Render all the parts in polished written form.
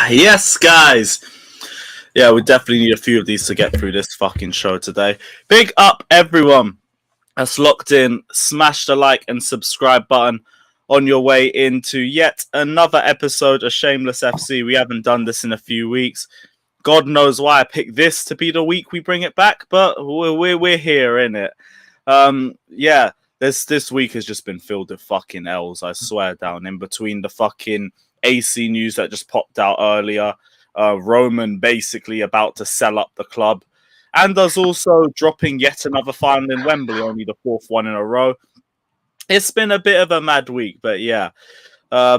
Yes, guys. Yeah, we definitely need a few of these to get through this fucking show today. Big up, everyone that's locked in. Smash the like and subscribe button on your way into yet another episode of Shameless FC. We haven't done this in a few weeks. God knows why I picked this to be the week we bring it back, but we're here, innit? Yeah, this week has just been filled with fucking L's, I swear down. In between the fucking AC news that just popped out earlier, Roman basically about to sell up the club, and us also dropping yet another final in Wembley, only the fourth one in a row. It's been a bit of a mad week, but yeah.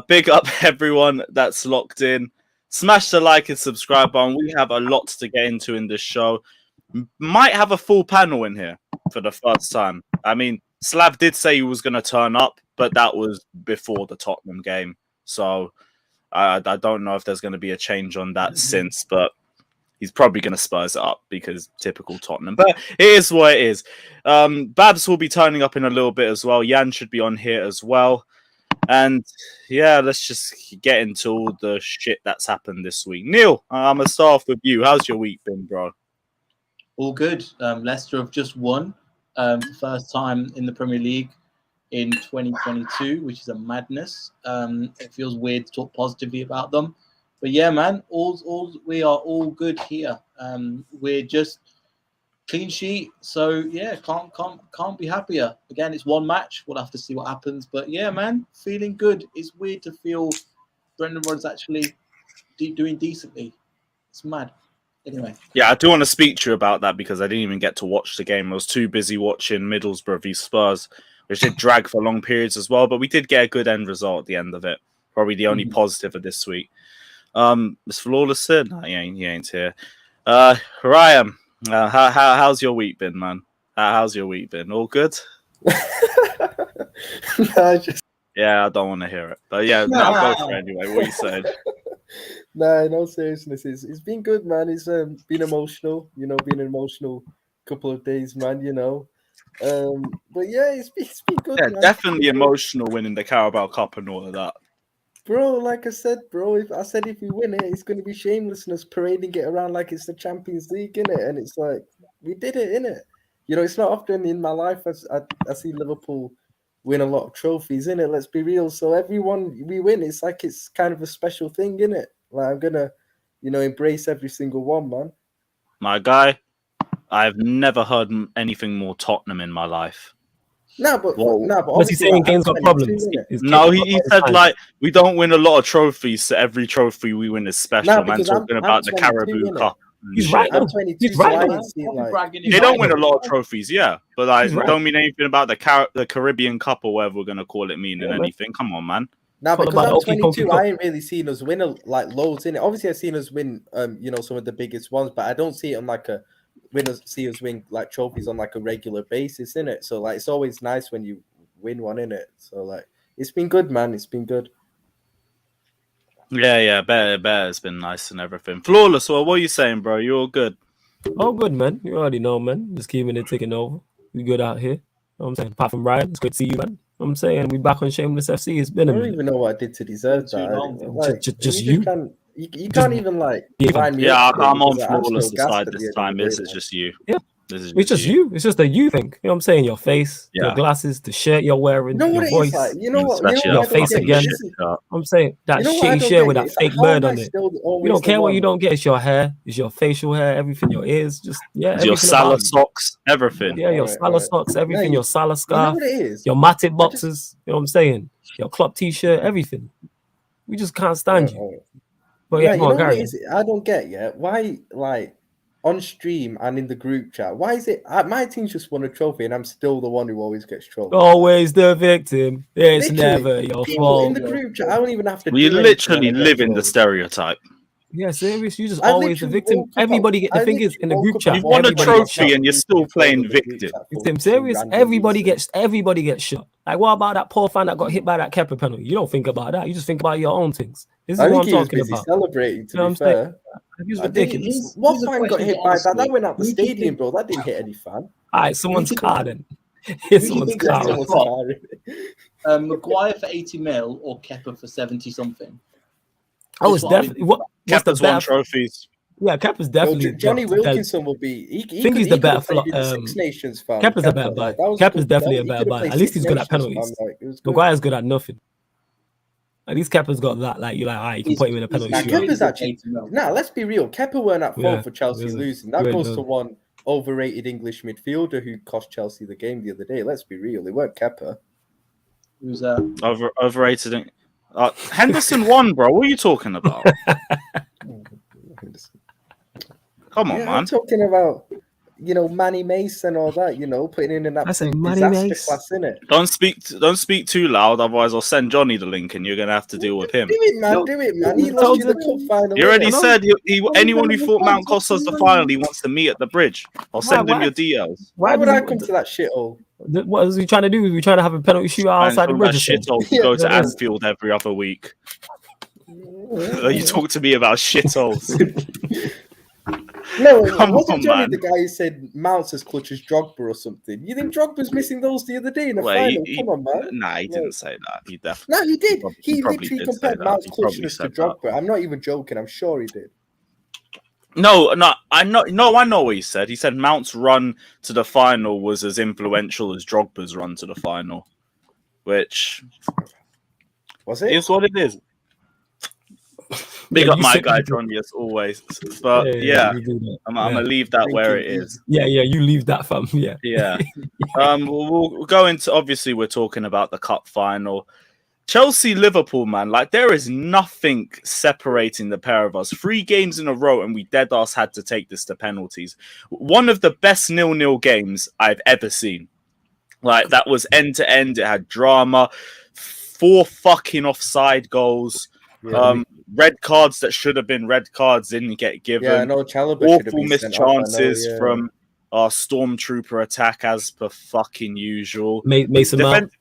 Big up everyone that's locked in. Smash the like and subscribe button. We have a lot to get into in this show. Might have a full panel in here for the first time. I mean, Slav did say he was going to turn up, but that was before the Tottenham game. So I don't know if there's going to be a change on that since, but he's probably going to Spurs it up because typical Tottenham. But it is what it is. Bhavss will be turning up in a little bit as well. Jan should be on here as well. And yeah, let's just get into all the shit that's happened this week. Neel, I'm going to start off with you. How's your week been, bro? All good. Leicester have just won the first time in the Premier League in 2022, which is a madness. It feels weird to talk positively about them. But yeah, man, we are all good here. We're just clean sheet. So yeah, can't be happier. Again, it's one match. We'll have to see what happens. But yeah, man, feeling good. It's weird to feel Brendan Rodgers actually doing decently. It's mad. Anyway. Yeah, I do want to speak to you about that because I didn't even get to watch the game. I was too busy watching Middlesbrough v Spurs, which did drag for long periods as well. But we did get a good end result at the end of it. Probably the only positive of this week. It's Flawless in. No, he ain't here. Ryan, how's your week been, man? How's your week been? All good? Yeah, I don't want to hear it. But yeah, go for it anyway. What are you saying? No seriousness. It's been good, man. It's been emotional, been an emotional couple of days, man, But yeah, it's been good. Yeah, man. Definitely emotional winning the Carabao Cup and all of that. Bro, like I said, if we win it, it's going to be shamelessness parading it around like it's the Champions League, innit? And it's like, we did it, innit? It's not often in my life I see Liverpool win a lot of trophies, innit? Let's be real. So everyone we win, it's like it's kind of a special thing, innit? Like I'm going to, embrace every single one, man. My guy, I've never heard anything more Tottenham in my life. No, but was he saying Kane's got problems? No, he said like we don't win a lot of trophies, so every trophy we win is special. Man, talking about the Carabao Cup. He's right. I'm 22, He's so right. I ain't seen, like... They don't win a lot of trophies, yeah, but I don't mean anything about the Caribbean Cup or whatever we're gonna call it meaning anything. Come on, man. No, because I'm 22, I ain't really seen us win loads in it. Obviously, I've seen us win, some of the biggest ones, but I don't see it on like see us win like trophies on like a regular basis, innit? So like, it's always nice when you win one, innit? So like, it's been good, man. It's been good. Yeah, better. It's been nice and everything. Flawless. Well, what are you saying, bro? You all good? All good, man. You already know, man. Just keeping it ticking over. We good out here. You know what I'm saying? Apart from Ryan, it's good to see you, man. I'm saying we back on Shameless FC. It's been a minute. I don't even know what I did to deserve that. Like, just you. You can't even like find me. Yeah, I'm on Flawless side this time. This is just you. Yeah. It's just you. It's just a you thing. You know what I'm saying? Your face, your glasses, the shirt you're wearing, your voice. Like? You know what? Your face again. I'm saying that shitty shirt with that fake bird on it. We don't care what you don't get. It's your hair, it's your facial hair, everything, your ears, just your Salah socks, everything. Yeah, your Salah socks, everything, your Salah scarf, you know what it is? your Matip boxes. You know what I'm saying? Your Klopp t-shirt, everything. We just can't stand you. But yeah, I don't get why like. On stream and in the group chat, why is it my team's just won a trophy and I'm still the one who always gets trophies? Always the victim. It's never your fault. In the group chat, I don't even have to. We literally live in the stereotype. Yeah, serious. You just always the victim. Everybody the thing is in the group chat. You won a trophy and you're still playing victim. I'm serious. Everybody gets shot. Like what about that poor fan that got hit by that Kepa penalty? You don't think about that. You just think about your own things. This is what I'm talking about. Celebrating, to be fair. It's ridiculous. What fan got hit by that? That went out the stadium, bro. That didn't hit any fan. All right, someone's car then. It's someone's car. Maguire for 80 mil or Kepa for 70 something. Oh, it's definitely what Kepa's won trophies. Yeah, Kepa's definitely. Johnny Wilkinson will be. I think he's the better. Six Nations fan. Kepa's a better buy. Kepa's definitely a better buy. At least he's good at penalties. Maguire's good at nothing. At least Kepa's got that. Like, you're like, all right, you can put him in a penalty shootout. Kepa's actually. Let's be real. Kepa weren't at fault for Chelsea losing. That goes to one overrated English midfielder who cost Chelsea the game the other day. Let's be real. It weren't Kepa. Who's that? Overrated. Henderson won, bro. What are you talking about? Come on, man. I'm talking about, Manny Mace and all that, putting in an absolute disaster class, innit? Don't speak too loud, otherwise I'll send Johnny the link and you're going to have to deal with him. Do it, man. He lost you the cup final. He already said anyone who thought Mount cost us the final, he wants to meet at the bridge. I'll send him your DLs. Why would I come to that shithole? What was he trying to do? Was he trying to have a penalty shootout outside the bridge? Shithole to go to Anfield every other week. You talk to me about shitholes. No, wasn't Johnny the guy who said Mount's as clutch as Drogba or something? You think Drogba's missing those the other day in the final? Come on, man. Nah, he didn't say that. He definitely. No, he did. He literally compared Mount's clutchness to Drogba. I'm not even joking. I'm sure he did. No, I know what he said. He said Mount's run to the final was as influential as Drogba's run to the final, which was it? Is what it is. Big up my guy Johnny as always, but I'm gonna leave that where it is. Yeah, you leave that, fam. Yeah. We'll go into. Obviously, we're talking about the cup final. Chelsea, Liverpool, man. Like, there is nothing separating the pair of us. 3 games in a row, and we dead ass had to take this to penalties. One of the best 0-0 games I've ever seen. Like, that was end to end. It had drama. 4 fucking offside goals. Red cards that should have been red cards didn't get given. Yeah, no, Chalobah awful missed chances from our stormtrooper attack as per fucking usual. Mason Mount.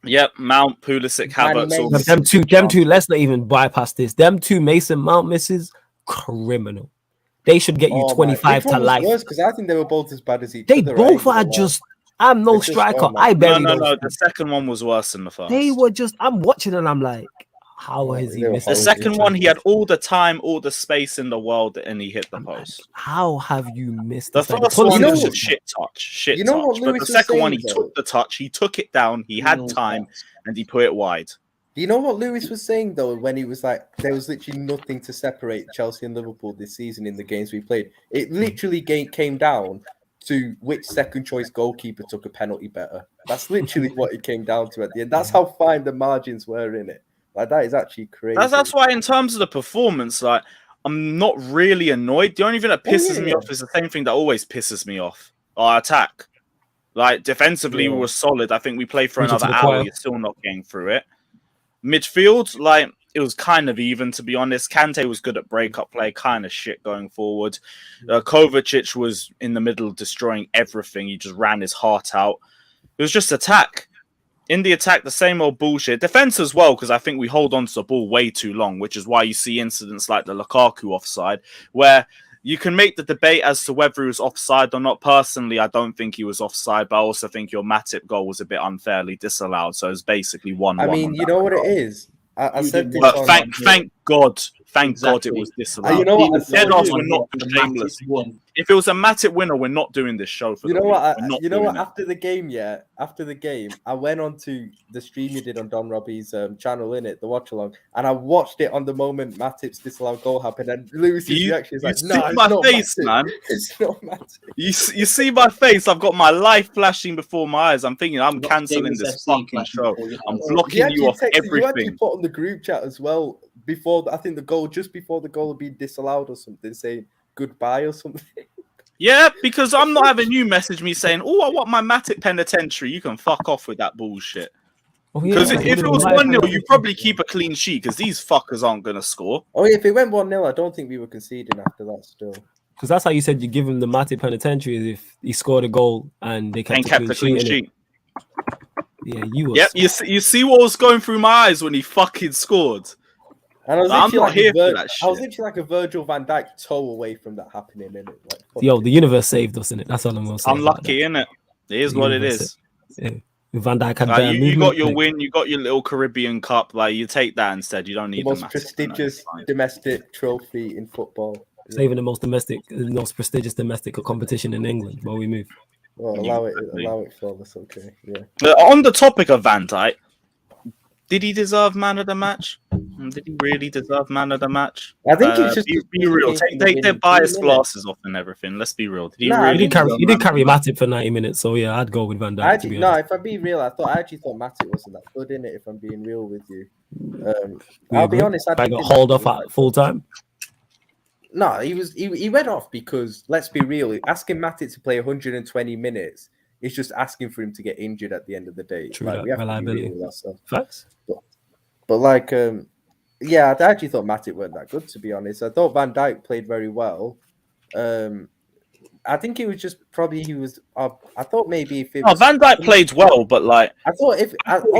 Yep, Mount, Pulisic, Havertz. Them two, let's not even bypass this. Them 2 Mason Mount misses, criminal. They should get you 25 to life. Because I think they were both as bad as each other. They both are just. I'm no striker. I barely know. No. The second one was worse than the first. They were just. I'm watching and I'm like, how has he missed? The second one, he had all the time, all the space in the world, and he hit the post. How have you missed? The first one was a shit touch. But the second one, he took the touch, he took it down, he had time, and he put it wide. Do you know what Lewis was saying though when he was like, there was literally nothing to separate Chelsea and Liverpool this season in the games we played. It literally came down to which second choice goalkeeper took a penalty better. That's literally what it came down to at the end. That's how fine the margins were in it. Like, that is actually crazy. That's why, in terms of the performance, like, I'm not really annoyed. The only thing that pisses me off is the same thing that always pisses me off: our attack. Like, defensively, we were solid. I think we played for another hour. You're still not getting through it. Midfield, like, it was kind of even, to be honest. Kante was good at break-up play, kind of shit going forward. Kovacic was in the middle destroying everything. He just ran his heart out. It was just attack. In the attack, the same old bullshit. Defense as well, because I think we hold on to the ball way too long, which is why you see incidents like the Lukaku offside, where you can make the debate as to whether he was offside or not. Personally, I don't think he was offside, but I also think your Matip goal was a bit unfairly disallowed. So it's basically 1-1. I mean, you know what it is? I said this. But thank God. Thank God it was disallowed. You know what? We're not shameless. If it was a Matip winner, we're not doing this show for you know what? After the game, I went on to the stream you did on Don Robbie's channel, innit, the watch along, and I watched it on the moment Matip's disallowed goal happened, and Lewis's reaction is like, "No, it's my not face, Matip. Man. It's not Matip." You see my face. I've got my life flashing before my eyes. I'm thinking I'm cancelling this fucking show. I'm blocking you off everything. You actually put on the group chat as well before. I think just before the goal had been disallowed or something, saying goodbye or something. Yeah, because I'm not having you message me saying, "Oh, I want my Matip penitentiary." You can fuck off with that bullshit. Because if it was 1-0, you'd probably keep a clean sheet because these fuckers aren't going to score. Oh, yeah, if it went 1-0, I don't think we were conceding after that still. Because that's how you said you give him the Matip penitentiary, is if he scored a goal and they kept a clean sheet. Yeah, you were. Yep, you see what was going through my eyes when he fucking scored. And I'm not here for that shit. I was literally like a Virgil van Dijk toe away from that happening, innit? Like, the universe saved us, innit? That's all I'm going to say. Unlucky, innit? It is what it is. Yeah. Van Dijk had Like, better you got movement. your win, you got your little Caribbean Cup. Like, you take that instead. You don't The need most massive prestigious winner, it's fine. domestic trophy in football. It's even the most prestigious domestic competition in England. While we move, Well, allow it, flawless. Okay, yeah. On the topic of Van Dijk, did he deserve man of the match? Did he really deserve man of the match? I think it's just be real. Take their biased glasses off and everything. Let's be real. Did he Nah, really? he did carry Matip for 90 minutes. So yeah, I'd go with Van Dijk. To be honest. If I'm being real, I actually thought Matip wasn't that good in it. If I'm being real with you, We I'll be agree. honest. I got think hauled Matip off was at full time. No, he went off because, let's be real, asking Matip to play 120 minutes is just asking for him to get injured at the end of the day. True, like, that we have reliability. to be real with ourselves. Facts. But like, yeah, I actually thought Matip weren't that good, to be honest. I thought Van Dijk played very well. I think it was just probably I thought maybe if it was, Van Dijk played well, but like I thought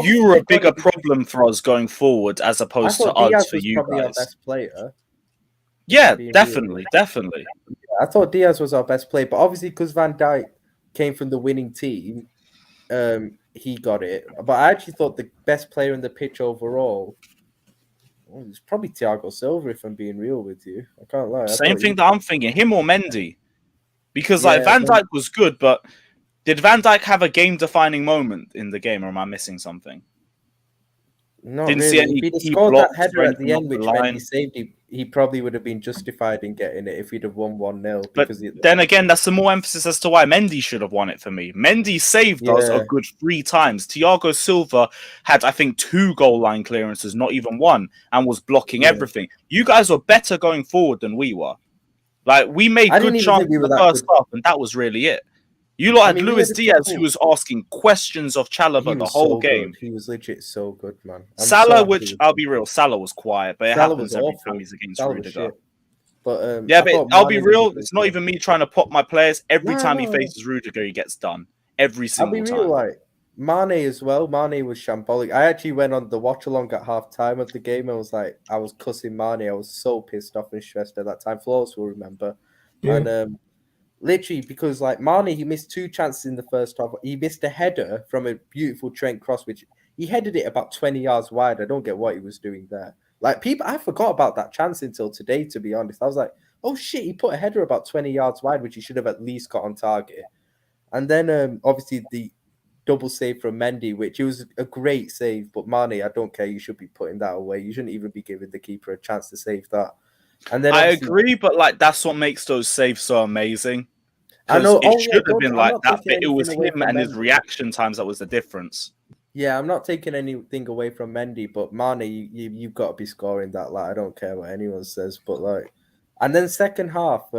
you were a bigger problem for us going forward as opposed to us Diaz for was you probably our guys. best player. Yeah, being definitely. I thought Diaz was our best player, but obviously because Van Dijk came from the winning team, he got it. But I actually thought the best player in the pitch overall was probably Thiago Silva, if I'm being real with you. I can't lie. Same thing that I'm thinking, him or Mendy. Because like Yeah, Van Dijk was good, but did Van Dijk have a game-defining moment in the game, or am I missing something? Not Didn't really. see any If he'd have key scored that blocks header or at the anything end, off the which line. Mendy saved, he probably would have been justified in getting it if he'd have won 1-0. But then again, that's some more emphasis as to why Mendy should have won it for me. Mendy saved us a good 3 times. Thiago Silva had, I think, 2 goal line clearances, not even 1, and was blocking everything. You guys were better going forward than we were. Like, we made good chances in the first half, and that was really it. You lot had Luis Diaz, who was asking questions of Chalobah the whole game. He was legit so good, man. Salah, which I'll be real, Salah was quiet, but it happens every time he's against Rudiger. But yeah, but I'll be real. It's not even me trying to pop my players. Every time he faces Rudiger, he gets done. Every single time. I'll be real, like Mane as well. Mane was shambolic. I actually went on the watch along at half time of the game. I was cussing Mane. I was so pissed off and stressed at that time. Flawless will remember. Yeah. And literally, because like Mane, he missed 2 chances in the first half. He missed a header from a beautiful Trent cross, which he headed it about 20 yards wide. I don't get what he was doing there. Like, I forgot about that chance until today, to be honest. I was like, oh shit, he put a header about 20 yards wide, which he should have at least got on target. And then obviously the double save from Mendy, which it was a great save, but Mane, I don't care. You should be putting that away. You shouldn't even be giving the keeper a chance to save that. And then I agree, but like that's what makes those saves so amazing. I know it should have been like that, but it was him and his reaction times that was the difference. Yeah, I'm not taking anything away from Mendy, but Mane, you've got to be scoring that. Like, I don't care what anyone says, but like, and then second half,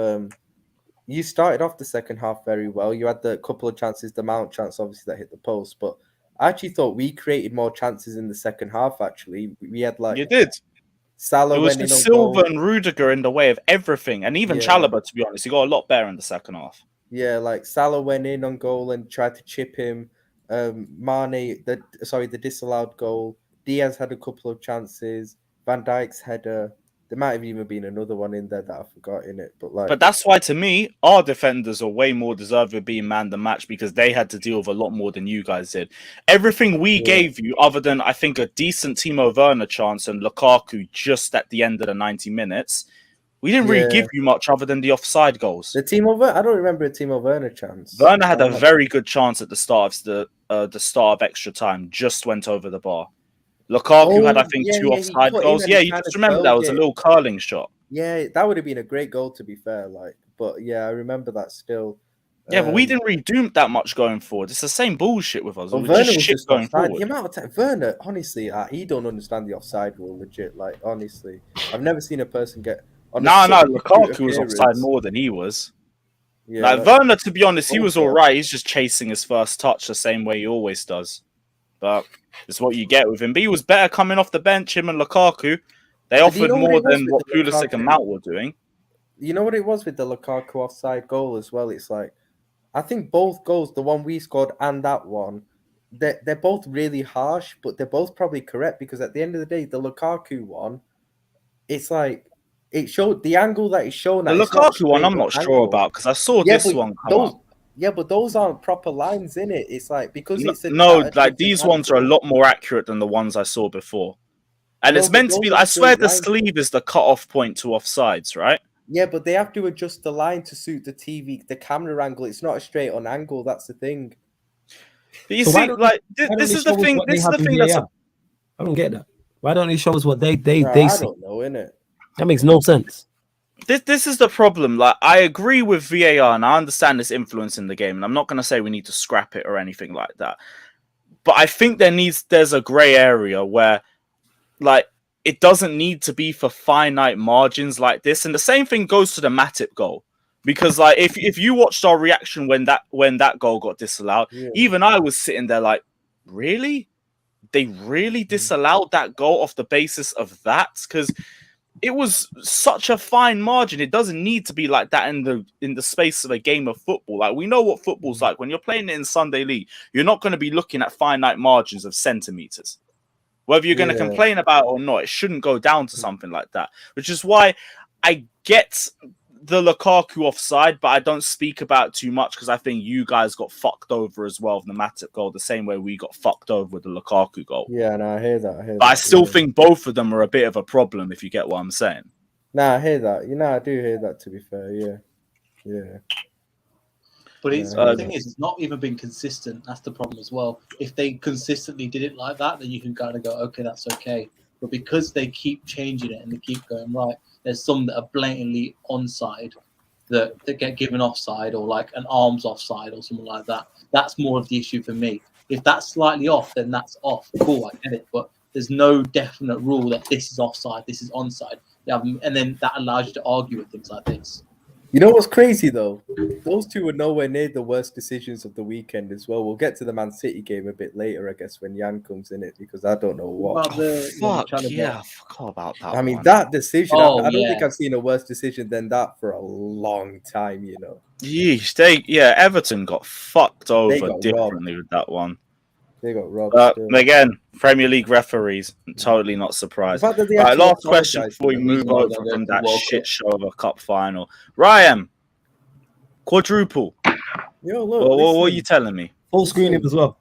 you started off the second half very well. You had the couple of chances, the Mount chance, obviously, that hit the post, but I actually thought we created more chances in the second half. Actually, we had like you did. Salah it was just Silva and Rudiger in the way of everything, and even Chalobah. To be honest, he got a lot better in the second half. Yeah, like Salah went in on goal and tried to chip him. Mane, the disallowed goal. Diaz had a couple of chances. Van Dijk's header. There might have even been another one in there that I forgot in it. But that's why, to me, our defenders are way more deserved of being man the match because they had to deal with a lot more than you guys did. Everything we gave you, other than I think a decent Timo Werner chance and Lukaku just at the end of the 90 minutes, we didn't really give you much other than the offside goals. The Timo Werner, I don't remember a Timo Werner chance. Werner had a very good chance at the start of the start of extra time, just went over the bar. Lukaku had, I think, 2 offside goals. Yeah, you just remember that was a little curling shot. Yeah, that would have been a great goal, to be fair. But yeah, I remember that still. Yeah, but we didn't really do that much going forward. It's the same bullshit with us. Werner was just going forward. The amount of time, Werner, honestly, he don't understand the offside rule. Legit, like honestly, I've never seen a person get. No, Lukaku was offside more than he was. Yeah, like Werner, to be honest, he was all right. He's just chasing his first touch the same way he always does. But it's what you get with him. But he was better coming off the bench, him and Lukaku. They offered more than what Pulisic and Mount were doing. You know what it was with the Lukaku offside goal as well? It's like, I think both goals, the one we scored and that one, they're both really harsh, but they're both probably correct because at the end of the day, the Lukaku one, it's like, it showed the angle that it's shown. The Lukaku one, I'm not sure about because I saw this one come up. Yeah, but those aren't proper lines in it. It's like because it's a No, chattered like different these lines, ones are a innit? lot more accurate than the ones I saw before. And No, it's but meant to be. those are I swear straight the lines. sleeve is the cut-off point to offsides, right? Yeah, but they have to adjust the line to suit the TV, the camera angle. It's not a straight on angle. That's the thing. But you So why see, don't like why don't this they is the show us thing. what they This is have the in thing that's VAR? I don't get that. Why don't they show us what they I see? don't know, innit? That makes no sense. this is the problem. Like, I agree with VAR, and I understand its influence in the game, and I'm not going to say we need to scrap it or anything like that. But I think there's a grey area where, like, it doesn't need to be for finite margins like this. And the same thing goes to the Matip goal, because like if you watched our reaction when that goal got disallowed, Yeah. even I was sitting there like, really? They really disallowed that goal off the basis of that? Because it was such a fine margin. It doesn't need to be like that in the space of a game of football. Like, we know what football's like. When you're playing it in Sunday League, you're not going to be looking at finite margins of centimeters. Whether you're going to complain about it or not, it shouldn't go down to something like that. Which is why I get the Lukaku offside, but I don't speak about it too much because I think you guys got fucked over as well with the Matip goal, the same way we got fucked over with the Lukaku goal. Yeah, no, I hear that. But I still think both of them are a bit of a problem, if you get what I'm saying. Nah, I hear that. You know, I do hear that, to be fair. Yeah. But the thing is, it's not even been consistent. That's the problem as well. If they consistently did it like that, then you can kind of go, okay, that's okay. But because they keep changing it and they keep going, right, there's some that are blatantly onside that get given offside, or like an arms offside or something like that. That's more of the issue for me. If that's slightly off, then that's off. Cool, I get it. But there's no definite rule that this is offside, this is onside. Yeah, and then that allows you to argue with things like this. You know what's crazy though? Those two were nowhere near the worst decisions of the weekend as well. We'll get to the Man City game a bit later, I guess, when Jan comes in it, because I don't know what. Fuck Yeah, I forgot about that. I mean, one. that decision. Oh, I don't yeah. think I've seen a worse decision than that for a long time. You know. Yeesh, Everton got fucked over got differently with that one. They got robbed. Again, Premier League referees, I'm totally not surprised. The fact that they Right, actually last question apologised before we for move World over Cup. from that shit show of a cup final. Ryan, quadruple. Yo, look. What are listen. you telling me? Full screen it as well.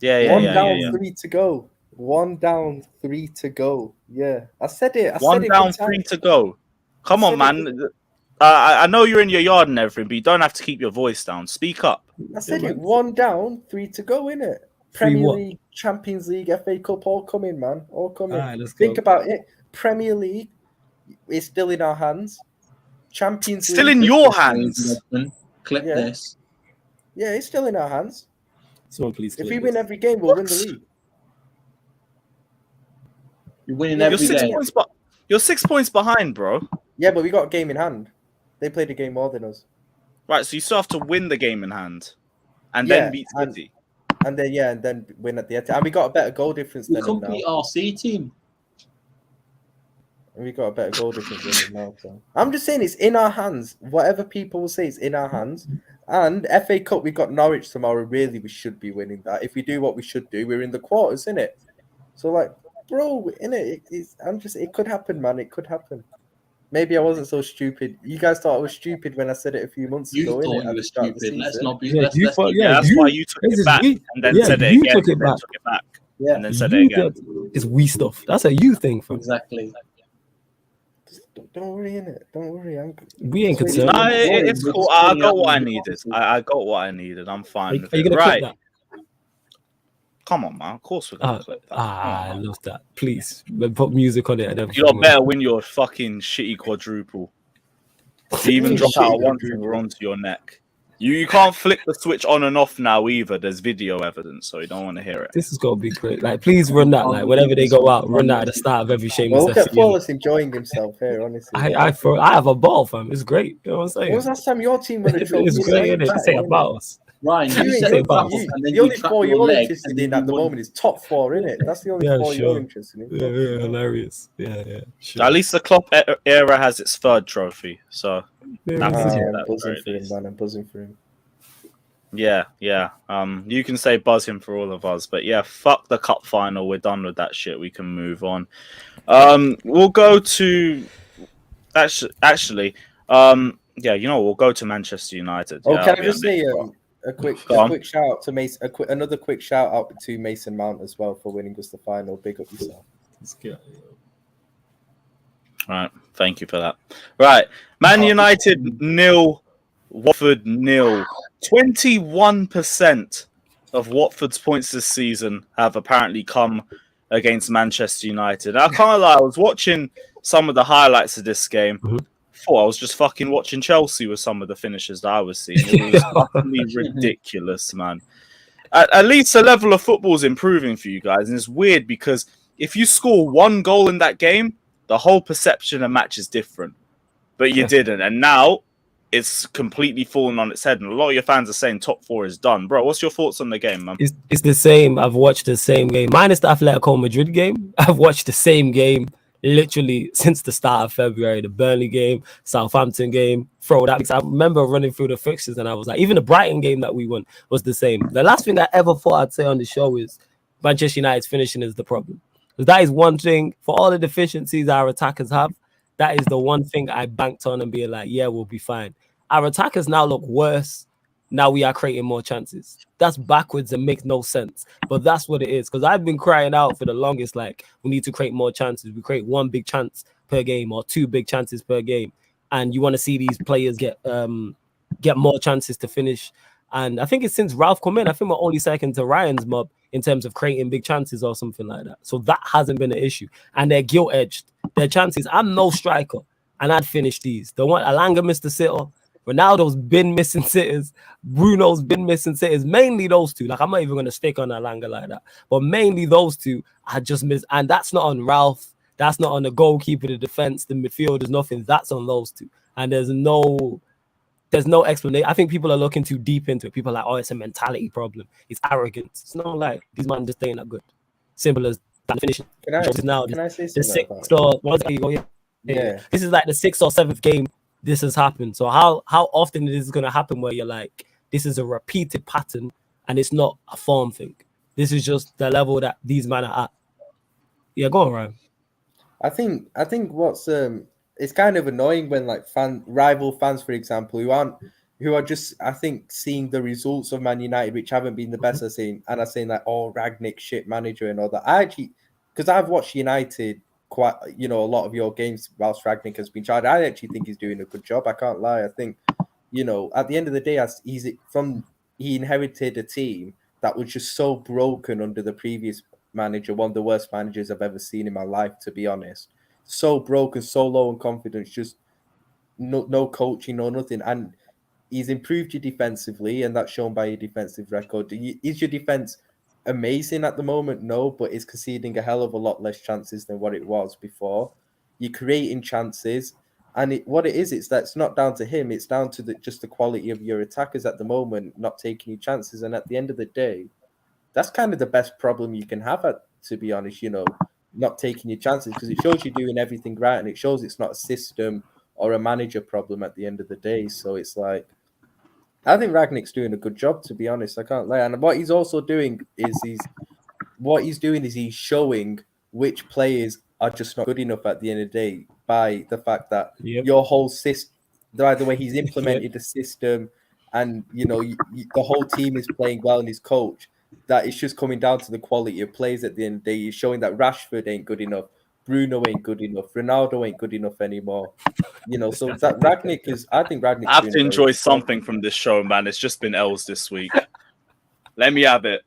One down, 3 to go. 1 down, 3 to go. Yeah, I said it. One down, 3 to go. Come on, man. I know you're in your yard and everything, but you don't have to keep your voice down. Speak up. I said it. 1 down, 3 to go, innit? Premier League, Champions League, FA Cup, all coming, man. All coming. All right, let's Think go. about it. Premier League is still in our hands. Champions Still League. in your hands. Clip this. Yeah, it's still in our hands. Someone please. If we win every game, we'll win the league. You're winning You're every 6 game. points. You're 6 points behind, bro. Yeah, but we got a game in hand. They played a game more than us. Right, so you still have to win the game in hand, and then beat City. And then win at the end. And we got a better goal difference We than them now. complete RC team. And we got a better goal difference than them now. So. I'm just saying it's in our hands. Whatever people will say, it's in our hands. And FA Cup, we got Norwich tomorrow. Really, we should be winning that. If we do what we should do, we're in the quarters, innit? So, like, bro, innit? It could happen, man. It could happen. Maybe I wasn't so stupid. You guys thought I was stupid when I said it a few months ago. You thought innit? you were stupid. Let's not be. Yeah, let's, you let's thought- keep- yeah, That's why you took it back, and then said it you again. took it and then back. took it back, Yeah. and then said it again. It's we stuff. That's a you thing, fam. Exactly. Don't worry, innit? Don't worry. We ain't Sweet. concerned. No, it's cool. I got what I Yeah. needed. I got what I needed. I'm fine with Are you it. gonna Right. clip that? Come on, man. Of course we're gonna clip that. I love that. Please, put music on it and everything. You lot better win your fucking shitty quadruple. If you even drop out one thing, we're onto your neck. You can't flick the switch on and off now either. There's video evidence, so you don't want to hear it. This is gonna be great. Like, please run that. Like, whenever they go out, run that at the start of every Shameless Well, look at FC. Flawless enjoying himself here, honestly. I have a ball, fam. It's great. You know what I'm saying? When was the last time your team won a trophy? It's great, innit? This ain't about us. Ryan, you You set ain't- the about back us. and then the you only trap 4 your you're leg, interested and in then at the you won. moment is top 4, innit? That's the only Yeah, 4 sure. you're interested in. Yeah, hilarious. Yeah, sure. At least the Klopp era has its third trophy. So Yeah, I'm Ah, busy. I'm that buzzing very for him, least. man. I'm buzzing for him. Yeah. You can say buzz him for all of us, but yeah, fuck the cup final. We're done with that shit. We can move on. We'll go to actually. Yeah, we'll go to Manchester United. Oh, yeah, can I'll I be just say, honest. A quick Go on. shout out to Mason. Another quick shout out to Mason Mount as well for winning us the final. Big up yourself. All right, thank you for that. Right, Man United 0, Watford 0. 21% of Watford's points this season have apparently come against Manchester United. I can't lie, I was watching some of the highlights of this game. Thought I was just fucking watching Chelsea with some of the finishes that I was seeing. It was utterly ridiculous, man. At least the level of football is improving for you guys, and it's weird because if you score one goal in that game, the whole perception of match is different. But you didn't, and now it's completely fallen on its head. And a lot of your fans are saying top 4 is done, bro. What's your thoughts on the game, man? It's the same. I've watched the same game, minus the Atletico Madrid game. I've watched the same game literally since the start of February. The Burnley game, Southampton game, throw that. I remember running through the fixtures and I was like, even the Brighton game that we won was the same. The last thing I ever thought I'd say on the show is Manchester United's finishing is the problem. Because that is one thing, for all the deficiencies our attackers have, that is the one thing I banked on and being like, yeah, we'll be fine. Our attackers now look worse. Now we are creating more chances. That's backwards and makes no sense. But that's what it is. Because I've been crying out for the longest, like, we need to create more chances. We create 1 big chance per game or 2 big chances per game. And you want to see these players get more chances to finish. And I think it's since Ralph come in, I think we're only second to Ryan's mob in terms of creating big chances or something like that. So that hasn't been an issue. And they're gilt-edged. Their chances, I'm no striker, and I'd finish these. The one, Alanga missed the sitter. Ronaldo's been missing sitters. Bruno's been missing sitters. Mainly those two. Like, I'm not even going to stick on Alanga like that. But mainly those two, I just missed. And that's not on Ralph. That's not on the goalkeeper, the defense, the midfield. There's nothing. That's on those two. And there's no explanation. I think people are looking too deep into it. People are like, oh, it's a mentality problem. It's arrogance. It's not like these men just ain't that good. Simple as that. Finishing. Can I say something? This is like the 6th or 7th game this has happened. So how often is this going to happen where you're like, this is a repeated pattern and it's not a form thing? This is just the level that these men are at. Yeah, go on, Ryan. I think what's it's kind of annoying when like rival fans, for example, who are just, I think, seeing the results of Man United, which haven't been the best I've seen, and are saying like, oh, Rangnick shit manager and all that. I actually, because I've watched United quite, a lot of your games whilst Rangnick has been tried. I actually think he's doing a good job. I can't lie. I think, at the end of the day, he inherited a team that was just so broken under the previous manager, one of the worst managers I've ever seen in my life, to be honest. So broken, so low in confidence, just no coaching, no nothing. And he's improved you defensively, and that's shown by your defensive record. Is your defense amazing at the moment? No, but it's conceding a hell of a lot less chances than what it was before. You're creating chances, and what it is, it's not down to him. It's down to just the quality of your attackers at the moment, not taking your chances. And at the end of the day, that's kind of the best problem you can have, to be honest, not taking your chances, because it shows you're doing everything right, and it shows it's not a system or a manager problem at the end of the day. So it's like, I think Rangnick's doing a good job, to be honest. I can't lie. And what he's also doing is he's showing which players are just not good enough at the end of the day by the fact that your whole system, by the way he's implemented the system, and the whole team is playing well and his coach, that it's just coming down to the quality of players at the end of the day. He's showing that Rashford ain't good enough, Bruno ain't good enough, Ronaldo ain't good enough anymore. So that Rangnick is, I think Rangnick. I have to enjoy something from this show, man. It's just been L's this week. Let me have it.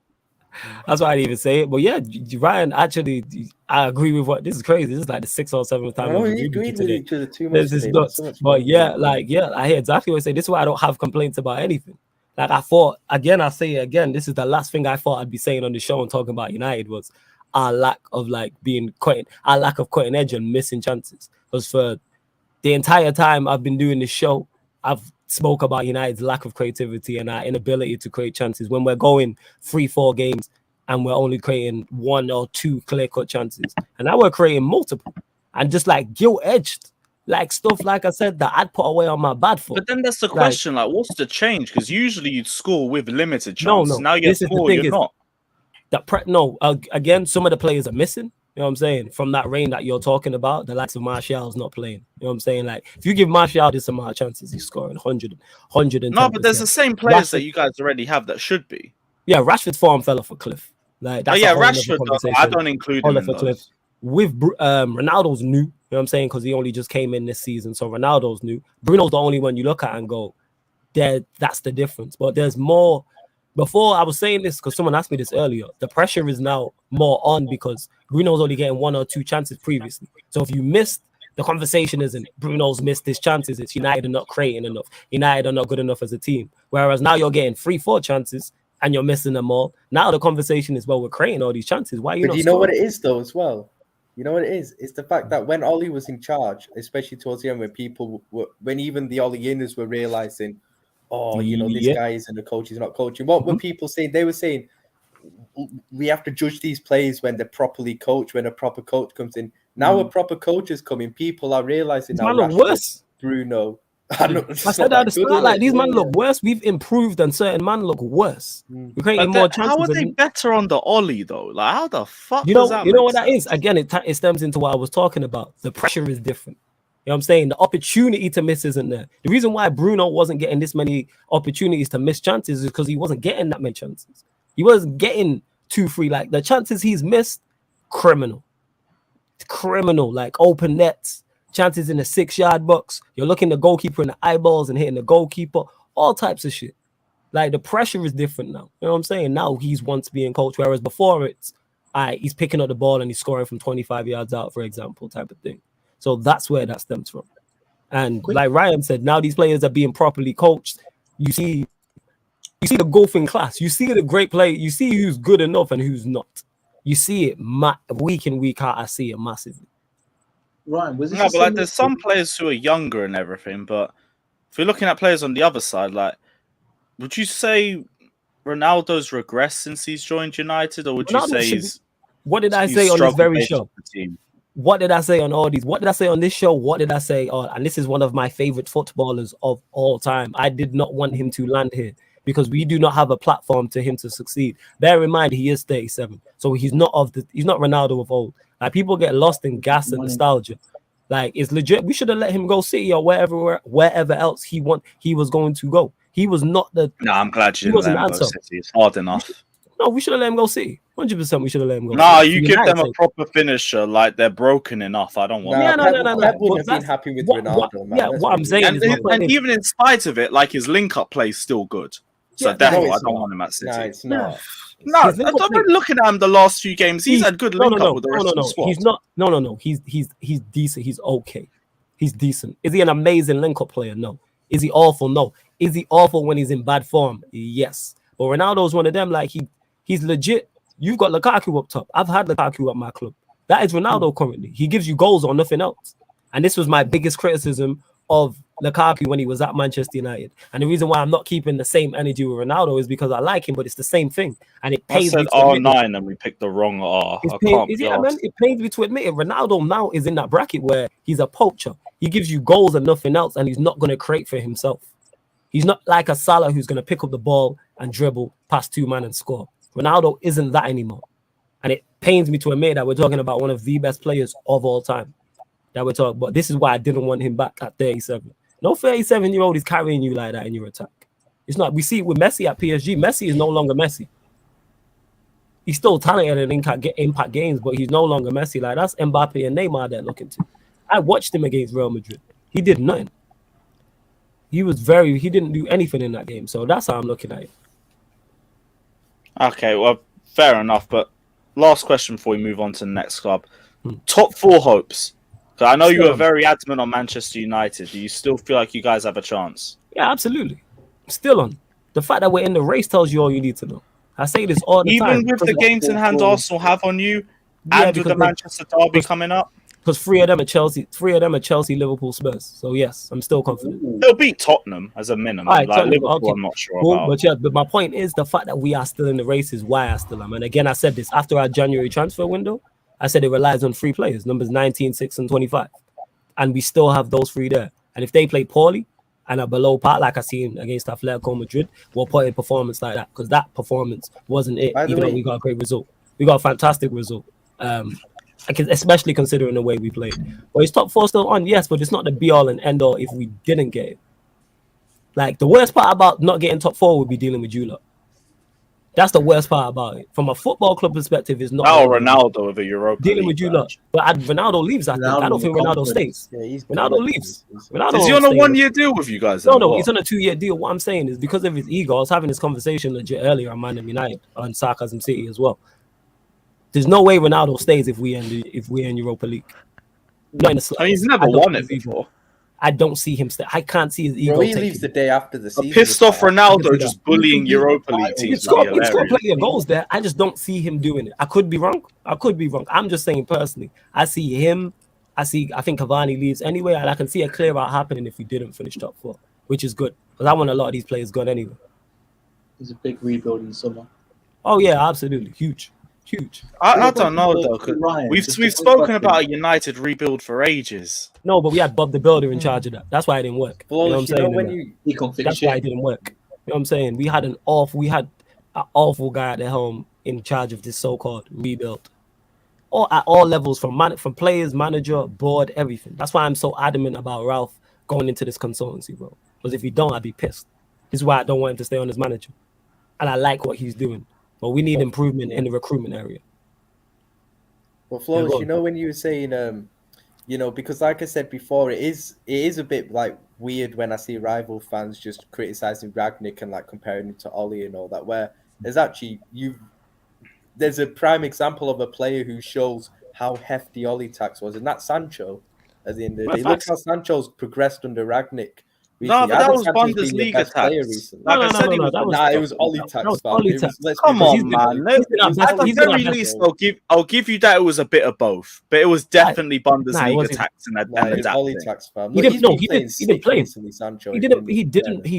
That's why I didn't even say it. But yeah, Ryan, actually, I agree with what this is crazy. This is like the 6th or 7th time. We agreed with each other too much. This is nuts. But I hear exactly what you say. This is why I don't have complaints about anything. Like, I thought, again, I say it again, this is the last thing I thought I'd be saying on the show and talking about United was our lack of cutting edge and missing chances. Because for the entire time I've been doing this show, I've spoke about United's lack of creativity and our inability to create chances when we're going 3-4 games and we're only creating 1 or 2 clear-cut chances. And now we're creating multiple and just like gilt-edged. Like stuff, like I said, that I'd put away on my bad foot. But then that's the question, like what's the change? Because usually you'd score with limited chances. No. Now you're not. Again, some of the players are missing. You know what I'm saying? From that reign that you're talking about, the likes of Martial's not playing. You know what I'm saying? Like, if you give Martial this amount of chances, he's scoring 110%. No, but there's the same players that you guys already have that should be. Yeah, Rashford's form fell off a cliff. Like, that's Rashford, I don't include him in those. With Ronaldo's new, you know what I'm saying? Because he only just came in this season. So Ronaldo's new. Bruno's the only one you look at and go, that's the difference. But there's more. Before I was saying this because someone asked me this earlier, the pressure is now more on because Bruno's only getting 1 or 2 chances previously. So if you missed, the conversation isn't Bruno's missed his chances, it's United are not creating enough. United are not good enough as a team. Whereas now you're getting 3-4 chances and you're missing them all. Now the conversation is, well, we're creating all these chances. Why are you not you know what it is though as well? You know what it is? It's the fact that when Ollie was in charge, especially towards the end, when even the Ollie inners were realizing, this guy isn't a coach, he's not coaching. What were people saying? They were saying we have to judge these players when they're properly coached, when a proper coach comes in. Now a proper coach is coming. People are realizing now. Look worse. Bruno. I said at the start, like, these men look worse. We've improved and certain men look worse. We're creating more chances. How are they better on the Ollie though? Like, how the fuck you know what that is? Again, it stems into what I was talking about. The pressure is different. You know what I'm saying? The opportunity to miss isn't there. The reason why Bruno wasn't getting this many opportunities to miss chances is because he wasn't getting that many chances. He wasn't getting 2-3. Like, the chances he's missed, criminal. It's criminal. Like, open nets, chances in the 6-yard box. You're looking the goalkeeper in the eyeballs and hitting the goalkeeper. All types of shit. Like, the pressure is different now. You know what I'm saying? Now he's wants being coached, whereas before it's, he's picking up the ball and he's scoring from 25 yards out, for example, type of thing. So that's where that stems from. And like Ryan said, now these players are being properly coached. You see the golfing class. You see the great play. You see who's good enough and who's not. You see it week in, week out. I see it massively. Ryan, was this but like, there's some players who are younger and everything. But if you're looking at players on the other side, like, would you say Ronaldo's regressed since he's joined United, or would you say he's? What did I say on this very show? What did I say on all these? What did I say on this show? What did I say? And this is one of my favorite footballers of all time. I did not want him to land here because we do not have a platform to him to succeed. Bear in mind, he is 37, so he's not Ronaldo of old. Like, people get lost in gas and nostalgia. Like, it's legit. We should have let him go City or wherever else he was going to go. He was not the. No, I'm glad you didn't let him go City. It's hard enough. No, we should have let him go City. 100%, we should have let him go. No, you give them a proper finisher, like they're broken enough. I don't want. No. Pep wouldn't have been happy with Ronaldo. Man. What I'm saying is, and even in spite of it, like, his link-up play is still good. So therefore, I don't want him at City. No, it's not. No, I've been looking at him the last few games. He's had good link-up with the rest of the squad. He's not. No. He's decent. He's okay. He's decent. Is he an amazing link-up player? No. Is he awful? No. Is he awful when he's in bad form? Yes. But Ronaldo's one of them. Like, he's legit. You've got Lukaku up top. I've had Lukaku at my club. That is Ronaldo currently. He gives you goals or nothing else. And this was my biggest criticism of Lukaku when he was at Manchester United. And the reason why I'm not keeping the same energy with Ronaldo is because I like him, but it's the same thing. And it pains me to R9 and we picked the wrong R. It pains me to admit it. Ronaldo now is in that bracket where he's a poacher. He gives you goals and nothing else, and he's not going to create for himself. He's not like a Salah who's going to pick up the ball and dribble past 2 men and score. Ronaldo isn't that anymore. And it pains me to admit that we're talking about one of the best players of all time. That we're talking about. This is why I didn't want him back at 37. No 37-year-old is carrying you like that in your attack. It's not. We see it with Messi at PSG. Messi is no longer Messi. He's still talented and impact games, but he's no longer Messi. Like, that's Mbappe and Neymar they're looking to. I watched him against Real Madrid. He did nothing. He didn't do anything in that game. So that's how I'm looking at it. Okay, well, fair enough. But last question before we move on to the next club. Top 4 hopes. So I know you were very adamant on Manchester United. Do you still feel like you guys have a chance? Yeah, absolutely. Still on. The fact that we're in the race tells you all you need to know. I say this all the time. Even with the games in hand Arsenal have on you, and with the Manchester derby coming up? Because 3 of them are Chelsea, Liverpool, Spurs. So yes, I'm still confident. They'll beat Tottenham as a minimum. Right, like Liverpool, okay. I'm not sure about. But my point is the fact that we are still in the race is why I still am. And again, I said this after our January transfer window. I said it relies on 3 players, numbers 19, 6, and 25. And we still have those 3 there. And if they play poorly and are below par, like I seen against Atletico Madrid, we'll put a performance like that. Because that performance wasn't it, even though we got a great result. We got a fantastic result. Especially considering the way we played. But his top 4 still on, yes, but it's not the be all and end all if we didn't get it. Like, the worst part about not getting top 4 would be dealing with you lot. That's the worst part about it. From a football club perspective, is not Now Ronaldo with a Europa dealing League with you badge. lot. But Ronaldo leaves. I don't think Ronaldo stays. Yeah, he's Ronaldo leaves. Ronaldo Is he won't on a stay. 1 year deal with you guys? No, then, or no, what? he's on a 2-year deal. What I'm saying is because of his ego. I was having this conversation legit earlier on Man United on Sarcasm City as well. There's no way Ronaldo stays if we in Europa League. Not in the I mean, he's slightest. never I don't won see it his ego. before. I don't see him stay. I can't see his ego. Bro, he taking leaves the day after the A season. pissed off I can Ronaldo see just that. bullying Europa League He'd teams would score be hilarious. plenty of goals there. I just don't see him doing it. I could be wrong. I'm just saying personally. I see him. I think Cavani leaves anyway, and I can see a clear out happening if we didn't finish top 4, which is good because I want a lot of these players gone anyway. There's a big rebuild in summer. Oh yeah, absolutely, huge. I don't know though. 'Cause Ryan, we've just a quick spoken question. about a United rebuild for ages. No, but we had Bob the Builder in charge of that. That's why it didn't work. You know what I'm saying? when innit? you He can't fix That's why it shit. didn't work. You know what I'm saying? We had an awful guy at the helm in charge of this so-called rebuild. At all levels, from players, manager, board, everything. That's why I'm so adamant about Ralph going into this consultancy, bro. Because if he don't, I'd be pissed. This is why I don't want him to stay on as manager. And I like what he's doing. But we need improvement in the recruitment area. Well, Flores, go on. you know when you were saying, because like I said before, it is a bit like weird when I see rival fans just criticizing Ragnick and like comparing him to Ollie and all that. Where there's actually there's a prime example of a player who shows how hefty Ollie tax was, and that's Sancho. At the end of the day, look how Sancho's progressed under Ragnick. No, but I that think was Sancho's been the Bundesliga best player tax. recently. Like I said, he was. It was Ollie tax. That was fam. Ollie It was- tax. let's Come be on, real. man. He's been our At best- the he's been our very best least, player. I'll give you that it was a bit of both, but it was definitely it Bundesliga wasn't. tax and Nah, it was Ollie adapting. tax, fam. He Look, didn't- he's no, been he playing didn't- he didn't sick play him. recently, Sancho. He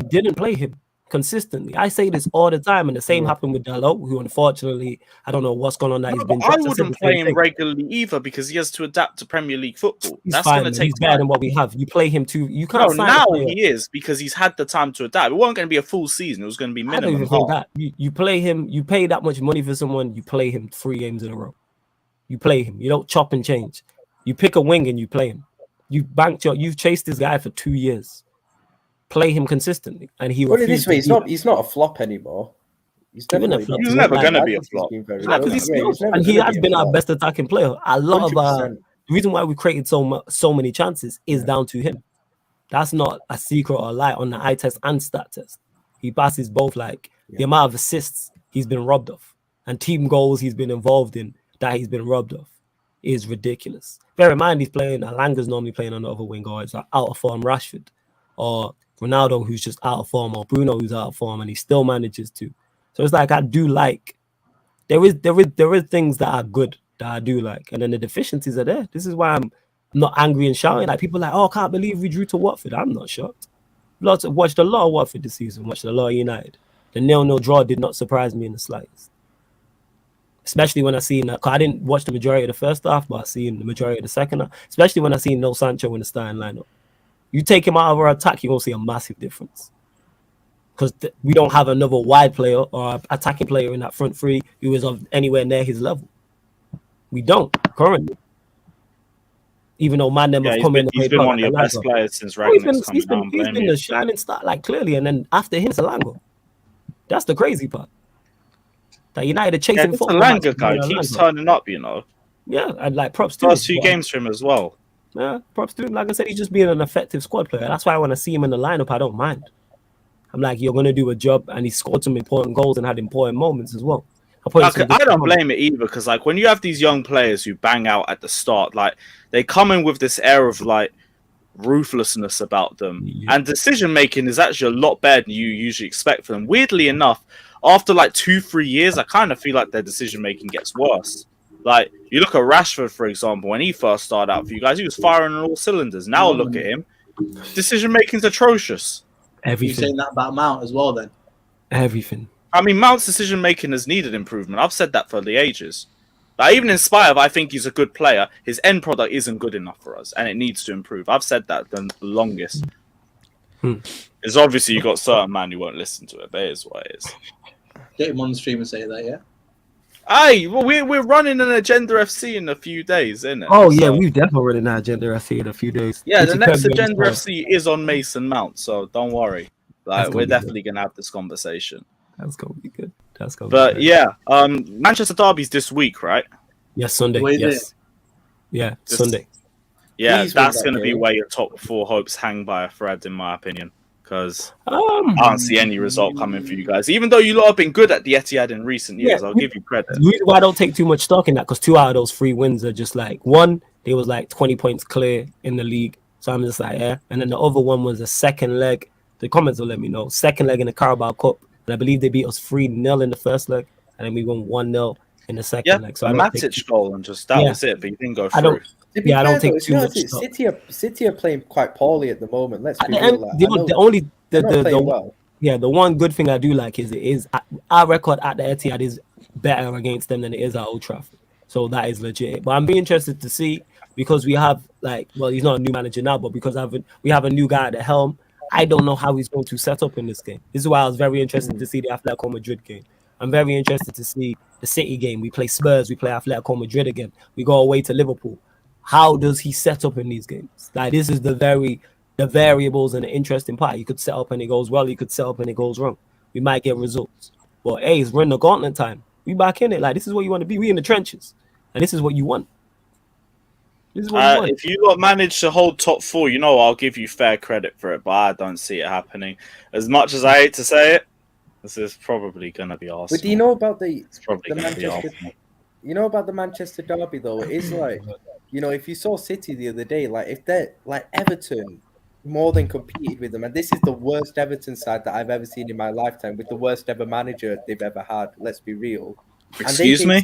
didn't play him consistently. I say this all the time, and the same happened with Dalot, who unfortunately I don't know what's going on that No, he's but been. I dropped. said wouldn't the play same him thing. regularly either because he has to adapt to Premier League football. He's That's fine. going to Man. take He's better than time. what we have. You play him too. You No, can't. sign a now player. he is because he's had the time to adapt. It wasn't going to be a full season. It was going to be I don't minimum even think half. that. You play him. You pay that much money for someone. You play him 3 games in a row. You play him. You don't chop and change. You pick a wing and you play him. You've chased this guy for 2 years. Play him consistently, and he. Put it this refused way, to do that. he's not a flop anymore. He's He wasn't a definitely flop. He was He never went going to like be a He's flop. been very Because well. he's Yeah, skills, never and he gonna has be a been our flop. best attacking player. A lot of 100%. the reason why we created so many chances is down to him. That's not a secret or a lie on the eye test and stat test. He passes both. Like the amount of assists he's been robbed of and team goals he's been involved in that he's been robbed of is ridiculous. Bear in mind he's playing. Alanga's normally playing on the other wing, or it's like out of form Rashford, or Ronaldo who's just out of form, or Bruno who's out of form, and he still manages to. So it's like I do like. There is things that are good that I do like, and then the deficiencies are there. This is why I'm not angry and shouting. Like people are like, oh, I can't believe we drew to Watford. I'm not shocked. Watched a lot of Watford this season. Watched a lot of United. The 0-0 draw did not surprise me in the slightest. Especially when I seen that. I didn't watch the majority of the first half, but I seen the majority of the second half. Especially when I seen no Sancho in the starting lineup. You take him out of our attack, you're gonna see a massive difference. Because we don't have another wide player or attacking player in that front three who is of anywhere near his level. We don't currently. Even though man them have come in. He's been one of your best players since Ragnick's he's been the shining star, like clearly, and then after him it's Alanga. That's the crazy part. That United are chasing this football. Alanga guy keeps turning up, you know. Yeah, and like props to him. First 2 games for him as well. Yeah, props to him. Like I said, he's just being an effective squad player. That's why when I see him in the lineup, I don't mind. I'm like, you're gonna do a job, and he scored some important goals and had important moments as well. I don't blame it either, because like when you have these young players who bang out at the start, like they come in with this air of like ruthlessness about them, and decision making is actually a lot better than you usually expect from them. Weirdly enough, after like 2-3 years, I kind of feel like their decision making gets worse. Like you look at Rashford, for example, when he first started out for you guys, he was firing on all cylinders. Now look at him, decision making's atrocious. Everything. You're saying that about Mount as well, then? Everything. I mean, Mount's decision making has needed improvement. I've said that for the ages. Like, even in spite of, I think he's a good player, his end product isn't good enough for us, and it needs to improve. I've said that the longest. It's obviously you got certain man who won't listen to it, but it is what it is. Get him on the stream and say that, yeah? Aye, well, we're running an Agenda FC in a few days, isn't it? Oh yeah, we've definitely already had Agenda FC in a few days. Yeah, the It's next February Agenda 12th. FC is on Mason Mount, so don't worry. Like, gonna we're be definitely gonna have this conversation. That's gonna be good. That's gonna But be good. yeah, Manchester Derby's this week, right? Yes, Sunday. Where is Yes. Yeah, This- Sunday. Yeah, Please win that's that gonna be game. where your top four hopes hang by a thread, in my opinion. Because I Um, don't see any result coming for you guys. Even though you lot have been good at the Etihad in recent years, Yeah, I'll give you credit. the reason why I don't take too much stock in that, because 2 out of those 3 wins are just like, one, they was like 20 points clear in the league. So I'm just like, yeah. And then the other one was a second leg. The comments will let me know. Second leg in the Carabao Cup. And I believe they beat us 3-0 in the first leg. And then we won 1-0 in the second Yeah, leg. So a I don't take Matic goal and just that Yeah. was it, but you didn't go I don't- through. To be Yeah, I don't fair, take though, too you know, much stock. City are playing quite poorly at the moment. Let's At be the real. end, Like, the, I know the only they're not the playing well. yeah, the one good thing I do like is our record at the Etihad is better against them than it is at Old Trafford. So that is legit. But I'm be interested to see, because we have he's not a new manager now, but because we have a new guy at the helm. I don't know how he's going to set up in this game. This is why I was very interested to see the Atletico Madrid game. I'm very interested to see the City game. We play Spurs, we play Atletico Madrid again. We go away to Liverpool. How does he set up in these games? Like, this is the variables and the interesting part. You could set up and it goes well. You could set up and it goes wrong. We might get results. But hey, we're in the gauntlet time. We back in it. Like, this is what you want to be. We in the trenches, and this is what you want. This is what you want. If you lot manage to hold top four, I'll give you fair credit for it, but I don't see it happening. As much as I hate to say it, this is probably going to be Arsenal. But do you know about the It's probably going to be Manchester? Arsenal. You know about the Manchester derby though? It is like, if you saw City the other day, like if they're like Everton more than competed with them, and this is the worst Everton side that I've ever seen in my lifetime, with the worst ever manager they've ever had. Let's be real. Excuse me?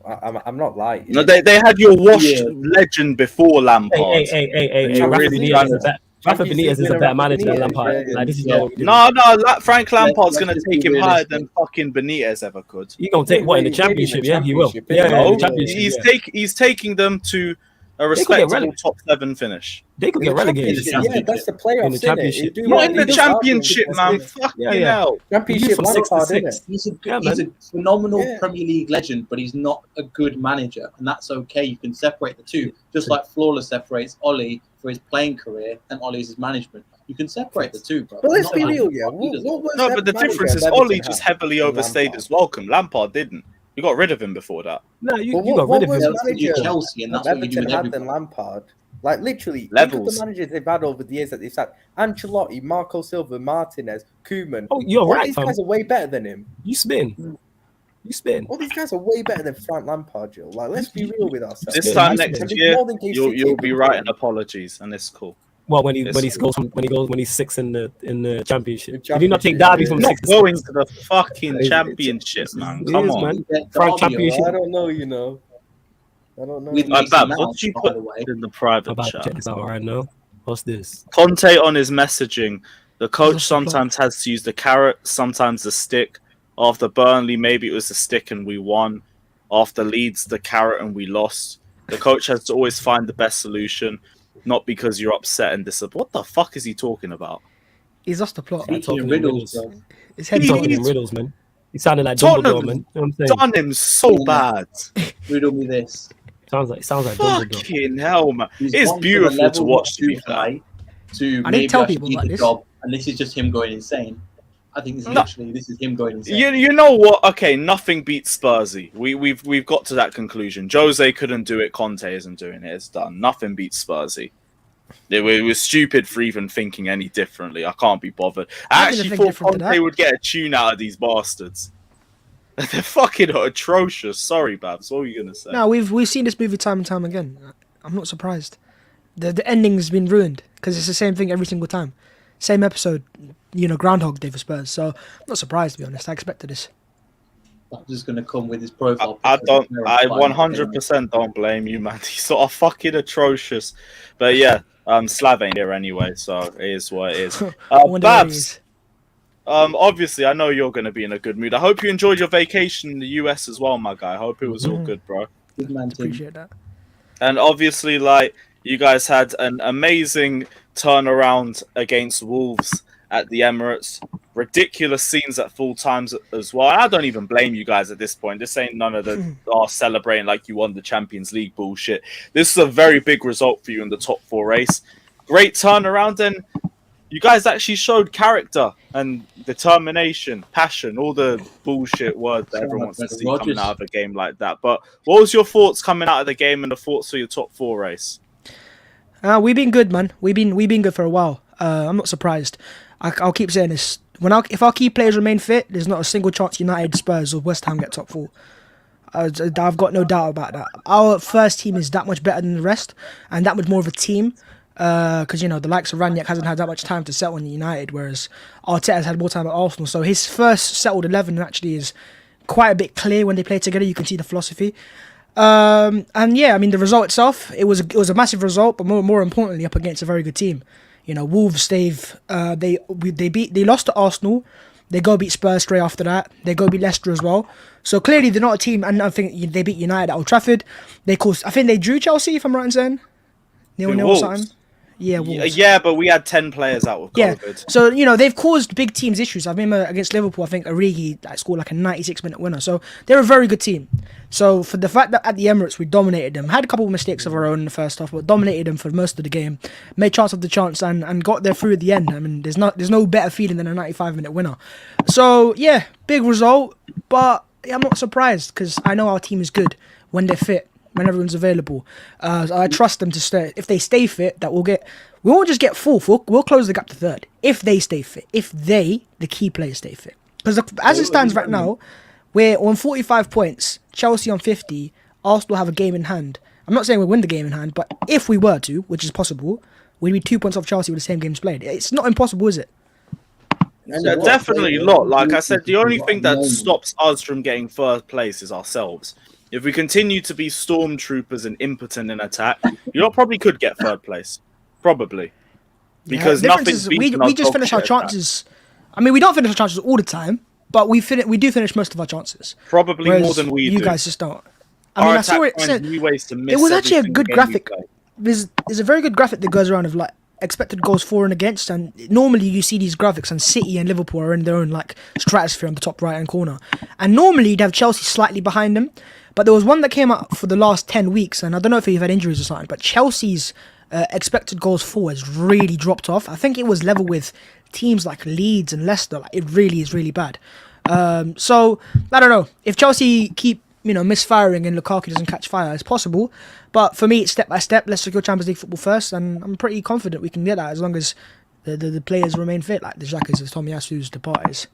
I'm not lying. No, they had your washed legend before Lampard. Hey, You're Rafa really Benitez trying is a to- better- Rafa Benitez is a better manager than Benitez, Lampard. yeah, Like, this is yeah. not what we do. No, Frank Lampard's Let's going to just take be him higher realistic. than fucking Benitez ever could. He gonna take what in the Maybe in the championship? Yeah, he will. championship, Yeah, yeah. the No, championship. he's taking them to a They could get respectable relegated. top 7 finish. They could In get the relegated. this championship, season. yeah, that's the playoffs, In the innit? championship. You do Not what in he the does championship, after man. him. Fucking Yeah, yeah. hell. Championship from 6 to Lampard, 6. innit? He's Yeah, he's man. a phenomenal Yeah. Premier League legend, but he's not a good manager, and that's okay. You can separate the two, just like Flawless separates Ollie for his playing career and Ollie's his management. You can separate the two, bro. But let's Not be like real, yeah. he does it. What was No, that but the manager difference is that Everton Ollie had just heavily in overstayed Lampard? his welcome. Lampard didn't. You got rid of him before that. No, you But got rid of was him. You're Chelsea, and that's what you do Everton with had than everybody. Lampard. Like, literally, Levels. think of the managers they've had over the years that they've had. Ancelotti, Marco Silva, Martinez, Koeman. Oh, you're All right, these fam. guys are way better than him. You spin. You spin. All these guys are way better than Frank Lampard, Joe. Like, let's be real with ourselves. This Yeah, time he's next been- year, More than City you'll be and writing Liverpool. apologies, and it's cool. Well, when Yes. he's sixth in the championship. The Did he not take championship, Derby yeah. from Not 6 to going 6? to the fucking It's- championship, man. it Come is, on. man. You get Frank Derby Championship. I don't know, I don't know. With Like, Mason Bab, Mount, what did you by put the way. in the I'm private about to chat? check this out right now. What's this? Conte on his messaging. The coach What's the plot? sometimes has to use the carrot, sometimes the stick. After Burnley, maybe it was the stick and we won. After Leeds, the carrot and we lost. The coach has to always find the best solution, not because you're upset and disappointed. What the fuck is he talking about? He's lost the plot. Yeah, Speaking talking in in riddles, riddles. bro. His head's He's- not Talking in. in riddles, man. He sounded like Tottenham- Dumbledore, man. You know what I'm saying? Done him so Yeah. bad. Riddle me this. Sounds like Dumbledore. Fucking hell, man. He's It's gone from a beautiful to level watch, to too be fair. high to I maybe didn't tell I should people do about the this. job, and this is just him going insane. I think this is No. literally this is him going insane. You know what? Okay, nothing beats Spursy. We've got to that conclusion. Jose couldn't do it. Conte isn't doing it. It's done. Nothing beats Spursy. It was stupid for even thinking any differently. I can't be bothered. I I'm gonna actually think thought different to Conte that. would get a tune out of these bastards. They're fucking atrocious. Sorry, Babs. What were you gonna say? No, we've seen this movie time and time again. I'm not surprised. The ending's been ruined because it's the same thing every single time. Same episode, Groundhog Day for Spurs. So I'm not surprised, to be honest. I expected this. I'm just gonna come with his profile. I picture. don't. They're I fine. 100% don't blame you, man. He's sort of fucking atrocious. But yeah, Slav ain't here anyway, so it is what it is. I wonder where he Babs. is. Obviously, I know you're going to be in a good mood. I hope you enjoyed your vacation in the US as well, my guy. I hope it was all good, bro. Good man, Tim. Appreciate that. And obviously, like, you guys had an amazing turnaround against Wolves at the Emirates. Ridiculous scenes at full times as well. I don't even blame you guys at this point. This ain't none of the celebrating like you won the Champions League bullshit. This is a very big result for you in the top 4 race. Great turnaround, and you guys actually showed character and determination, passion, all the bullshit words that everyone wants to see coming out of a game like that. But what was your thoughts coming out of the game and the thoughts for your top 4 race? We've been good, man. We've been good for a while. I'm not surprised. I'll keep saying this. If our key players remain fit, there's not a single chance United, Spurs, or West Ham get top 4. I've got no doubt about that. Our first team is that much better than the rest, and that much more of a team. Because the likes of Ranić hasn't had that much time to settle in United, whereas Arteta's had more time at Arsenal. So his first settled 11 actually is quite a bit clear when they play together. You can see the philosophy. And yeah, I mean the result itself, it was a massive result, but more importantly, up against a very good team. Wolves, they lost to Arsenal. They go beat Spurs straight after that. They go beat Leicester as well. So clearly they're not a team. And I think they beat United at Old Trafford. I think they drew Chelsea, if I'm right in saying. Neel or something. Yeah, Wolves. Yeah, but we had 10 players out with COVID. Yeah, so they've caused big teams issues. I remember against Liverpool, I think Origi scored like a 96-minute winner. So they're a very good team. So for the fact that at the Emirates we dominated them, had a couple of mistakes of our own in the first half, but dominated them for most of the game, made chance of the chance and got there through at the end. I mean, there's no better feeling than a 95-minute winner. So yeah, big result, but I'm not surprised because I know our team is good when they're fit. When everyone's available, I trust them to stay. If they stay fit, we won't just get 4th. We'll close the gap to 3rd if they stay fit. If the key players, stay fit. Because as it stands right now, we're on 45 points. Chelsea on 50. Arsenal have a game in hand. I'm not saying we'll win the game in hand, but if we were to, which is possible, we'd be 2 points off Chelsea with the same games played. It's not impossible, is it? Yeah, definitely not. Like I said, the only thing that stops us from getting 3rd place is ourselves. If we continue to be stormtroopers and impotent in attack, probably could get 3rd place. Probably. Because nothing's beaten we just finish our chances. I mean, we don't finish our chances all the time, but we do finish most of our chances. Probably more than we do. You guys just don't. I mean, I saw it. It was actually a good graphic. There's a very good graphic that goes around of like expected goals for and against, and normally you see these graphics and City and Liverpool are in their own like stratosphere on the top right hand corner, and normally you'd have Chelsea slightly behind them. But there was one that came up for the last 10 weeks, and I don't know if you've had injuries or something, but Chelsea's expected goals for has really dropped off. I think it was level with teams like Leeds and Leicester. Like, it really is really bad. So, I don't know. If Chelsea keep misfiring and Lukaku doesn't catch fire, it's possible. But for me, it's step by step. Let's secure Champions League football first, and I'm pretty confident we can get that as long as the players remain fit, like the Xhakas of Tomiyasu's departures.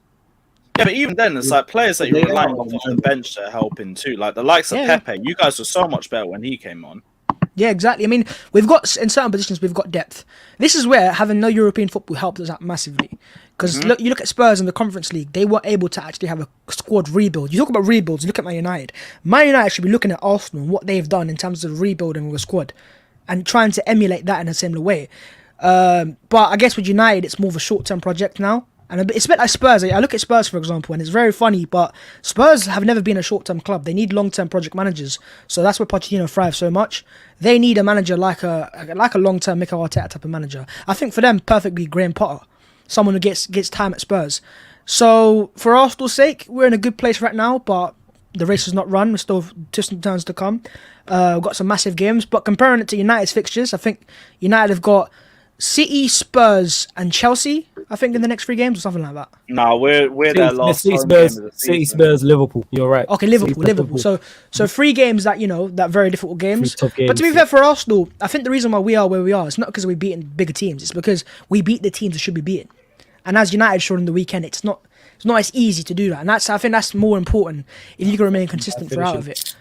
Yeah, but even then, it's like players that you're relying on off the bench to help in too. Like the likes of Pepe, you guys were so much better when he came on. Yeah, exactly. I mean, we've got, in certain positions, we've got depth. This is where having no European football helped us out massively. Because you look at Spurs in the Conference League, they were able to actually have a squad rebuild. You talk about rebuilds, you look at Man United. Man United should be looking at Arsenal and what they've done in terms of rebuilding the squad and trying to emulate that in a similar way. But I guess with United, it's more of a short-term project now. And it's a bit like Spurs. I look at Spurs, for example, and it's very funny, but Spurs have never been a short-term club. They need long-term project managers. So that's where Pochettino thrives so much. They need a manager like a long-term Mikel Arteta type of manager. I think for them, perfectly Graham Potter, someone who gets time at Spurs. So for Arsenal's sake, we're in a good place right now, but the race is not run. We're still twists and turns to come. We've got some massive games, but comparing it to United's fixtures, I think United have got City, Spurs, and Chelsea, I think, in the next 3 games or something like that. No, we're their last City, Spurs, Liverpool. You're right. Okay, Liverpool. So 3 games that, that very difficult games. But to be fair, for Arsenal, I think the reason why we are where we are, it's not because we've beaten bigger teams. It's because we beat the teams that should be beaten. And as United showed in the weekend, it's not as easy to do that. And I think that's more important if you can remain consistent throughout of it.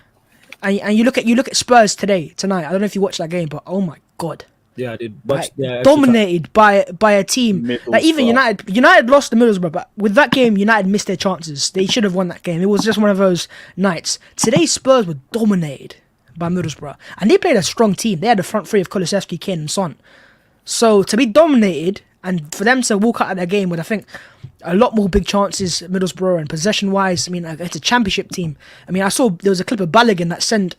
And you look at Spurs tonight. I don't know if you watched that game, but oh my God. Yeah, I did. Dominated by a team. Like even United lost to Middlesbrough, but with that game, United missed their chances. They should have won that game. It was just one of those nights. Today, Spurs were dominated by Middlesbrough, and they played a strong team. They had the front three of Kulusevski, Kane, and Son. So to be dominated and for them to walk out of their game with, I think, a lot more big chances, Middlesbrough, and possession-wise, I mean, it's a championship team. I mean, I saw there was a clip of Balogun that sent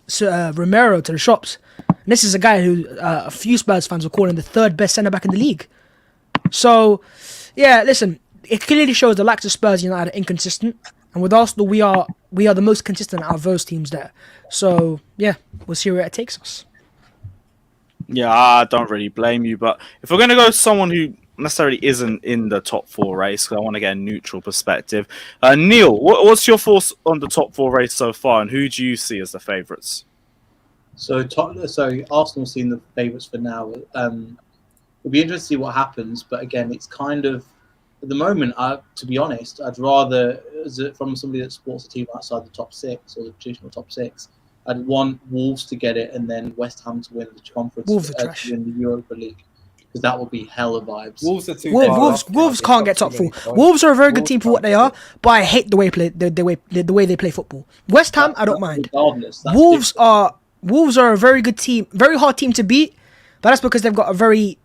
Romero to the shops. And this is a guy who a few Spurs fans were calling the 3rd best centre-back in the league. So, yeah, listen, it clearly shows the likes of Spurs United are inconsistent, and with Arsenal, we are the most consistent out of those teams there. So, yeah, we'll see where it takes us. Yeah, I don't really blame you, but if we're going to go someone who necessarily isn't in the top 4 race, because I want to get a neutral perspective. Neel, what's your thoughts on the top 4 race so far, and who do you see as the favourites? So Arsenal seem the favourites for now. It'll be interesting to see what happens, but again, it's kind of at the moment. To be honest, I'd rather, from somebody that supports a team outside the top 6 or the traditional top 6, I'd want Wolves to get it and then West Ham to win the conference. Wolves are trash. To win the Europa League, because that would be hella vibes. Wolves are too Wolves can't get top 4. Wolves are a very good team for what they are, but I hate the way they play football. West Ham, I don't mind. Wolves are a very good team, very hard team to beat, but that's because they've got a very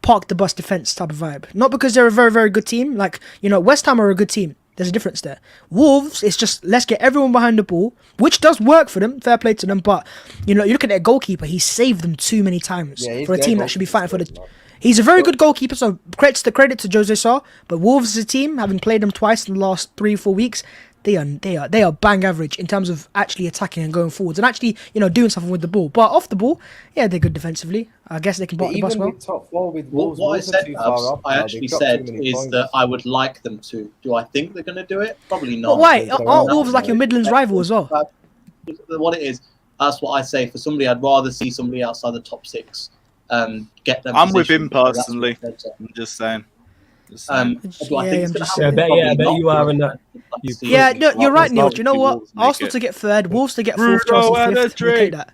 park the bus defense type of vibe. Not because they're a very, very good team. Like, West Ham are a good team. There's a difference there. Wolves, it's just, let's get everyone behind the ball, which does work for them. Fair play to them. But, you look at their goalkeeper. He saved them too many times for a team that should be fighting for the... He's a very good goalkeeper, so credit to Jose Sarr. But Wolves as a team, having played them twice in the last 3-4 weeks, they are bang average in terms of actually attacking and going forwards and actually doing something with the ball. But off the ball, yeah, they're good defensively. I guess they can block the bus well. Top 4 with Wolves, what I said, I actually said is that I would like them to. Do I think they're going to do it? Probably not. But why? Aren't Wolves like your Midlands rival as well? What it is, that's what I say. For somebody, I'd rather see somebody outside the top 6 get them. I'm with him personally. I'm just saying. I bet you are in that. You're right, Neil. Do you know what? Arsenal to get 3rd, Wolves to get 4th, Chelsea 5th. We'll take that.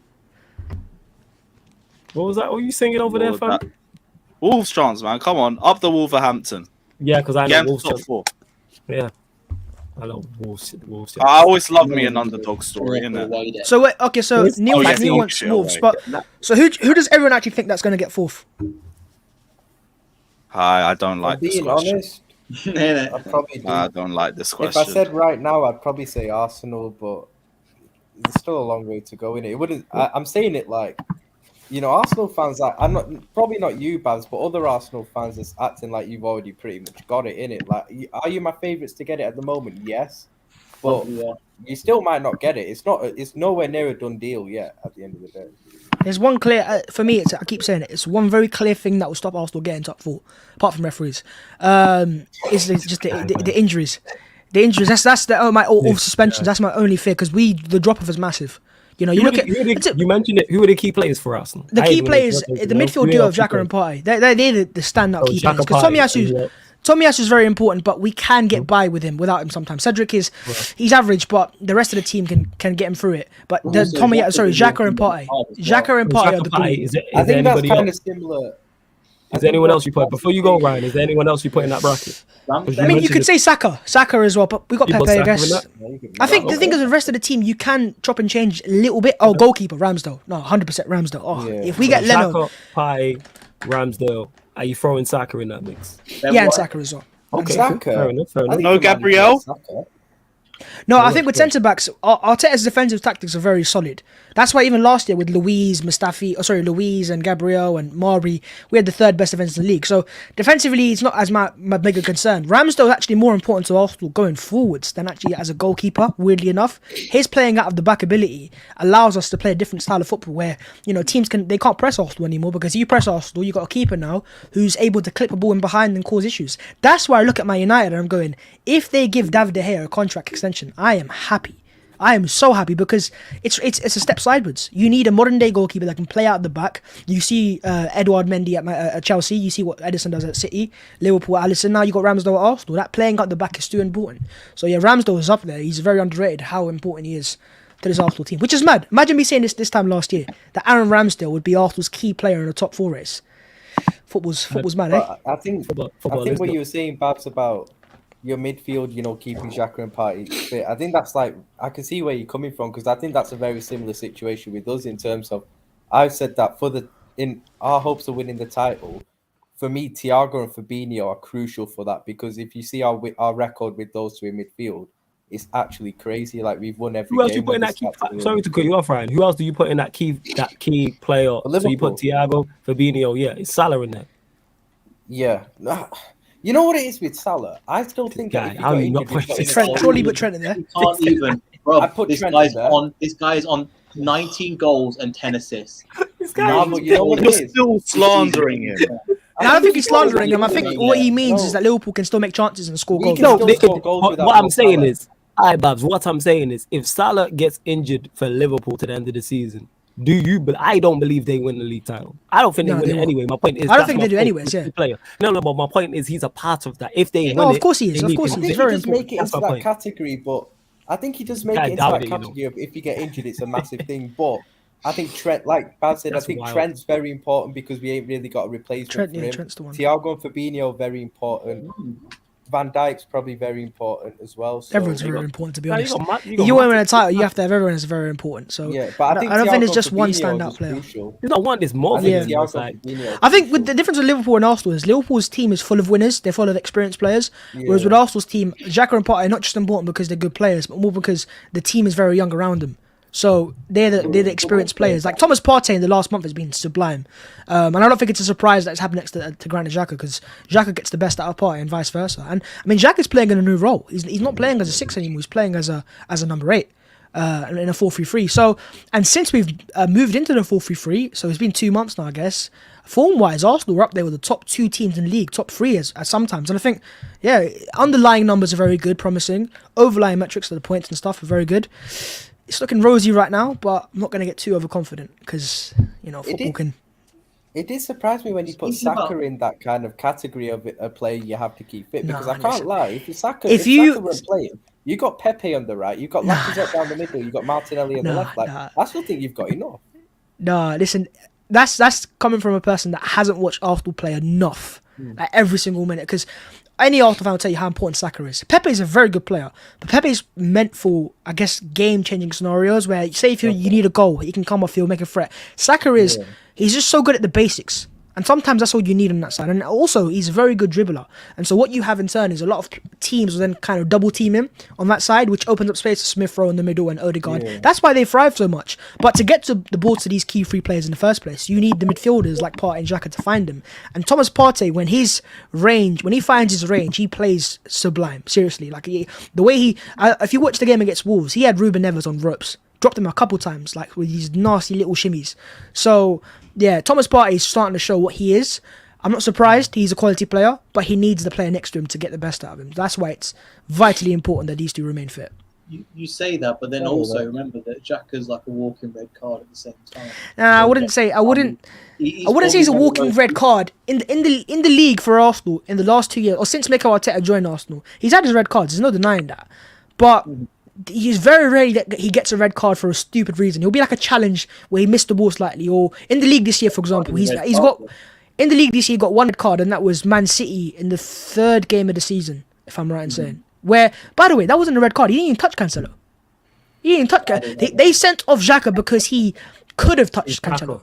What was that? What were you singing over there, fam? Wolves chance, man. Come on, up the Wolverhampton. Yeah, because I know Wolves top 4. Yeah, I know Wolves. I always love me an underdog story, innit? So wait, okay, so Neil wants Wolves, but so who does everyone actually think that's going to get 4th? I don't like this question. Honest, I don't like this question. If I said right now, I'd probably say Arsenal, but there's still a long way to go in it. It wouldn't. I'm saying it like, Arsenal fans. I'm not probably not you, Bhavss, but other Arsenal fans is acting like you've already pretty much got it in it. Like, are you my favourites to get it at the moment? Yes, but you still might not get it. It's nowhere near a done deal yet. At the end of the day. There's one clear, for me, I keep saying it, it's one very clear thing that will stop Arsenal getting top 4, apart from referees. It's just the injuries. The injuries, that's all suspensions, that's my only fear, because the drop-off is massive. You look at... You mentioned it, who are the key players for Arsenal? The key players, the midfield duo of Xhaka and Partey, they're the standout key players, because Tomiyasu is very important, but we can get by without him sometimes. Cedric he's average, but the rest of the team can get him through it. But Xhaka and Partey are the glue. I think that's kind of similar. Is there anyone else you put before you go, Ryan? Is there anyone else you put in that bracket? I mean, you could say Saka as well, but we got Pepe, I guess. I think the thing is, the rest of the team, you can chop and change a little bit. Oh, goalkeeper Ramsdale, no, 100% Ramsdale. Oh, if we get Leno, Saka, Partey, Ramsdale. Are you throwing Saka in that mix? Yeah, and Saka as well. Okay, Saka. fair enough. No Gabriel? No, I think with centre-backs, Arteta's defensive tactics are very solid. That's why even last year with Luiz and Gabriel and Mari, we had the 3rd best defence in the league. So defensively, it's not as my bigger concern. Ramsdale is actually more important to Arsenal going forwards than actually as a goalkeeper, weirdly enough. His playing out of the back ability allows us to play a different style of football where, teams can't press Arsenal anymore, because you press Arsenal, you've got a keeper now who's able to clip a ball in behind and cause issues. That's why I look at Man United and I'm going, if they give David De Gea a contract extension, I am happy. I am so happy, because it's a step sideways. You need a modern day goalkeeper that can play out the back. You see Edouard Mendy at Chelsea. You see what Edison does at City, Liverpool, Alisson. Now you got Ramsdale at Arsenal. That playing out the back is too important. So yeah, Ramsdale is up there. He's very underrated. How important he is to this Arsenal team, which is mad. Imagine me saying this time last year that Aaron Ramsdale would be Arsenal's key player in the top 4 race. Football's mad, eh? I think what you were saying, Babs, about your midfield, keeping Xhaka and Partey fit. I think that's like, I can see where you're coming from, because I think that's a very similar situation with us in terms of, I've said that in our hopes of winning the title, for me, Thiago and Fabinho are crucial for that, because if you see our record with those two in midfield, it's actually crazy. Like, we've won every game. Who else you put in that key? Sorry to cut you off, Ryan. Who else do you put in that key player? So you put Thiago, Fabinho. Yeah, it's Salah in there. Yeah. You know what it is with Salah? I still think that if he Guy, got I'm not injured, he's got putting enough Trent, goals. surely put Trent in there. You can't even, I bro. put This Trent guy's in there. on. This guy is on 19 goals and 10 assists. This guy Nah, is but you know what You're it is? still slandering him. I don't think he's slandering him. I No, think what he means is no. that Liverpool can still make chances and score We goals. can No, still they score could. goals What without I'm Mo saying Salah. is, hi, Babs. What I'm saying is, if Salah gets injured for Liverpool to the end of the season, do you? But I don't believe they win the league title. I don't think No, they win they it won't. anyway. My point is, I don't that's think my they do point. anyways, He's a yeah. player. No, but my point is, he's a part of that. If they No, win of course he is. they Of need course him he I is. think to- Very he does important. make it That's into my that point. category, but I think he does make I it into doubt that it, you know. category of if you get injured, it's a massive thing. But I think Trent, like Baz said, I That's think wild. Trent's very important because we ain't really got a replacement Trent, for yeah, him. Trent's the one. Thiago and Fabinho very important. Van Dijk's probably very important as well. So Everyone's very important, to be Nah, honest. you got If you want to win a Matic. title, you have to have everyone as very important. So yeah, but I think I don't think Thiago it's just and one Fabinho standout is player. crucial. You don't want this more I for think them. Thiago It's like, and Fabinho are I think crucial. with the difference with Liverpool and Arsenal is Liverpool's team is full of winners. They're full of experienced players. Whereas with Yeah. Arsenal's team, Xhaka and Partey are not just important because they're good players, but more because the team is very young around them. So they're the experienced players. Like Thomas Partey in the last month has been sublime, and I don't think it's a surprise that it's happened next to Granit Xhaka because Xhaka gets the best out of Partey and vice versa. And I mean, Xhaka's playing in a new role. He's not playing as a 6 anymore. He's playing as a number 8. In a 4-3-3. So, and since we've moved into the 4-3-3, so it's been 2 months now, I guess. Form-wise, Arsenal are up there with the top 2 teams in the league, top 3 as sometimes. And I think, yeah, underlying numbers are very good, promising. Overlying metrics, the points and stuff, are very good. It's looking rosy right now, but I'm not going to get too overconfident because, you know, football can. It did surprise me when you put Speaking about- Saka in that kind of category of a player you have to keep fit because Nah, I can't listen. lie. If Saka weren't playing, you got Pepe on the right, you got Lacazette down the middle, you got Martinelli on the left. Like I still think you've got enough. No, listen, that's coming from a person that hasn't watched Arsenal play enough, like every single minute. Because any Arsenal fan will tell you how important Saka is. Pepe is a very good player, but Pepe is meant for, I guess, game-changing scenarios where, say, if you need a goal, he can come off field, make a threat. Saka is, he's just so good at the basics. And sometimes that's all you need on that side. And also, he's a very good dribbler. And so what you have in turn is a lot of teams will then kind of double team him on that side, which opens up space for Smith Rowe in the middle and Odegaard. Yeah. That's why they thrive so much. But to get to the ball to these key 3 players in the first place, you need the midfielders like Partey and Xhaka to find them. And Thomas Partey, when he finds his range, he plays sublime. Seriously. Like the way if you watch the game against Wolves, he had Ruben Neves on ropes. Dropped him a couple times, like with these nasty little shimmies. So, yeah, Thomas Partey is starting to show what he is. I'm not surprised. He's a quality player, but he needs the player next to him to get the best out of him. That's why it's vitally important that these two remain fit. You say that, but then also remember that Xhaka's like a walking red card at the same time. I wouldn't say he's a walking red card in the league for Arsenal in the last 2 years, or since Mikel Arteta joined Arsenal. He's had his red cards. There's no denying that, but he's very rarely that he gets a red card for a stupid reason. He'll be like a challenge where he missed the ball slightly, or in the league this year, for example, he's got in the league this year he got 1 red card, and that was Man City in the 3rd game of the season, if I'm right in saying. Where, by the way, that wasn't a red card. He didn't even touch Cancelo. He didn't touch. They sent off Xhaka because he could have touched Cancelo.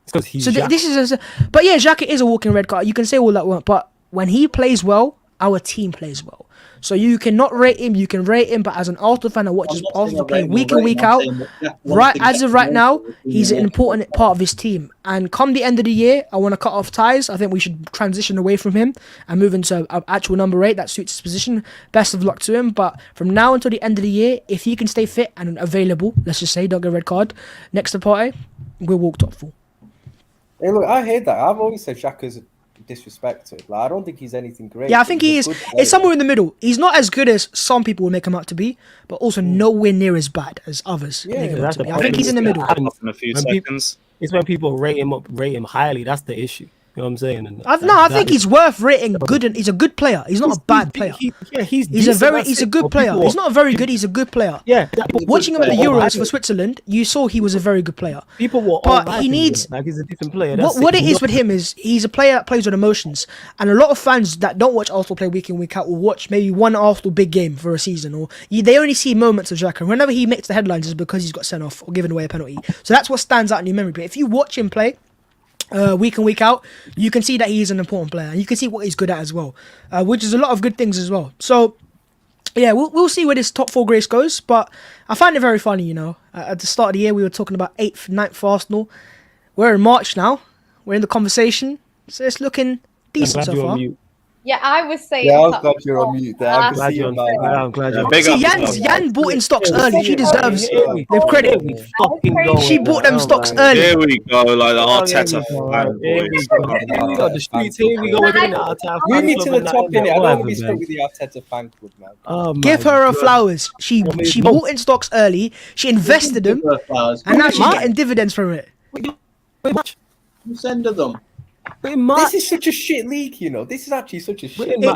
it's because he's So Xhaka. this is, but yeah, Xhaka is a walking red card. You can say all that one, but when he plays well, our team plays well. So you cannot rate him. You can rate him, but as an Arsenal fan that watches Arsenal play week in, week out, right as of right now, he's an important part of his team. And come the end of the year, I want to cut off ties. I think we should transition away from him and move into an actual number 8 that suits his position. Best of luck to him. But from now until the end of the year, if he can stay fit and available, let's just say, don't get a red card next to Partey, we'll walk top 4. Hey, look, I hate that. I've always said Xhaka's disrespected. Like, I don't think he's anything great. Yeah, I think He's he a is. good player. It's somewhere in the middle. He's not as good as some people will make him out to be, but also nowhere near as bad as others make him out that's to the be. I think he's in the middle. Up in a few When peop- seconds. It's when people rate him highly. That's the issue. You know what I'm saying? And I think he's worth rating good, and he's a good player. He's not a bad player. He's He's a good player. He's not a very good. He's a good player. Yeah, Watching him at the Euros for Switzerland, you saw he was a very good player. People were But all he hyping needs- him like he's a different player. What it is with him is he's a player that plays with emotions, and a lot of fans that don't watch Arsenal play week in, week out will watch maybe one Arsenal big game for a season, or they only see moments of Xhaka. Whenever he makes the headlines, is because he's got sent off or given away a penalty. So that's what stands out in your memory. But if you watch him play week in, week out, you can see that he is an important player, and you can see what he's good at as well, which is a lot of good things as well. So yeah, we'll see where this top 4 grace goes, but I find it very funny, you know. At the start of the year, we were talking about 8th, 9th for Arsenal. We're in March now. We're in the conversation, so it's looking decent so far. Yeah, I was saying. Yeah, I was glad you're on mute there. I can see your man. I'm glad you're Big See, up. Yan bought in stocks early. She deserves the credit. Fucking She bought them stocks early. Here we go, like the Arteta Here we go. The streets. Here we go. Move me to the top in it. I don't want to be stuck with the Arteta fan club, man. Give her her flowers. She bought in stocks early. She invested them, and now she's getting dividends from it. You send her them. This is such a shit league, you know. This is actually such a shit league. You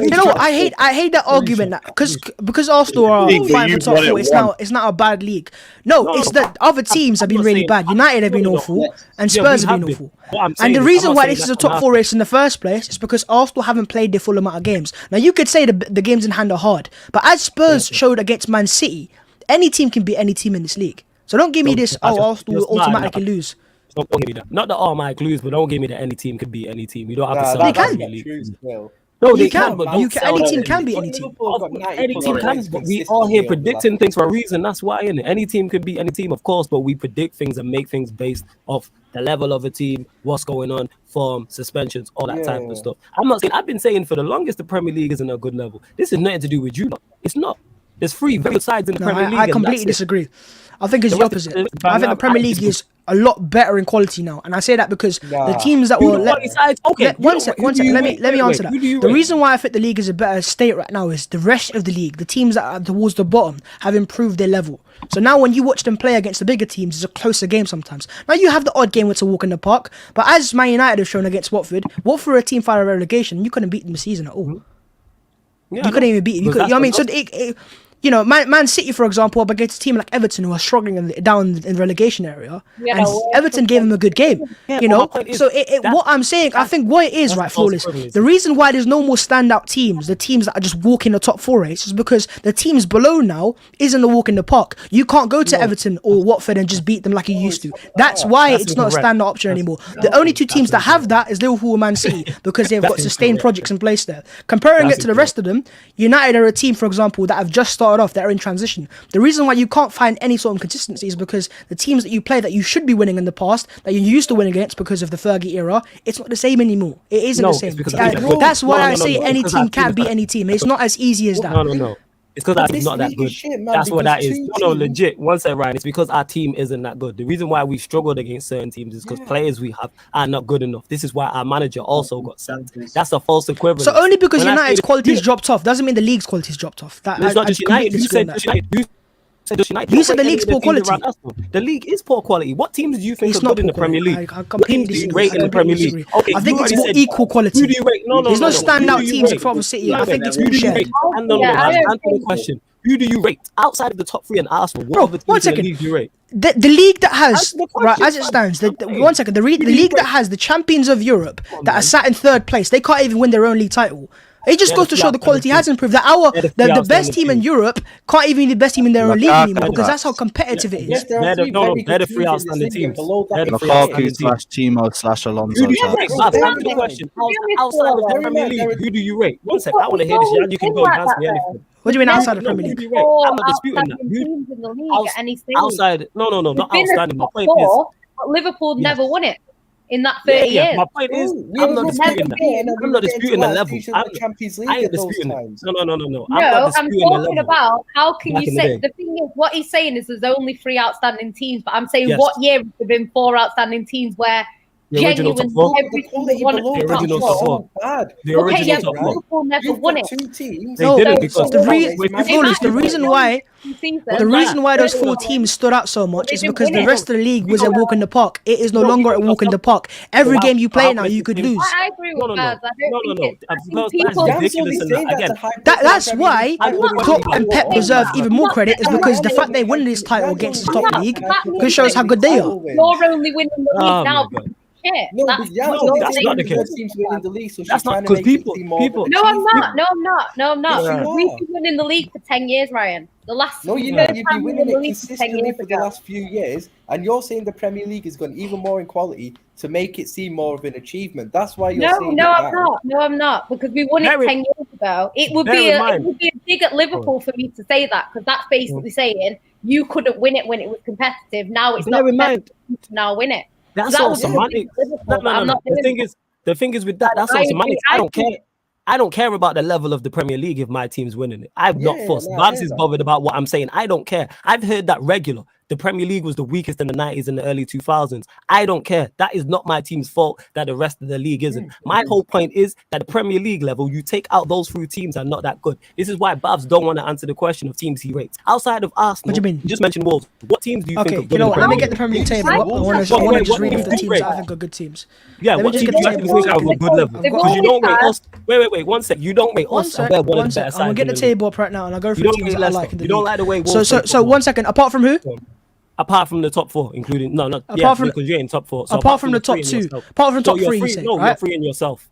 know what? I hate that argument because Arsenal are fighting for top four. It's not a bad league. No, it's that other teams have been really bad. United have been awful, and Spurs have been awful. And the reason why this is a top four race in the first place is because Arsenal haven't played their full amount of games. Now you could say the games in hand are hard, but as Spurs showed against Man City, any team can beat any team in this league. So don't give me this. Arsenal will automatically lose. Don't give me that. Not that all my clues, but don't give me that any team could beat any team. You don't have to sell They that can. in the league. No, they can. But any team can beat any team. Any team can, but we all here predicting things for a reason. That's why, innit? Any team can beat any team, of course, but we predict things and make things based off the level of a team, what's going on, form, suspensions, all that type of stuff. I've been saying for the longest the Premier League isn't a good level. This is nothing to do with you. It's not. There's 3 very good sides in the Premier League. I completely disagree. I think it's the opposite. I think the Premier League is a lot better in quality now, and I say that because the teams that were one sec. Let me answer that. The reason why I think the league is a better state right now is the rest of the league, the teams that are towards the bottom, have improved their level. So now when you watch them play against the bigger teams, it's a closer game sometimes. Now you have the odd game where it's a walk in the park, but as Man United have shown against Watford, Watford are a team fighting relegation. You couldn't beat them this season at all. You couldn't even beat them. You know what I mean? So you know, Man City, for example, up against a team like Everton who are struggling down in the relegation area, and Everton gave them a good game. You know, so what I'm saying, I think what it is, right, Flawless. The reason why there's no more standout teams, the teams that are just walking the top 4 race, is because the teams below now isn't a walk in the park. You can't go to Everton or Watford and just beat them like you used to. That's why it's not a standout option anymore. The only 2 teams that have that is Liverpool and Man City because they've got sustained projects in place there. Comparing it to the rest of them, United are a team, for example, that have just started off, that are in transition. The reason why you can't find any sort of consistency is because the teams that you play that you should be winning in the past, that you used to win against because of the Fergie era, it's not the same anymore. It isn't the same. That's why I say any team can't beat any team. It's not as easy as that. No. It's because our team's not that good. That's what that is. No, legit. One sec, Ryan. It's because our team isn't that good. The reason why we've struggled against certain teams is because players we have are not good enough. This is why our manager also got sacked. That's a false equivalent. So only because United's quality has dropped off doesn't mean the league's quality has dropped off. It's not just United. You said You said the league's poor quality. The league is poor quality. What teams do you think are good in the Premier League? What teams do you rate in the Premier League? Okay, I think it's more equal quality. Who do you rate? There's no standout teams in front of City. I think it's more shared. Answer the question. Who do you rate outside of the top 3 and Arsenal? What one second. League do you rate? The league that has, right, as it stands, the league that has the champions of Europe that are sat in 3rd place, they can't even win their own league title. It just goes to show the quality has improved. That the best team in Europe can't even be the best team in their own league anymore because that's how competitive it is. They're the 3 outstanding teams. Lukaku/Timo/Alonso. Who do you rate? Answer the question. Outside of the Premier League, who do you rate? One second, I want to hear this. You can go and ask me anything. What do you mean outside of the Premier League? I'm not disputing that. Outside, no, not outstanding. My point is, but Liverpool never won it in that 30 years. My point is, I'm not disputing that. I'm not disputing the level. I ain't disputing it. No. I'm talking about how can you say the thing is what he's saying is there's only 3 outstanding teams, but I'm saying what year has there been 4 outstanding teams where the original top 4. The original top 4. The original top 4. Liverpool never won it. They didn't because the reason why those 4 teams stood out so much is because the rest of the league was a walk in the park. It is no longer a walk in the park. Every game you play now, you could lose. I agree with that. That's why Klopp and Pep deserve even more credit is because the fact they win this title against the top league shows how good they are. You're only winning the league now. No, that's not the case. That's not because people. No, I'm not. We've been winning the league for 10 years, Ryan. The last. No, you've been winning it consistently for the last few years, and you're saying the Premier League has gone even more in quality to make it seem more of an achievement. That's why you're saying No, I'm not. Because we won it 10 years ago. It would be a dig at Liverpool for me to say that, because that's basically saying you couldn't win it when it was competitive. Now it's not competitive to now win it. That's all semantics. No. The The thing is with that, that's I also agree. I don't care. I don't care about the level of the Premier League if my team's winning it. I'm not fussed. Bhavss is bothered about what I'm saying. I don't care. I've heard that regular. The Premier League was the weakest in the 90s and the early 2000s. I don't care. That is not my team's fault that the rest of the league isn't. My whole point is that the Premier League level, you take out those 3 teams are not that good. This is why Bhavss don't want to answer the question of teams he rates. Outside of Arsenal, What do you mean? You just mentioned Wolves. What teams do you think are good? You know what? in Let me Premier get the Premier League table. I want to just read off the teams that I think are good teams. Yeah, Let me what just teams get do the you table. think are a good level? Because you don't rate us. Wait, 1 sec. You don't rate us. And we're one of the better I'm sides gonna get in the league. table up right now, and I'll go You through don't teams rate that I Leicester. like in the You don't league. like the way Wolves So play 1 second. Apart from who? Apart from the top 4, including because you're in top 4. So apart from the top 2, apart from the top 3, you say, you're right? free in yourself,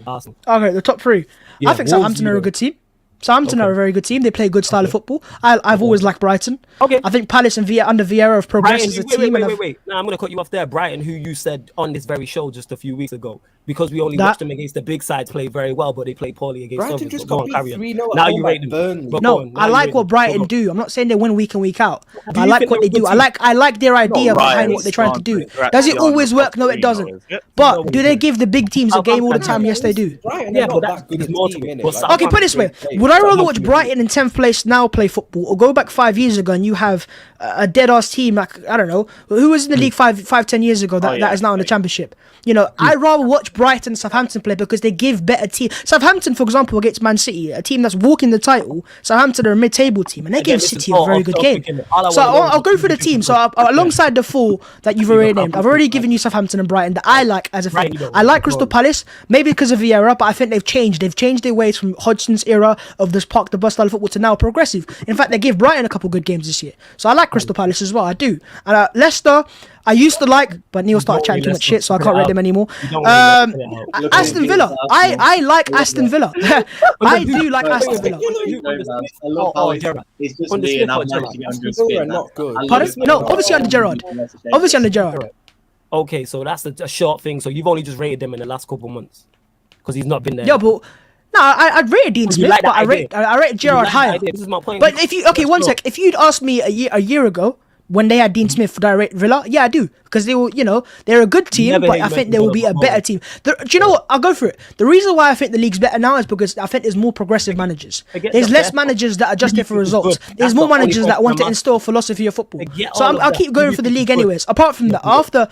Arsenal. Okay, the top 3. Yeah, I think Wolves, Southampton you are a know. good team. Southampton are a very good team. They play a good style of football. I've always liked Brighton. Okay. I think Palace and under Vieira have progressed Brighton, as a team. wait. Now I'm going to cut you off there. Brighton, who you said on this very show just a few weeks ago, because we only watched them against the big sides play very well, but they play poorly against Brighton others. just Go got on, beat carry on. 3-0 Now at you home rate by them. Burnley. But go No, on, now I you like rate what them. Brighton Go on. do. I'm not saying they win week in, week out. Do I you like think what they're they a do. good I like their idea behind what they're trying to do. Does it always work? No, it doesn't. But do they give the big teams a game all the time? Yes, they do. Brighton Yeah, are but not that's that good there's a more team, to it. innit? But Like, Okay, put it this way. Would I rather watch Brighton in 10th place now play football, or go back 5 years ago and you have a dead-ass team like, I don't know, who was in the league 10 years ago that is now in the Championship? You know, I'd rather watch Brighton and Southampton play because they give better team. Southampton, for example, against Man City, a team that's walking the title, Southampton are a mid-table team, and they Again, gave this City is a very all good off game. topic, innit? All I So wanna know is I'll go who through the you team. think So is good. alongside the 4 that you've already named, I've already given you Southampton and Brighton that I like as a Right, thing. you don't. I like Crystal Palace, maybe because of Vieira, but I think they've changed. They've changed their ways from Hodgson's era of this park the bus style of football to now progressive. In fact, they gave Brighton a couple good games this year. So I like Crystal Palace as well. I do. And Leicester, I used to like, but Neil started chatting too much shit, so I can't rate them anymore. Aston Villa. I like Aston Villa. I do like Aston Villa. I love how it's just me and I've managed to get under his skin. Not good. Pardon? No, obviously under Gerrard. Obviously under Gerrard. Okay, so that's a short thing. So you've only just rated them in the last couple months because he's not been there. Yeah, but no, I'd rated Dean Smith, like but that idea? I rate Gerrard Like higher. that idea? This is my point. But if you one sec, if you'd asked me a year ago when they had Dean Smith, would I rate Villa? Yeah, I do, because they were, they're a good team, Never but hate I think Messi, they will be a Villa, better team. Do you know what? I'll go for it. The reason why I think the league's better now is because I think there's more progressive managers. There's less managers that are just there for results. There's more managers that want to instill philosophy of football. So I'll keep going for the league anyways. Apart from that, after.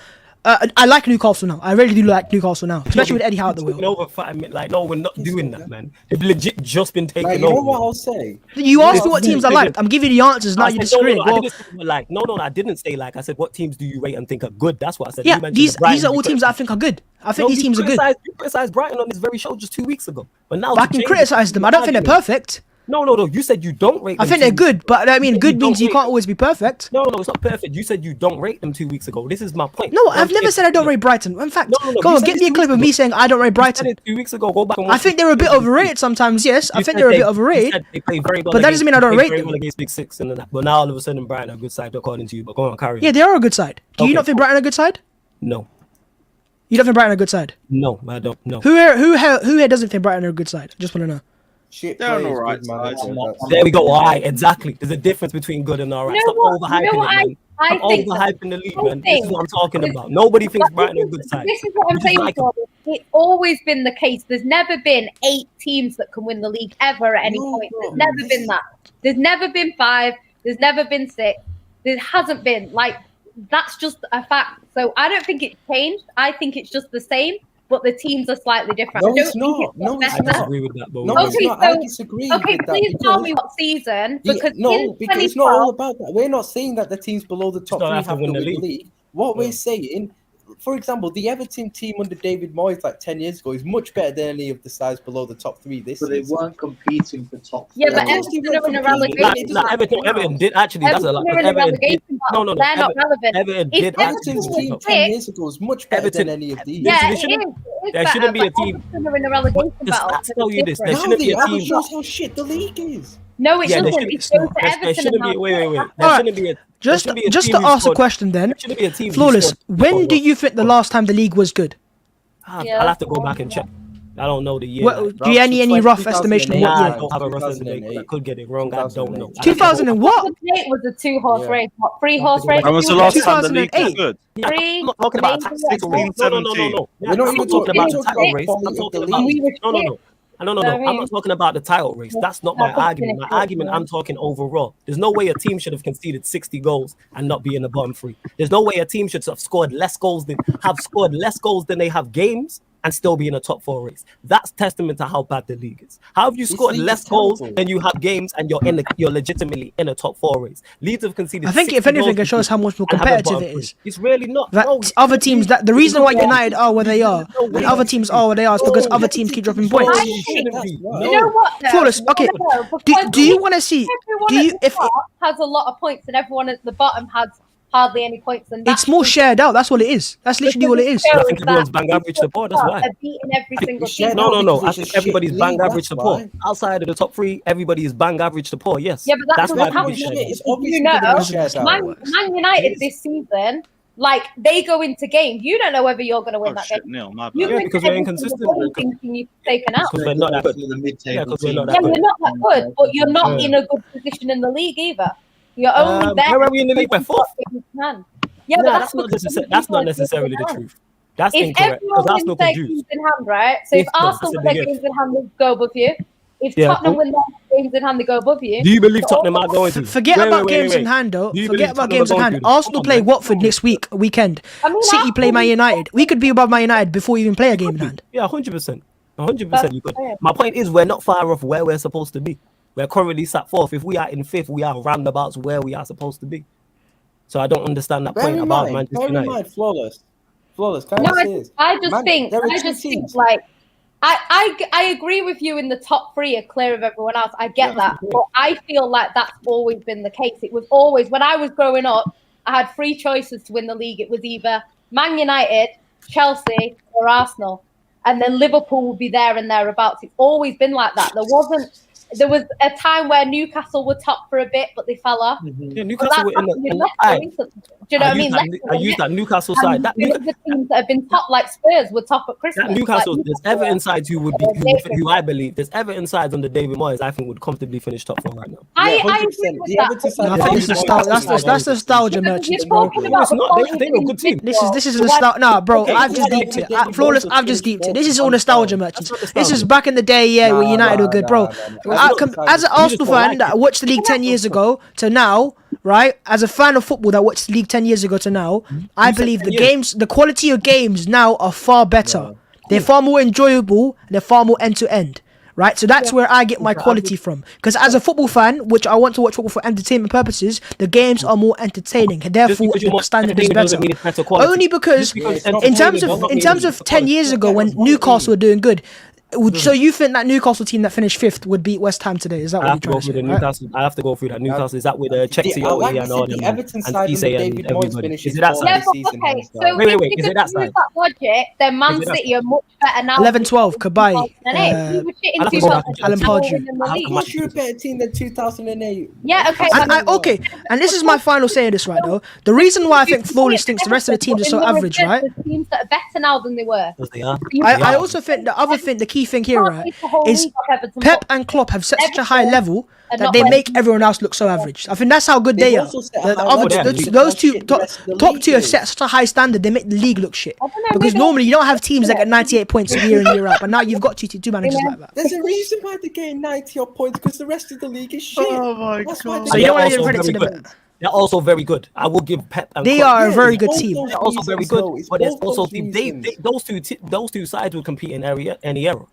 I like Newcastle now. I really do like Newcastle now, especially with Eddie Howe at the wheel. Over 5 minutes, like, no, we're not doing that, man. They've legit just been taken Like, you over. know what I'll say? You asked me what teams I liked. I'm giving you the answers. Now you're disagreeing. I didn't say like. I said, what teams do you rate and think are good? That's what I said. Yeah, You mentioned these Brighton, are all teams that I think are good. I think these teams are good. You criticized Brighton on this very show just 2 weeks ago. But now I can criticize them. I don't think they're perfect. No. You said you don't rate them. I think they're good, but I mean, good means you can't always be perfect. No, it's not perfect. You said you don't rate them 2 weeks ago. This is my point. No, I've never said I don't rate Brighton. In fact, go on, get me a clip of me saying I don't rate Brighton. 2 weeks ago, go back and I think they're a bit overrated sometimes, yes. I think they're a bit overrated. They play very well, but that doesn't mean I don't rate them. Well against Big Six and that. But now all of a sudden, Brighton are a good side according to you. But go on, carry on. Yeah, they are a good side. Do you not think Brighton are a good side? No. You don't think Brighton are a good side? No, I don't. No. Who here doesn't think Brighton are a good side? I just want to know. Shit, They're players, all right good manager, There we go. All right, exactly. There's a difference between good and all right. Stop overhyping it, man. I think overhyping the league, man. This is what I'm talking about. Nobody thinks Brighton are a good side. This is what I'm saying. It's always been the case. There's never been 8 teams that can win the league ever at any point. There's never been that. There's never been 5. There's never been 6. There hasn't been. Like, that's just a fact. So I don't think it's changed. I think it's just the same, but the teams are slightly different. No, it's not. No, it's I not. disagree with that. But No, Okay, it's not. so- I disagree Okay, with that. please tell because me what season. because it's not all 2012 about that. We're not saying that the teams below the top not 3 have to have to win win the the league. What we're saying, for example, the Everton team under David Moyes like 10 years ago is much better than any of the sides below the top 3 this But they season. weren't competing for top. Yeah, Of but course they Everton weren't are in a competing. relegation battle. Everton did actually. That's a lot. Everton are in a Everton did. relegation battle. No. They're not relevant. Everton If did Everton Everton's was team six, 10 years ago is much better Everton- than any of these. Yeah, There it shouldn't- is there better, shouldn't be a but team- Everton are in a relegation The battle. stats so tell it's you this. There different. shouldn't be a That team. shows how shit the league is. No, it Yeah, there doesn't. It shouldn't, shows that there Everton shouldn't are be. now Wait. There Alright, shouldn't be a. Just there shouldn't be to team who ask a scored- question then, there shouldn't be a team who Flawless. scored- When do you think the last time the league was good? I'll have to go back and check. I don't know the year. What, do you any rough estimation of what I year? don't have a rough estimation. I could get it wrong. I don't know. 2000 and what? 2008 was a 2-horse race. What, 3-horse race? When was the last time the league was 2008? good? Yeah, Three, I'm not talking about maybe title race. No. We're not I'm even not talking about the talking title about race. quality I'm of talking the about league. no. I'm not talking about the title race. That's not my That's argument. My finished, argument, yeah. I'm talking overall. There's no way a team should have conceded 60 goals and not be in the bottom three. There's no way a team should have scored less goals than they have games and still be in a top 4 race. That's testament to how bad the league is. How have you scored league less is goals terrible. than you have games and you're legitimately in a top 4 race? Leeds have conceded. I think if 60 anything, goals it shows how much more and have a competitive bottom it three. is. It's really not. That No, other teams, that the reason why United are where they are, No and way. other teams are where they are, is because other teams keep dropping points. I you think- shouldn't be. No. You know what? Though? Flawless. Okay. No, Do you want to see? everyone Do you at the if top has a lot of points and everyone at the bottom has hardly any points? And it's more shared out? That's what it is. That's literally what it is. I think everyone's bang average support. That's why. They're beating every single shared team. out. No. because I it's think a everybody's shit bang league, average that's support. why. Outside of the top 3, everybody is bang average support. Yes. Yeah, but that's why what's people happening. share it. It's obviously You know, gonna be shared out. Man United this season, like they go into games, you don't know whether you're going to win Oh that shit, game. Neil, my You bad. Yeah, win because we're every inconsistent. single game thinking you've taken out. Because we're not that good. The mid-table Yeah, 'cause we're not team. that Yeah, good. you're not that good, but you're not in a good position in the league either. You're only there. Where are we in the league? We're because you've got 4th. games in hand. Yeah, but Nah, that's that's because not people necessarily are the good in truth. That's If incorrect. everyone Because wins Arsenal their produce. games in hand, right? So if If, no, Arsenal that's a win their big if. games in hand, they go above you. If Yeah. Tottenham win their games in hand, they go above you. Do you believe So Tottenham are going to? Forget Wait, about wait, games wait. in hand, though. Do you Forget believe about Tottenham games are in going hand. to do this? Arsenal Come on, play man. Watford next weekend. I mean, City play Man United. We could be above Man United before we even play a game in hand. Yeah, 100%. 100% you could. fair. My point is, we're not far off where we're supposed to be. We're currently sat 4th. If we are in 5th, we are roundabouts where we are supposed to be. So I don't understand that Bear point in about mind, Manchester bear in United. mind, flawless. Can No, I say this? I just think there are two teams. like I agree with you in the top 3 are clear of everyone else. I get that, but I feel like that's always been the case. It was always when I was growing up, I had 3 choices to win the league. It was either Man United, Chelsea, or Arsenal, and then Liverpool would be there and thereabouts. It's always been like that. There was a time where Newcastle were top for a bit, but they fell off. Yeah, But Newcastle that's were in happened with the. Leicester recently. Do you know what I mean? I use that Newcastle side. That And the teams that have been top, like Spurs, were top at Christmas. Newcastle, Like, there's Everton sides who would be, who I believe, there's Everton sides under David Moyes, I think would comfortably finish top 4 right now. I 100%. agree with The that. Everton side No, I is think always it's one of the that's nostalgia merchants, You're bro. talking No, about it's the not. quality They're a good team. This is a Why- nostalgia. Nah, bro, Okay, I've just yeah, deeped it. yeah, Flawless, yeah, I've just yeah, deeped it. yeah, This is yeah, all yeah, nostalgia yeah, merchants. That's not This is nostalgia. back in the day, yeah, when United were good, bro. As an Arsenal fan that watched the league 10 years ago to now, right? As a fan of football that watched the league 10 years ago to now, I believe the 10 years. games, the quality of games now are far better. They're far more enjoyable and they're far more end to end. Right, so that's where I get my quality from. Because as a football fan, which I want to watch football for entertainment purposes, the games are more entertaining. And therefore, because you're more the standard is entertaining doesn't better. mean it's better quality. Only because, Just because it's in entertaining terms does of not in mean terms it's of 10 years ago when Newcastle were doing good, so you think that Newcastle team that finished 5th would beat West Ham today? Is that I what have to you're go trying to through say? the right? Newcastle. I have to go through that. Newcastle is that with Chelsea, I like and all the them, Everton and side Cisse under and David Moyes everybody. finishes Is it that fourth. side? Yeah, but season okay. has So done. Wait, if wait, we is could it that use side? that logic, then Man Is it that City are much better now. 11-12, Kabay, We were shit in I'll have to go back 2000. and Alan Now we're Pardew. winning the I'll have league. to Of course, you're a better team than 2008. Yeah, okay. Okay, and this is my final say of this, right, though. The reason why I think Flawless thinks the rest of the teams are so average, right? There's teams that are better now than they were. Because they are. I also think the key thing here, right, is Pep and Klopp have set such a high level that they make everyone else look so average. I think that's how good they They've are. also set a The high other, level those, to those how two shit the top, rest of the top league two have is. set such a high standard. They make the league look shit. I don't know, Because maybe- normally you don't have teams that get 98 points year in year out, but now you've got two managers like that. There's a reason why they're getting 90 odd points because the rest of the league is shit. Oh my That's why God. So they're you don't want to also give credit to very them. good. They're also very good. I will give Pep and They Klopp- are a very it's good both team. those They're also very reasons, good, though. It's but there's both also those reasons. those two sides will compete in any era.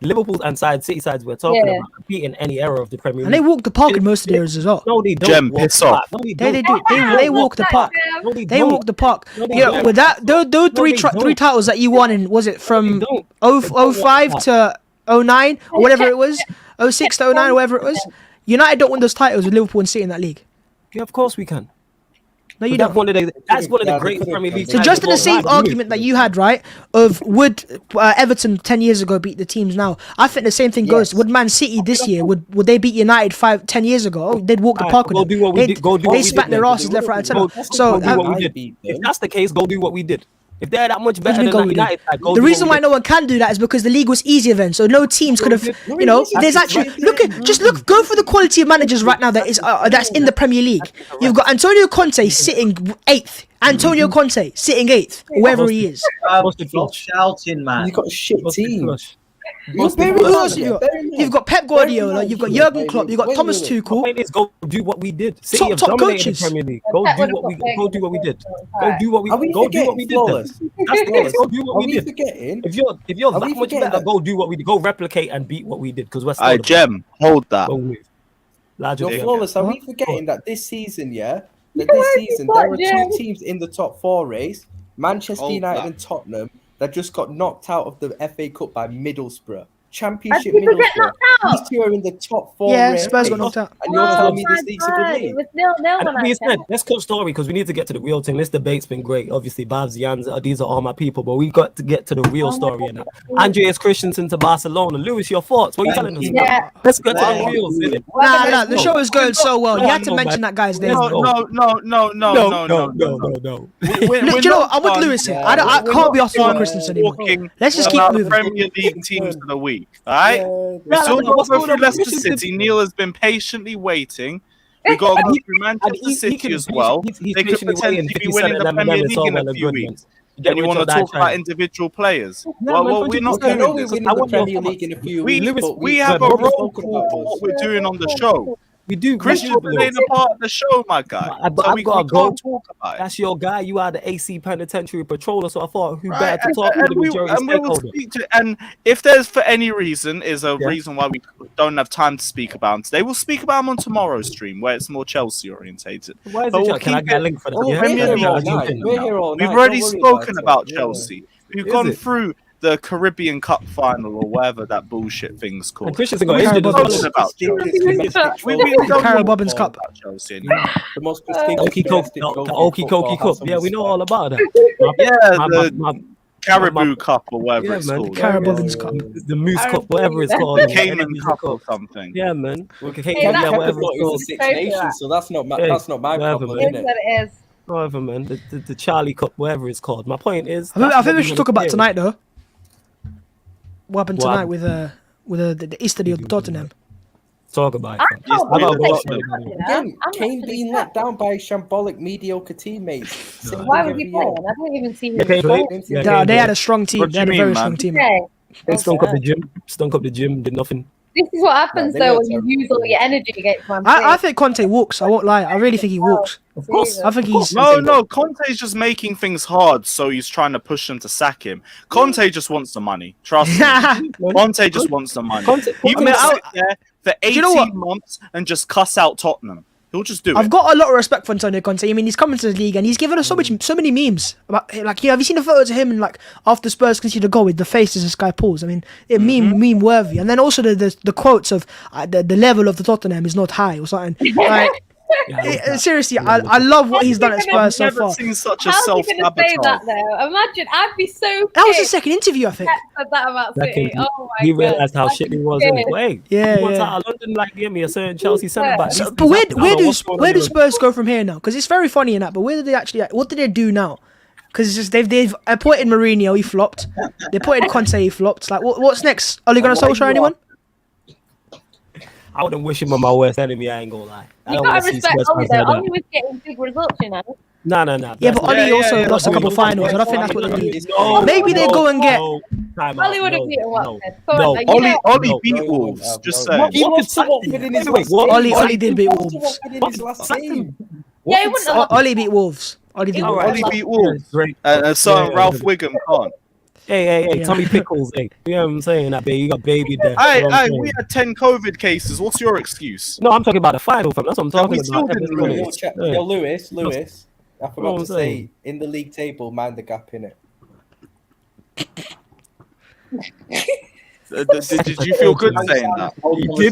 Liverpool and City sides we're talking Yeah. about compete in any era of the Premier League. And they walk the park in most of the areas as well. No, they don't. Gem, walk piss the off. park. No, They don't. do. They walk the park. No, They don't. walk the park. No, they Yeah, don't. with that, those three they don't. three titles that you won in, was it from They don't. 05 to 09 or whatever it was, 06 to 09 or whatever it was? United don't win those titles with Liverpool and City in that league. Yeah, of course we can. No, you That's don't. one of the Yeah, greatest they Premier League. So sides just of in the all same time. argument that you had, right, of would Everton 10 years ago beat the teams now, I think the same thing goes. Yes. Would Man City this year, would they beat United 10 years ago? Oh, they'd walk the Alright, park go with do them. what we did. Go do what They we spat did their then. asses left, right, and Go- centre. So go do what we I did. beat If them. that's the case, go do what we did. If they're that much What do better you mean than go with United, it? The reason why no one can do that is because the league was easier then, so no teams could have, you know. There's actually go for the quality of managers right now that is that's in the Premier League. You've got Antonio Conte sitting 8th. Antonio Conte sitting 8th, wherever he is. Stop shouting, man. You got a shit team. Who else have you got? You've got Pep Guardiola, you've got Jurgen Klopp, you've got Thomas My Tuchel. point is go do what we did. City have Top dominated coaches. the Premier League. Go do what we did. Go do what we Are we go do what we forgetting did. Then. flawless? That's the case. Go do Are what we we did. forgetting? If you're Are that we much forgetting better, that? go do what we did. Go replicate and beat what we did because we're still Alright, the Jem, hold that. Go move. Larger You're than- flawless. Are we forgetting that this season, there are two teams in the top 4 race, Manchester Hold United that. and Tottenham, that just got knocked out of the FA Cup by Middlesbrough. Championship People get Middlesbrough. knocked out. These two are in the top 4 Yeah, race. Spurs got knocked out. And you're telling me this league's a good It league? was 0-0 And when that I being said. said, let's cut story because we need to get to the real thing. This debate's been great. Obviously, Bhavss, Jans, these are all my people, but we got to get to the real story. And Andreas Christensen to Barcelona. Lewis, your thoughts? What are you telling us? Yeah. Let's get to the real thing. Nah, the show is going so well. You had to mention that guy's name. No. No. Look, you know what? I'm with Lewis here. I can't be off for Christensen anymore. Let's just keep about moving. Premier League teams of the week. Alright? Yeah, So what's go going through on? Leicester Christensen- City. Neil has been patiently waiting. We got to go through Manchester City as well. They could potentially be winning the Premier League in a few weeks. Then you want to talk about individual players? Well, we're not I know doing we're this. winning I the want your Premier thoughts. League in a few We weeks. but have a we've roll spoken call about for what this. we're doing on the show. We do. Christian's playing a part of the show, my guy. But So I've we got to go. can't talk about it. That's your guy. You are the AC penitentiary patroller, so I thought who Right, better to talk to the majority and we will stakeholder. speak to. And if there's for any reason reason why we don't have time to speak about them today, we'll speak about them on tomorrow's stream where it's more Chelsea orientated. Why is But it? we'll Can I keep get a it- link for that? Oh, Yeah, Premier we're League. here all night. We're here all We've night. already Don't worry spoken about it. Chelsea. We've Is gone it? through the Caribbean Cup final or whatever that bullshit thing's And called. Christensen got We've injured as spoken well. about Chelsea. We The don't Carabao want to Cup. talk about Chelsea anymore. The most prestigious Okie domestic Koki, trophy the in Okie football Koki has Cup. Yeah, we know all respect. about that. Yeah, the my- Caribou Cup or whatever Yeah, it's man, called. Caraboban's Cup. the Moose Cup, whatever it's called. The Cayman Cup or something. Yeah, man. Okay, Hey, yeah, that's- whatever Thought it's it was called. a Six Crazy, Nations, that. so that's not my Hey, problem, whatever, It isn't is it? what it is. Whatever, man. The Charlie Cup, whatever it's called. My point is, I think we should talk about tonight though. What happened What tonight happened? with the Easter deal Tottenham? Talk about I it. can't I believe don't they watch did them. that, you know? Again, I'm Kane actually being shocked. let down by shambolic mediocre teammates. No. Why was he playing? I didn't even see who Yeah, he was Kane- playing. yeah, They Kane had did. a strong team. What do They had a you very mean, strong man? team. Okay. They stunk up the gym, did nothing. This is what happens they though were when you terrible. use all your energy against Man I City. think Conte walks. I won't lie. I really think he walks. Of course. I think he's. No, Conte's just making things hard, so he's trying to push them to sack him. Conte just wants the money. Trust me. Conte just wants the money. He will sit there for 18 you know what? months and just cuss out Tottenham. He'll just do I've it. got a lot of respect for Antonio Conte. I mean, he's coming to the league and he's given us so many memes about like, have you seen the photos of him and like after Spurs conceded a goal with the faces of Sky Pools? I mean, it meme worthy. And then also the quotes of the level of the Tottenham is not high or something. Like, seriously, I love what he's done at Spurs so I've never far. seen such a How's he going to say self-sabotage. that though? Imagine, I'd be so That was the pissed second interview, I think. if he said that about City. Oh my He god. realized how shit he was in it. Wait, Yeah, he wants yeah. out of London like give me a certain Chelsea centre back. So, These- but these- I where don't know do what's going on where do here. Spurs go from here now? Because it's very funny in that. But where do they actually? What do they do now? Because it's just they've appointed Mourinho, he flopped. They appointed Conte, he flopped. Like what's next? Ole Gunnar Solskjaer, anyone? I wouldn't wish him on my worst enemy. I ain't gonna lie. I You don't gotta want to see respect Spurs Oli fans though. like Oli that. was getting big results, you know. No. Yeah, but Oli also lost a couple finals. I don't think that's what they need. Maybe they go and get. Oli would have beaten Watford. Come no. on, you know. Oli No, beat no, Wolves. no, Just no. saying. He lost to Watford in his last What? game. Oli did beat He lost to Wolves. Watford in his last game. Yeah, he wouldn't have lost. Oli beat Wolves. Oli did. All Wolves. right. Oli beat Wolves. Great. So Yeah. Ralph Wiggum can't. Hey, Yeah. Tommy Pickles, hey. You know what I'm saying? That baby, you got baby there. Hey, You know what I'm we saying? had 10 COVID cases. What's your excuse? No, I'm talking about the final, fam. That's what I'm talking we still about. didn't Everything lose. is- Yo, yeah. Lewis, I What forgot I'm to saying. say, in the league table, mind the gap in it. Did you feel good saying that?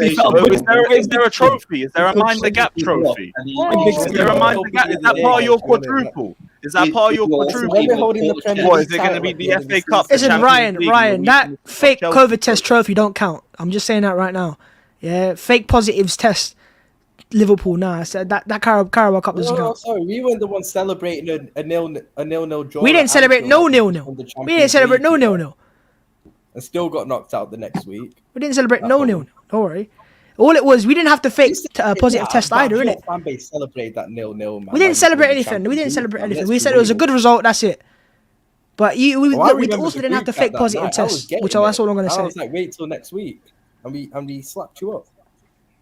He felt good. Is there a trophy? Is there a mind the gap trophy? Is there a mind the gap? Is that part of your quadruple? Is that part of your When we're quadruple? holding the Premier What, League is it going to be title the at the end FA of the Cup? the Listen, Champions League, Ryan, and that the fake Chelsea? COVID test trophy don't count. I'm just saying that right now. Yeah, fake positives test Liverpool. Nah, I said that Carabao Cup doesn't No, count. sorry, we weren't the ones celebrating a nil draw. We didn't at celebrate Anfield no like 0-0. won the We didn't Champions celebrate League, no you know, 0-0. and still got knocked out the next week. We didn't celebrate At no home. 0-0. Don't worry. All it was, we didn't have to fake a positive test either, Your innit? fan base celebrate that 0-0, man. We didn't celebrate anything. We didn't celebrate anything. We said it was a good result. That's it. But we also didn't have to fake positive tests, which that's all I'm gonna say. I was like, wait till next week, and we slapped you up.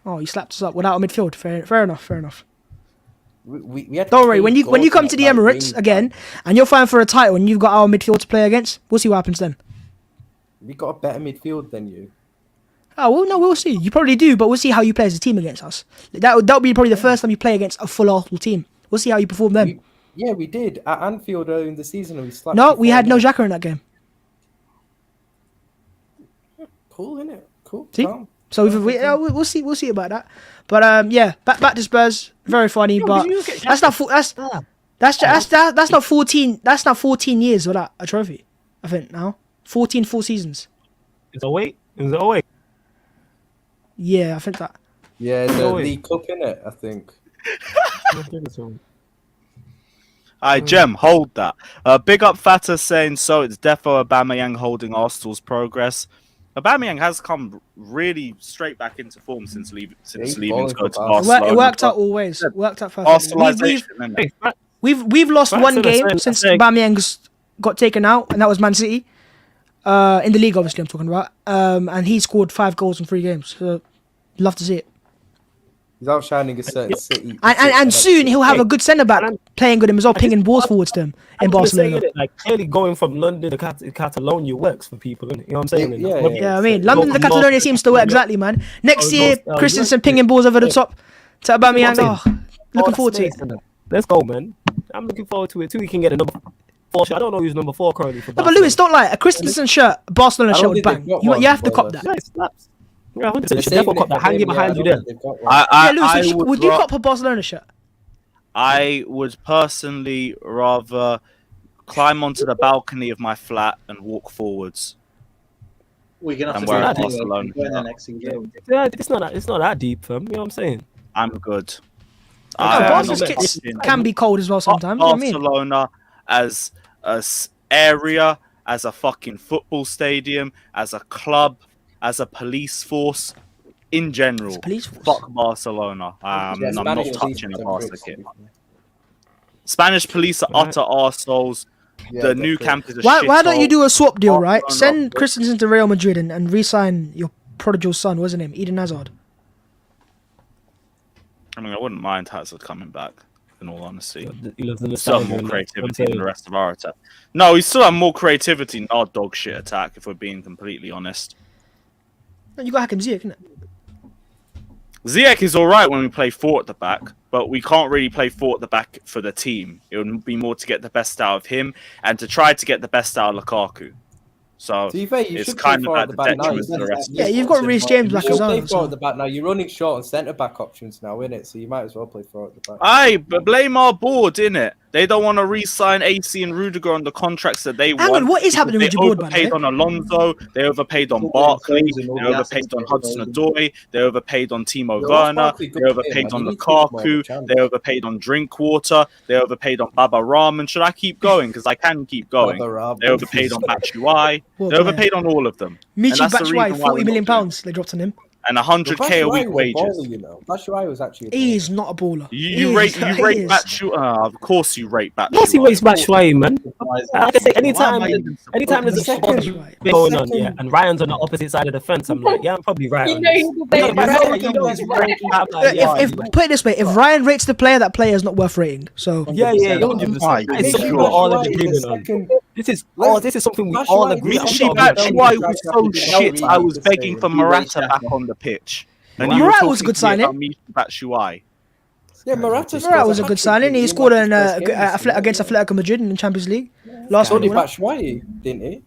Oh, you slapped us up without a midfield. Fair enough. We had Don't worry. When you goals come in to the that Emirates game. again, and you're fighting for a title, and you've got our midfield to play against, we'll see what happens then. We got a better midfield than you. Oh well, no, we'll see. You probably do, but we'll see how you play as a team against us. That'll be probably the first time you play against a full Arsenal team. We'll see how you perform then. We did at Anfield earlier in the season, and we slapped. No, you we had no 4-0. Xhaka in that game. Cool, innit? Cool. See? Calm. So we'll see about that. But yeah, back to Spurs. Very funny, but that's not that's not 14. That's not 14 years without a trophy. I think now 14 full seasons. It's a wait. It's a wait. Yeah, I think that. Yeah, the League Cup, innit? I think. Alright, Jem, hold that. Big up Fata saying so. It's defo Aubameyang holding Arsenal's progress. Aubameyang has come really straight back into form since leaving to go to Barcelona. It worked out always. Worked out perfectly. We've lost one game since Aubameyang's got taken out, and that was Man City. In the league, obviously, I'm talking about. And he scored 5 goals in 3 games. So, love to see it. He's outshining a certain City. And soon he'll have a good centre back playing with him as well, pinging balls forwards to him in Barcelona. Like clearly going from London to Catalonia works for people, innit? You know what I'm saying? Yeah, I mean, London to Catalonia seems to work exactly, man. Next year, Christensen pinging balls over the top to Aubameyang. Oh, looking forward to it. Let's go, man. I'm looking forward to it too. We can get a number 4 shirt. I don't know who's number 4 currently for But Lewis, don't lie. A Christensen shirt, a Barcelona shirt would bang. You have to cop that. Yeah, it slaps. Yeah, 100%. You should definitely cop that. Hang it behind you there. Lewis, would you cop a Barcelona shirt? I would personally rather climb onto the balcony of my flat and walk forwards. We're gonna have And to we're do at that Barcelona. in the next game. Yeah, it's not that deep, fam. You know what I'm saying? I'm good. Barca's kits can be cold as well sometimes. You know what I mean? Barcelona as an area, as a fucking football stadium, as a club, as a police force, in general. Fuck Barcelona. I'm not touching a Barca kit. Spanish police are utter arseholes. The new camp is a shithole. Why don't you do a swap deal, right? Send Christensen to Real Madrid and re-sign your prodigal son, wasn't him? Eden Hazard. I mean, I wouldn't mind Hazard coming back, in all honesty. He still have more creativity than the rest of our attack. No, we still have more creativity in our dog shit attack, if we're being completely honest. You got Hakim Ziyech, innit? Ziyech is alright when we play 4 at the back, but we can't really play 4 at the back for the team. It would be more to get the best out of him and to try to get the best out of Lukaku. So it's kind of at the detriment to the rest. Yeah, you've got Reece James back as well. Play 4 at the back now. You're running short on centre back options now, innit? So you might as well play 4 at the back. Aye, but blame our board, innit? They don't want to re-sign AC and Rudiger on the contracts that they want. Hang on, what is happening with your board, by the way? They overpaid on Alonso. They overpaid on Barkley. They overpaid on Hudson-Odoi. They overpaid on Timo Werner. They overpaid on Lukaku. They overpaid on Drinkwater. They overpaid on Baba Rahman. Should I keep going? Because I can keep going. They overpaid on Batshuayi. They overpaid on all of them. Michi Batshuayi, £40 million they dropped on him. And 100k a week wages. Batshuayi was actually. He is not a baller. You rate Batshuayi. Of course you rate Batshuayi. Of course he rates Batshuayi, man. Like I say, anytime there's a second going on, yeah, and Ryan's on the opposite side of the fence, I'm like, yeah, I'm probably right. Put it this way, if Ryan rates the player, that player is not worth rating. So yeah, 100%. It's something we're all in agreement on. This is something we all agree on. Michi Batshuayi was so shit. I was begging for Morata back on the pitch. And Morata was a good signing. Batshuayi. Yeah, Morata was a good signing. He scored against Atletico Madrid in the Champions League. Last one. Batshuayi, didn't he?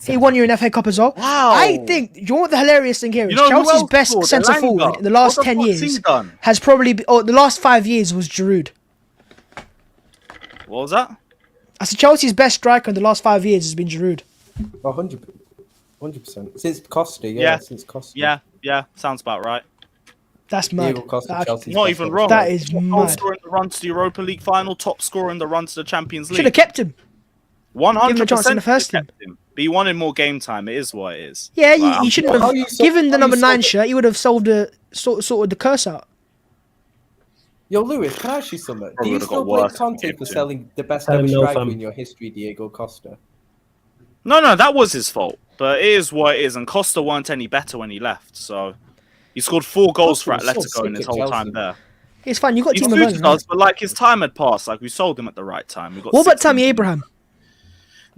He won you an FA Cup as well. Wow. I think, you know what the hilarious thing here is? Chelsea's best centre forward in the last 10 years has probably been, the last 5 years was Giroud. What was that? I said Chelsea's best striker in the last 5 years has been Giroud. 100%. Since Costa, yeah. Since Costa. Yeah, sounds about right. That's mad. Diego Costa, That- Chelsea's Not best even ever wrong. That is Goal mad. scorer in the run to the Europa League final, top scorer in the run to the Champions Should have League. kept him. 100%. Give him a chance in the first team. But he wanted more game time. It is what it is. Yeah, Like, you shouldn't How have you sold- given the how you number 9 sold- shirt. He would have sorted the curse out. Yo, Lewis, can I ask you something? Do Probably you would've still got blame worse Conte if for he did. selling the best Tell ever him no, striker fam. in your history, Diego Costa? No, that was his fault. But it is what it is. And Costa weren't any better when he left. So he scored 4 goals for Costa was so Atletico in sick his at whole time Chelsea. there. It's fine. You got He Timo suited Werner. us, but like his time had passed. Like we sold him at the right time. We got What about 16 Tammy Abraham?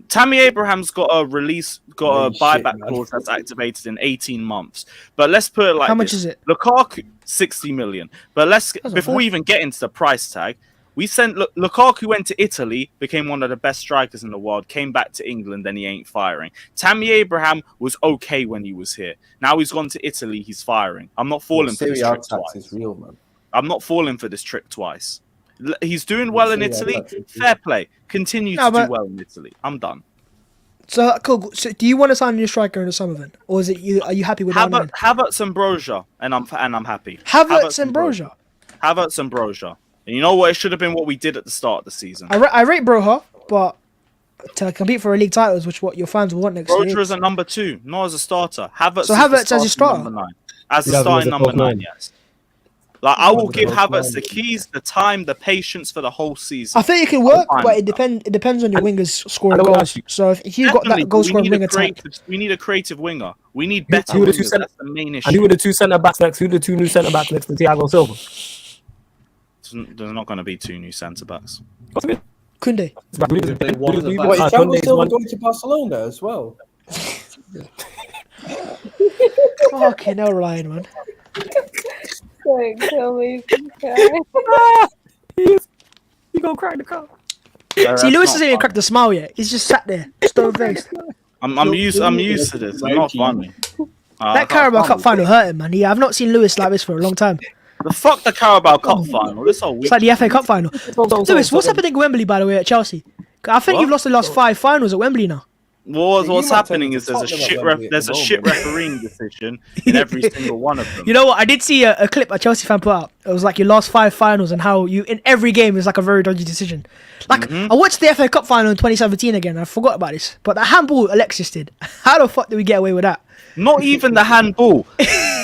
Tammy Abraham's got a Holy buyback shit, man. clause that's activated in 18 months. But let's put it like How much this. is it? Lukaku, 60 million. But not before bad. we even get into the price tag, we sent Lukaku went to Italy, became one of the best strikers in the world, came back to England, and he ain't firing. Tammy Abraham was okay when he was here. Now he's gone to Italy, he's firing. I'm not falling for this Serie A trick tax twice. is real, man. I'm not falling for this trick twice. He's doing well in Serie A Italy. tax is real. Fair play. Continue No, to do but- well in Italy. I'm done. So cool. So do you want to sign a new striker in the summer then, or is it you? Are you happy with that? Havertz and Broja, and I'm happy. Havertz and Broja. Havertz and Broja. And you know what? It should have been what we did at the start of the season. I rate Broja, but to compete for a league titles, which what your fans will want next Broja year. is a number 2, not as a starter. Havertz. So is Havertz the as your starter? number 9. As the Yeah, starting as a number false 9, nine. yes. Like I will As a give false Havertz nine. the keys, the time, the patience for the whole season. I think it can work, I'm fine but with it depends on your wingers scoring I don't goals. actually- So if you got Definitely, that goal but we scoring need winger a type, we need a creative winger. We need better who are the two wingers. centre- That's the main And who issue. are the 2 centre backs next? Who are the 2 new centre backs next to Thiago Silva? There's not going to be 2 new centre backs. Kunde. They want the What, is back. Thiago Silva going to Barcelona as well? Fucking hell, Ryan, man. Don't kill me. You gonna crack the car? See, Lewis hasn't even cracked a smile yet. He's just sat there, stone faced. I'm used to this. It's not funny. That Carabao Cup final hurt him, man. I've not seen Lewis like this for a long time. The fuck the Carabao Cup final. This whole week. It's like the FA Cup final. Lewis, what's happening at Wembley, by the way, at Chelsea? I think What? you've lost the last 5 finals at Wembley now. What's You might happening tell is there's a Tottenham shit at Wembley at there's the a shit moment. refereeing decision in every single one of them. You know what? I did see a clip a Chelsea fan put out. It was like your last 5 finals and how you in every game is like a very dodgy decision. Like I watched the FA Cup final in 2017 again. I forgot about this, but the handball Alexis did. How the fuck did we get away with that? Not even the handball.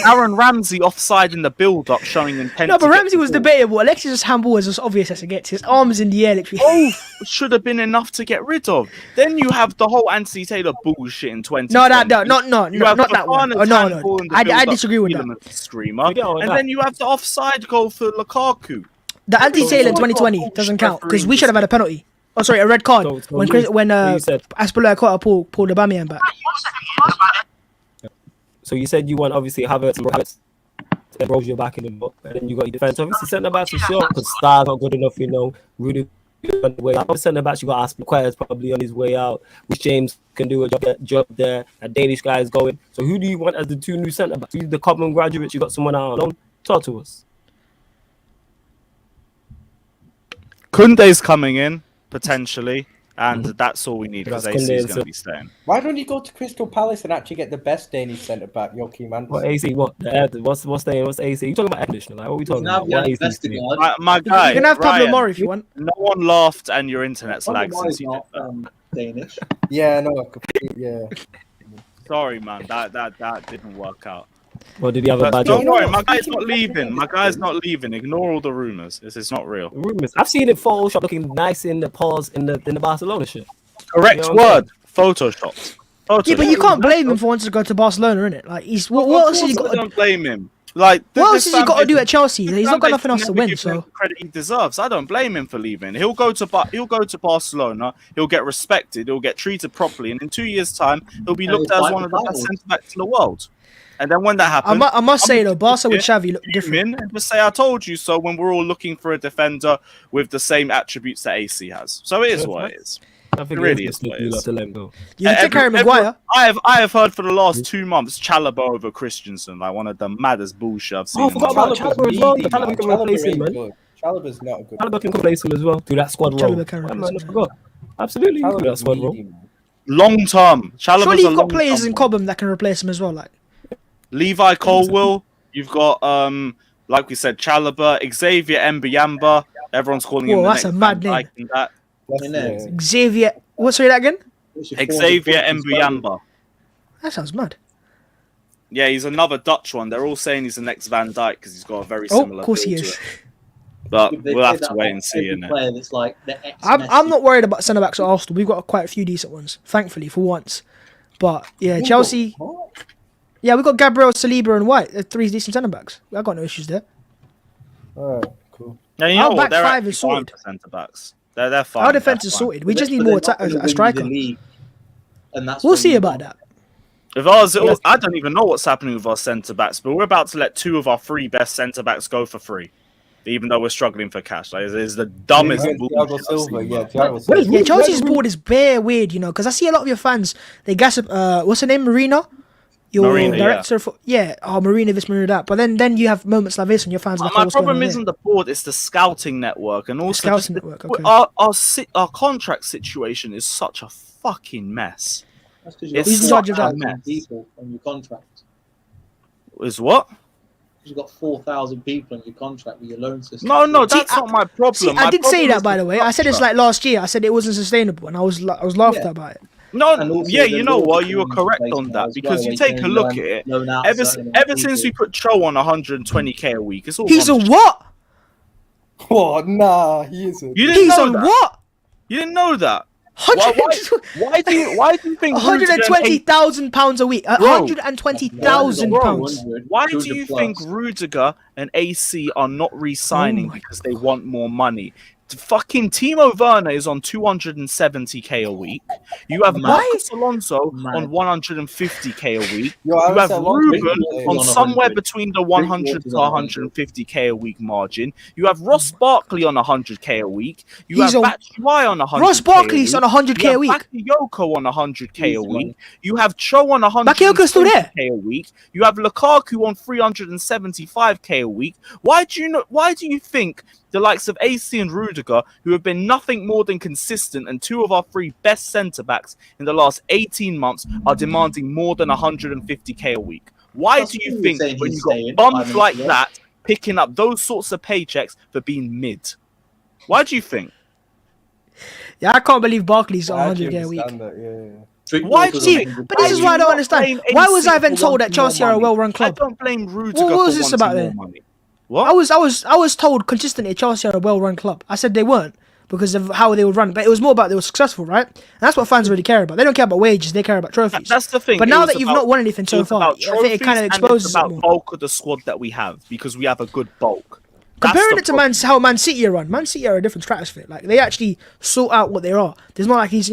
Aaron Ramsey offside in the build-up, showing intent. No, but to get Ramsey the was ball. debatable. Alexis' handball was as obvious as it gets. His arms in the air, literally. Both should have been enough to get rid of. Then you have the whole Anthony Taylor bullshit in 2020. No, not that one. Oh, no. handball in the I build-up, disagree with that. Tielemans Screamer. Forget all And that. then you have the offside goal for Lukaku. The anti-Taylor in So- 2020 doesn't count because we refereeing should have had a penalty. Oh, sorry, a red card So when you- when you said- Aspilicueta pulled Aubameyang back. So you said you want obviously Havertz and Broja back in the book, and then you got your defense. Obviously centre backs for sure, because Star's not good enough, you know. Rudiger on the way out. Centre backs you got Aspilicueta probably on his way out, which James can do a job there. A Danish guy is going. So who do you want as the 2 new centre backs? You the common graduates. You got someone out on loan. Talk to us. Kunde's coming in potentially, and that's all we need because That's AC is Koundé, going so- to be staying. Why don't you go to Crystal Palace and actually get the best Danish centre back, Joachim What Andersen? AC? What the Eder? What's the AC? You talking about air conditioner? Like what are we talking Now about? What we AC? have to you? Vestergaard. My guy, You can have Pablo Ryan, Mori if you want. no one laughed and your internet's lagged Otherwise since you did not that. Danish. Yeah, no, completely, yeah. Sorry, man, that didn't work out. Or did he have a But bad don't job? worry, my guy's not leaving. My guy's not leaving. Ignore all the rumors. This is not real. Rumors. I've seen it Photoshop looking nice in the pause in the Barcelona shit. Correct You know what I'm word. Photoshopped. Yeah, but you can't blame him for wanting to go to Barcelona, innit? Like he's what else has he got? I don't blame him. Like What this else has he got to fan do base- at Chelsea? this He's fan not got base nothing else to never win. gives him So the credit he deserves. I don't blame him for leaving. He'll go to Barcelona. He'll get respected. He'll get treated properly, and in 2 years' time, he'll be And looked he'll at as fight one of the the best titles. centre backs in the world. And then when that happens, I must say though, Barca with Yeah. Xavi look come different. in and just say, "I told you so." When we're all looking for a defender with the same attributes that AC has, so it is what it is. I think It really it's is what it you is. lot to let him go. You can take Harry Every- Maguire. I have heard for the last 2 months Chalobah over Christensen, like one of the maddest bullshit I've seen. Oh, I in my forgot about life. Chalobah as well. Chalobah can replace him, man. Good. Chalobah's not a good. Chalobah can replace him as well. Do that squad role. Chalobah can Yeah, replace man, him. I forgot. Absolutely, you can do that Chalobah's squad role. needy, man. Long term. Chalobah's Surely a you've got long players term in one. Cobham that can replace him as well. Like Levi Colwill. You've got like we said, Chalobah, Xavier Mbuyamba. Everyone's calling him Whoa, the that's next a mad Van name. Dijk and that. That's, yeah. Xavier. What's that again? Xavier Mbuyamba. That sounds mad. Yeah, he's another Dutch one. They're all saying he's the next Van Dijk because he's got a very Oh, similar of course he build to is. it. But They we'll say have to that wait about and see, every innit? player that's like the I'm not worried about centre backs at Arsenal. We've got quite a few decent ones, thankfully, for once. But yeah, Chelsea. Yeah, we've got Gabriel, Saliba, and White. They're 3 decent centre backs. I got no issues there. Alright, cool. Yeah, you Our know what? back They're five actually is fine sorted. for centre backs. They're fine. Our defense They're is fine. sorted. We just need But more they're not gonna a win the striker. league, and that's We'll what see we about want. that. If ours, I don't even know what's happening with our centre backs, but we're about to let 2 of our 3 best centre backs go for free, even though we're struggling for cash. Like, it's the dumbest Thiago bullshit I've Silva, seen, yeah, bro. Thiago Silva. Yeah, Chelsea's board is bare weird, you know, because I see a lot of your fans. They gossip. What's her name? Marina. Your Marina, director for Marina this, Marina that. But then you have moments like this, and your fans are like, My what's going problem on here? isn't the board; it's the scouting network, and also scouting just network, okay. our contract situation is such a fucking mess. That's because It's Who's in such charge of a that? mess. people on your contract. Is what? You've got 4,000 people on your contract with your loan system. No, that's not my problem. See, My I did say problem that, is by the way. I said this structure. like last year. I said it wasn't sustainable, and I was laughed at about it. No, And also yeah, the you know laws what? that You were come into correct place on now that as because well, you where take a can look at it. loan out Ever certain amount of since we people. put Cho on 120k a week, it's all He's a gone to what? Oh, nah, he isn't. You didn't He's know on that. what? You didn't know that. Why do you think £120,000 a week? £120,000. Why do you think Rudiger and AC are not re-signing Oh my because they want more money? Fucking Timo Werner is on 270k a week. You have Marcus Alonso on 150k a week. Yo, I You would have say Alonso Ruben is on on somewhere 100. between the 100 to 150k a week margin. You have Ross Barkley on 100k a week. You He's have on- Batshuayi on 100k Ross Barkley's a on 100k you a have week. Bakayoko on 100k a Easy week. money. You have Cho on Bakayoko's still there. 120k a week. You have Lukaku on 375k a week. Why do you think the likes of AC and Rudiger, who have been nothing more than consistent and 2 of our 3 best centre backs in the last 18 months, are demanding more than 150k a week? Why That's do you what think you're saying when he's you got saying, bums 5 like minutes ago. that picking up those sorts of paychecks for being mid? Why do you think? Yeah, I can't believe Barkley's on I actually 100k a week. understand that, yeah. Why do you? But this is why I don't understand. Why was I then told that Chelsea are a well-run I club? don't blame Rudiger What was for this wanting about more then? money. What? I was told consistently Chelsea are a well-run club. I said they weren't because of how they would run, but it was more about they were successful, right? And that's what fans really care about. They don't care about wages; they care about trophies. That's the thing. But It now was that you've about- not won anything so It's far, about I think it kind of trophies and exposes it's it about more. bulk of the squad that we have because we have a good bulk. That's Comparing the it to problem. how Man City are run, Man City are a different stratosphere. Like they actually sort out what they are. There's not like these,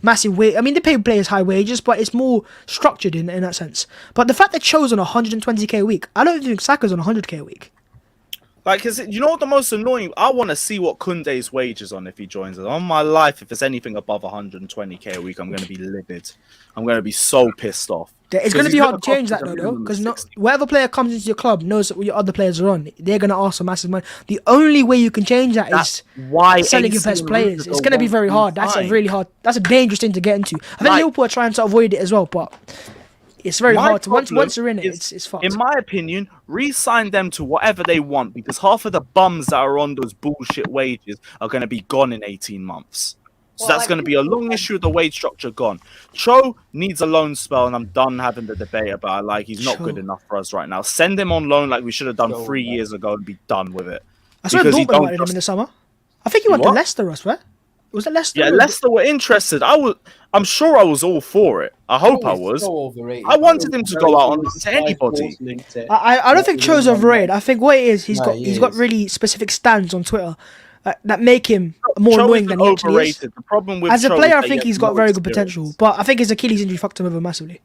massive wage. I mean, they pay players high wages, but it's more structured in that sense. But the fact that Cho's on 120k a week, I don't think Saka's on 100k a week. Like, you know what the most annoying? I want to see what Kunde's wage is on if he joins us. On my life, if it's anything above 120k a week, I'm going to be livid. I'm going to be so pissed off. It's going to he's be gonna hard to change cost that us a though, minimum because of 60. whatever player comes into your club knows what your other players are on. They're going to ask for massive money. The only way you can change that That's is why selling your AC best and players. Rudiger It's going to be won't very hard. That's a sign. really hard. That's a dangerous thing to get into. I think Like- Liverpool are trying to avoid it as well, but it's very My hard to once problem you're in it. is, It's fucked. in my opinion, re-sign them to whatever they want because half of the bums that are on those bullshit wages are going to be gone in 18 months. So Well, that's like- going to be a long issue of the wage structure gone. Cho needs a loan spell, and I'm done having the debate about it. Like, he's not Cho. good enough for us right now. Send him on loan like we should have done Cho, 3 man. years ago and be done with it. I saw because he Dortmund don't wanted him just- in the summer. I think he went to What? Leicester, I swear. Was it Leicester? Yeah, or- Leicester were interested. I'm sure I was all for it. I hope I was. So overrated. I wanted him to go out on to anybody. I don't think Cho's overrated. I think what it is, he's Nah, got he he's got is. really specific stands on Twitter that make him more Cho annoying isn't than he actually is. overrated. The problem with As a Cho player, is I that think he he's has got no very good experience. potential, but I think his Achilles injury fucked him over massively.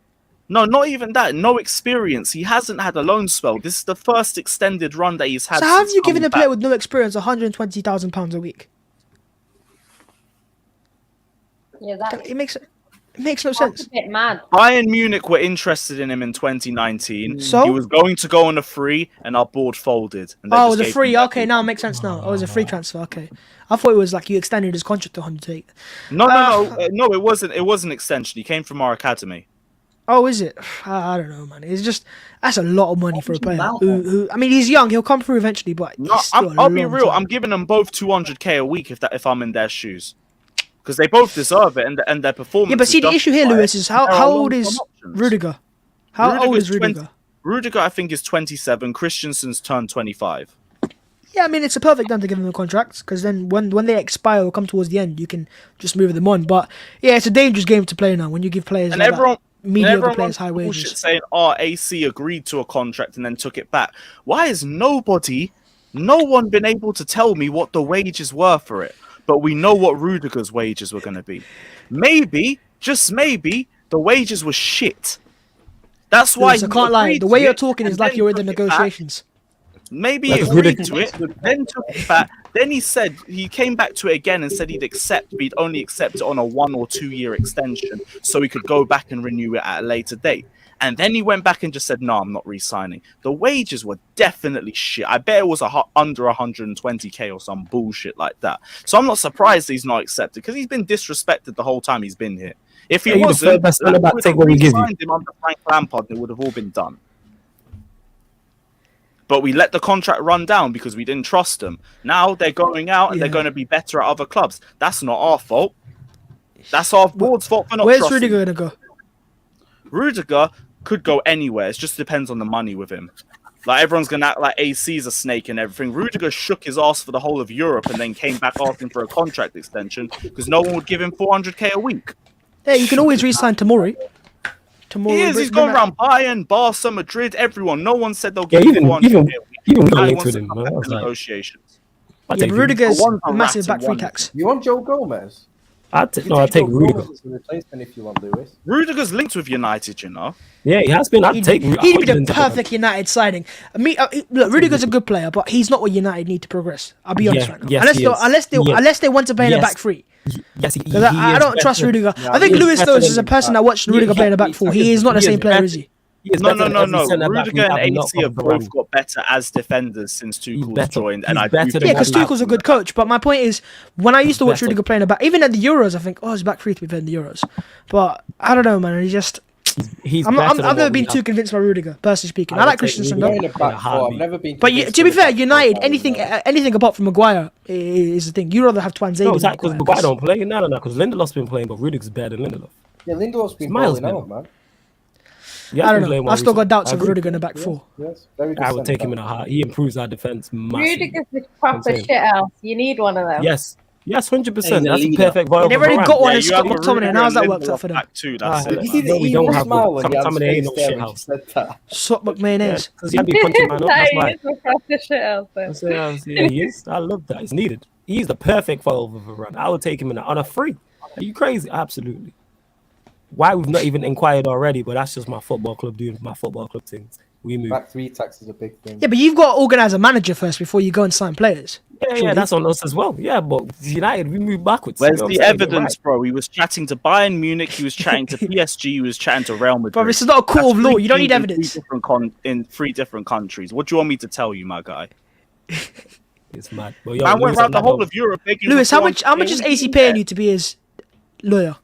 No, not even that. No experience. He hasn't had a loan spell. This is the first extended run that he's had. So how have since you given coming a player back. with no experience £120,000 a week? Yeah, that It makes no that's sense. a bit mad. Bayern Munich were interested in him in 2019. So? He was going to go on a free, and our board folded. And they Oh, it just was a gave free. him Okay, now it makes sense now. Oh, it was a free transfer. Okay, I thought it was like you extended his contract to 108. No, it wasn't. It was an extension. He came from our academy. Oh, is it? I don't know, man. It's just that's a lot of money for a player. Now, Who, I mean, he's young. He'll come through eventually, but No, it's still I'll be long real. time. I'm giving them both 200k a week if I'm in their shoes, because they both deserve it and their performance. Yeah, but see, the issue here, Lewis, is There are how old is long-term options. Rudiger? How old is Rudiger? Rudiger, I think, is 27. Christensen's turned 25. Yeah, I mean, it's a perfect time to give them a contract because then when they expire or come towards the end, you can just move them on. But yeah, it's a dangerous game to play now when you give players And like everyone, mediocre players high bullshit wages. saying, AC agreed to a contract and then took it back. Why has no one been able to tell me what the wages were for it? But we know what Rudiger's wages were going to be. Maybe, just maybe, the wages were shit. That's why Lewis, I can't lie. The way you're talking is like you're in the took it back. negotiations. Maybe Like he it's agreed ridiculous. to it, then took it back. Then he came back to it again and said he'd only accept it on a 1 or 2 year extension, so he could go back and renew it at a later date. And then he went back and just said, "No, I'm not re-signing." The wages were definitely shit. I bet it was under 120k or some bullshit like that. So I'm not surprised he's not accepted because he's been disrespected the whole time he's been here. If he Yeah, you're the wasn't, third best we centre back, would take have what we give you. re-signed him under Frank Lampard and it would have all been done. But we let the contract run down because we didn't trust them. Now they're going out and they're going to be better at other clubs. That's not our fault. That's our board's fault for not Where's trusting. Rudiger gonna go? Rudiger could go anywhere. It just depends on the money with him. Like everyone's gonna act like AC's a snake and everything. Rudiger shook his ass for the whole of Europe and then came back asking for a contract extension because no one would give him 400k a week. Yeah, you can always re-sign Tomori. He's going around Bayern, Barca, Madrid, everyone. No one said they'll Yeah, give him 400k a week. even Now he linked wants with to him. come Man. back I was to like, negotiations. I Yeah, take but Rudiger. Rudiger's For one, massive Verratti back free won. tax. You want Joe Gomez? I You take Joe Rudiger. Gomez as a replacement if you want Lewis. Rudiger's linked with United, you know. Yeah, he has been. I'd take. He'd be the perfect United signing. Look, Rudiger's a good player, but he's not what United need to progress. I'll be honest Yeah, right now. yes, he is. Unless they want to play in a Yes. back three. Yes, he I is don't trust better. Rudiger. Yeah, I think he is Lewis, though, better is a than person that watched He- Rudiger play in a back he- four. He is not the he is same player, better. is he? He is No. better than every centre-back Rudiger we and have not AC have come both around. got better as defenders since Tuchel's better. joined. And He's I better do than Yeah, because Ronaldo. Tuchel's a good coach. But my point is, when I used to watch Better. Rudiger play in the back, even at the Euros, I think, oh, he's back free to be playing the Euros. But I don't know, man. He's I've better than never what been we too have. convinced by Rudiger, personally speaking. I I would like take Christensen, Rudiger. though. In a back four, heartbeat. I've never been. But convinced to be of fair, back four United, by anything Ronaldo. anything apart from Maguire is the thing. You rather have Twan Zayn. No, than it's like because Maguire. Maguire don't play. No, because Lindelof's been playing, but Rudiger's better than Lindelof. Yeah, Lindelof's been Miles balling better. out, man. Yeah, I don't know. I've still got doubts of Rudiger in the back Yes, four. yes, very good. I would take him in centre-back. a heart. He improves our defense massively. Rudiger's the proper Insane. shit house. You need one of them. Yes, 100%. He's a That's a leader. perfect vibe. They've already got one in you Scott have McTominay, and how's that worked out for them? Back two, that's Ah, it. You see man. the No, we evil don't have smile one. on Jan's Somebody ain't face no there shit when she house. said that. Swap McMayonnaise. Because he'll be punching man up. That's why. He is the proper shit house. Then. Yeah, he is. I love that. It's needed. He's the perfect follower of a run. I would take him on a free. Are you crazy? Absolutely. Why we've not even inquired already, but that's just my football club doing my football club things. We move. Back three tax is a big thing. Yeah, but you've got to organise a manager first before you go and sign players. Yeah, that's on us as well. Yeah, but United, we move backwards. Where's You know what the I'm saying? You're evidence, right. bro? He was chatting to Bayern Munich, he was chatting to PSG, he was chatting to Real Madrid. But this is not a court That's of law. three You don't need teams in evidence. in 3 different countries. What do you want me to tell you, my guy? It's mad. But yo, I went Lewis, around the on that whole note- of Europe begging Lewis, for how much 400k is a AC week. paying you to be his lawyer?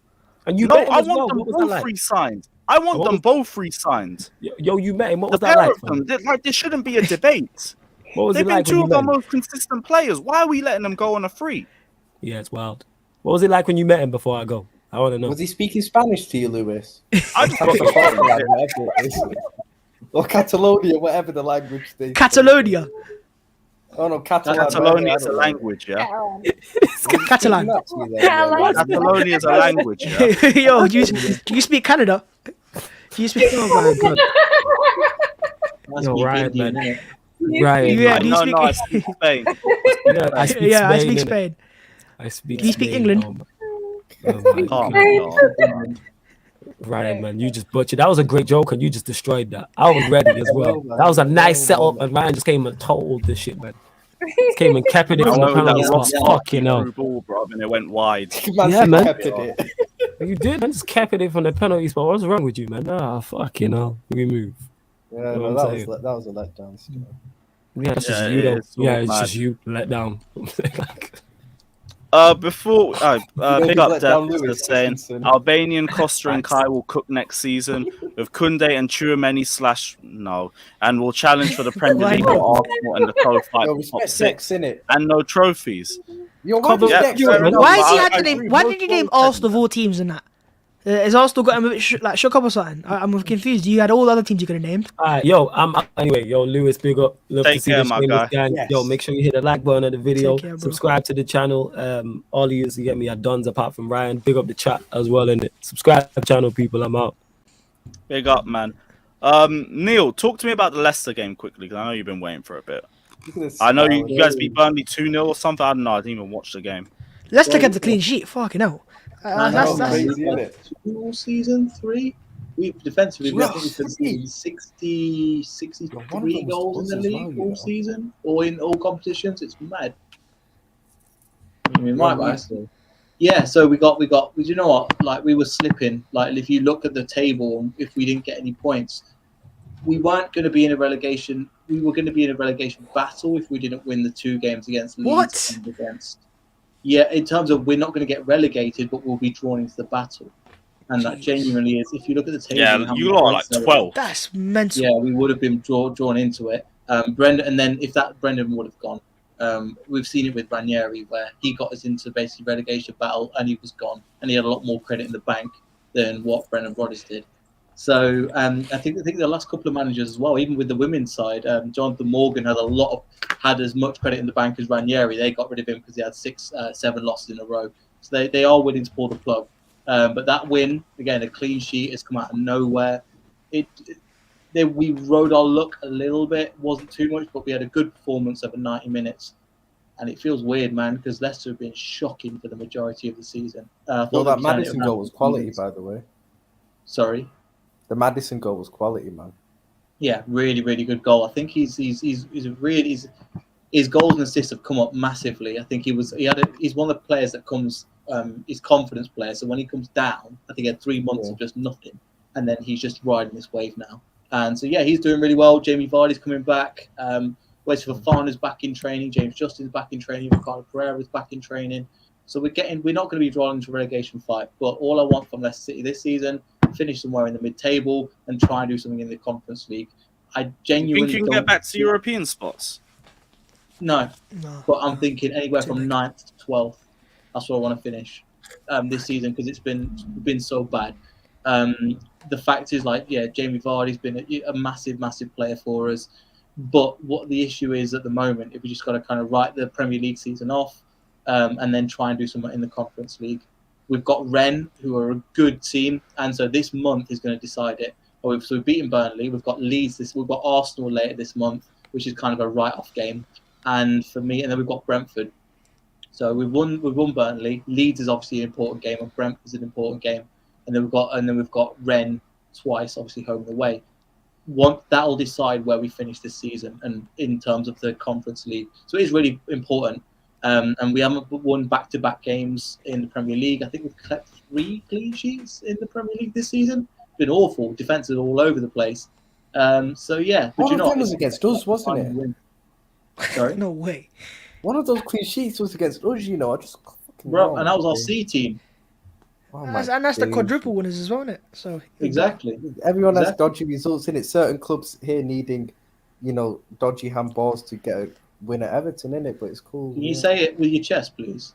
And you No, met him I as well. want them What was that both like? re-signed. I want What them was- both re-signed. Yo, you met him. What The was that pair like? of them, there shouldn't be a debate. What was They've it been like when two you of met our him? most consistent players. Why are we letting them go on a free? Yeah, it's wild. What was it like when you met him before I go? I want to know. Was he speaking Spanish to you, Lewis? I just got the Catalan, whatever it is. Or Catalonia, whatever the language they. Catalonia. Oh no, Catalan. Catalonia I is a don't know. language, yeah. Catalan. That's me then, Catalan. Catalonia is a language, yeah. Yo, do you speak Canada? Do you speak? Oh my god. Must Yo, be Ryan, Indian, man. innit? Ryan, Yeah, I do you know, I speak- speak Spain. yeah, I speak Yeah, I Spain, speak innit? Spain. I speak. Do you speak Spain, England? oh my Oh, God. my God. Ryan, man, you just butchered. That was a great joke, and you just destroyed that. I was ready as well. That was a nice setup, and Ryan just came and told this shit, man. Just came and kept it I from the know penalty that spot. Ross Fucking hell. threw ball, bro, and it went wide. Yeah, man. Kept it. You did, man. Just kept it from the penalty spot. What's wrong with you, man? Ah, fucking hell. We move. Yeah, You know no, what I'm that saying? was a letdown. Still. Yeah, that's just Yeah, you, it though. is. It's all Yeah, it's mad. just you let down. Before big he's up let down Depth Lewis saying Christensen. Albanian, Costa and Kai will cook next season with Kunde and Tchouaméni / no, and will challenge for the Premier Why League not? or Arsenal in the co fight Yo, for top respect 6 Dex, innit? and no trophies. Yo, Cover- does Yeah, Dex fair say enough, no? Why is he I had to agree. name? Why did you name Arsenal of all teams in that? Has Arsenal got him a bit shook up or something? I'm confused. You had all the other teams you could have named. Alright, yo, anyway, yo, Lewis, big up. Love Take to see care, the my Shameless guy. gang. Yes. Yo, make sure you hit the like button of the video. Take care, bro. Subscribe to the channel. All of you get me are dons apart from Ryan. Big up the chat as well, innit? Subscribe to the channel, people. I'm out. Big up, man. Neil, talk to me about the Leicester game quickly, because I know you've been waiting for a bit. Look at this I know smile. you guys beat Burnley 2-0 or something. I don't know. I didn't even watch the game. Leicester kept the clean sheet. Fucking hell. Man, That's crazy, innit? 2 all season, 3. We defensively, we Yeah, think we've conceded 63 One of them was goals in the Spurs as league well, you all know. season, or in all competitions. It's mad. I mean, my bad. Yeah, so we got. You know what? Like we were slipping. Like if you look at the table, if we didn't get any points, we weren't going to be in a relegation. We were going to be in a relegation battle if we didn't win the 2 games against Leeds What? and against. Yeah, in terms of we're not going to get relegated, but we'll be drawn into the battle. And that genuinely is, if you look at the table, Yeah, and how you many lot are points like there 12. That's mental. yeah, we would have been drawn into it. Brendan, and then if that Brendan would have gone, we've seen it with Ranieri where he got us into basically relegation battle and he was gone, and he had a lot more credit in the bank than what Brendan Rodgers did. So I think the last couple of managers as well, even with the women's side, Jonathan Morgan had as much credit in the bank as Ranieri. They got rid of him because he had 7 losses in a row. So they are willing to pull the plug. But that win, again, a clean sheet, has come out of nowhere. We rode our luck a little bit, wasn't too much, but we had a good performance over 90 minutes. And it feels weird, man, because Leicester have been shocking for the majority of the season. No, that Maddison goal was quality, by the way. Sorry? The Maddison goal was quality, man. Yeah, really, really good goal. I think his goals and assists have come up massively. I think he's one of the players that comes, he's confidence player. So when he comes down, I think he had 3 months of just nothing, and then he's just riding this wave now. And so yeah, he's doing really well. Jamie Vardy's coming back. Wes Fofana's back in training. James Justin's back in training. Ricardo Pereira's back in training. So we're not going to be drawn into a relegation fight. But all I want from Leicester City this season, finish somewhere in the mid-table and try and do something in the Conference League. I genuinely Think you can get back to European spots? No, but I'm thinking anywhere Too from big. 9th to 12th. That's where I want to finish this season because it's been so bad. The fact is, Jamie Vardy's been a massive, massive player for us. But what the issue is at the moment, if we just got to kind of write the Premier League season off and then try and do something in the Conference League. We've got Rennes, who are a good team, and so this month is going to decide it. So we've beaten Burnley. We've got Leeds. We've got Arsenal later this month, which is kind of a write-off game. And for me, and then we've got Brentford. So we've won Burnley. Leeds is obviously an important game, and Brentford is an important game. And then we've got Rennes twice, obviously home and away. That'll decide where we finish this season, and in terms of the Conference League. So it is really important. And we haven't won back-to-back games in the Premier League. I think we've kept 3 clean sheets in the Premier League this season. It's been awful. Defense is all over the place. So yeah, but One of them was against us, wasn't it? Win. Sorry, No way. One of those clean sheets was against us, you know. I just fucking bro, know, and that was our man. C team. Oh my And that's the days. quadruple winners as well, isn't it? So Exactly. Everyone has Exactly. dodgy results in it. Certain clubs here needing, dodgy handballs to get a win at Everton, in it. But it's cool. Can you say it with your chest, please?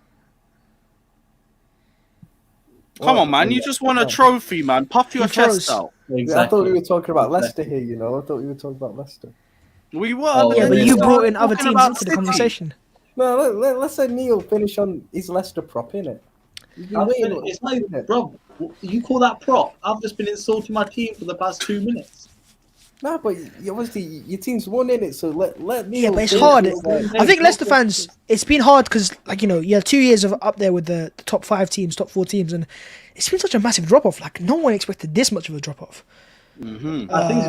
Come on, man. You just won a trophy, man. Puff your He chest froze. out. I thought we were talking about Leicester here. I thought we were talking about Leicester. We were. Oh, yeah, then but they you started brought in other talking teams about into the City. conversation. No, let's say Neel finish on his Leicester prop, innit? You've been waiting. It's like, bro, you call that prop? I've just been insulting my team for the past 2 minutes. No, but obviously your team's won in it, so let Neel. Yeah, but it's finish. hard. It's like- I think Leicester fans, it's been hard because, you had 2 years of up there with the top 5 teams, top 4 teams, and it's been such a massive drop-off. Like, no one expected this much of a drop-off. Mm-hmm. I think,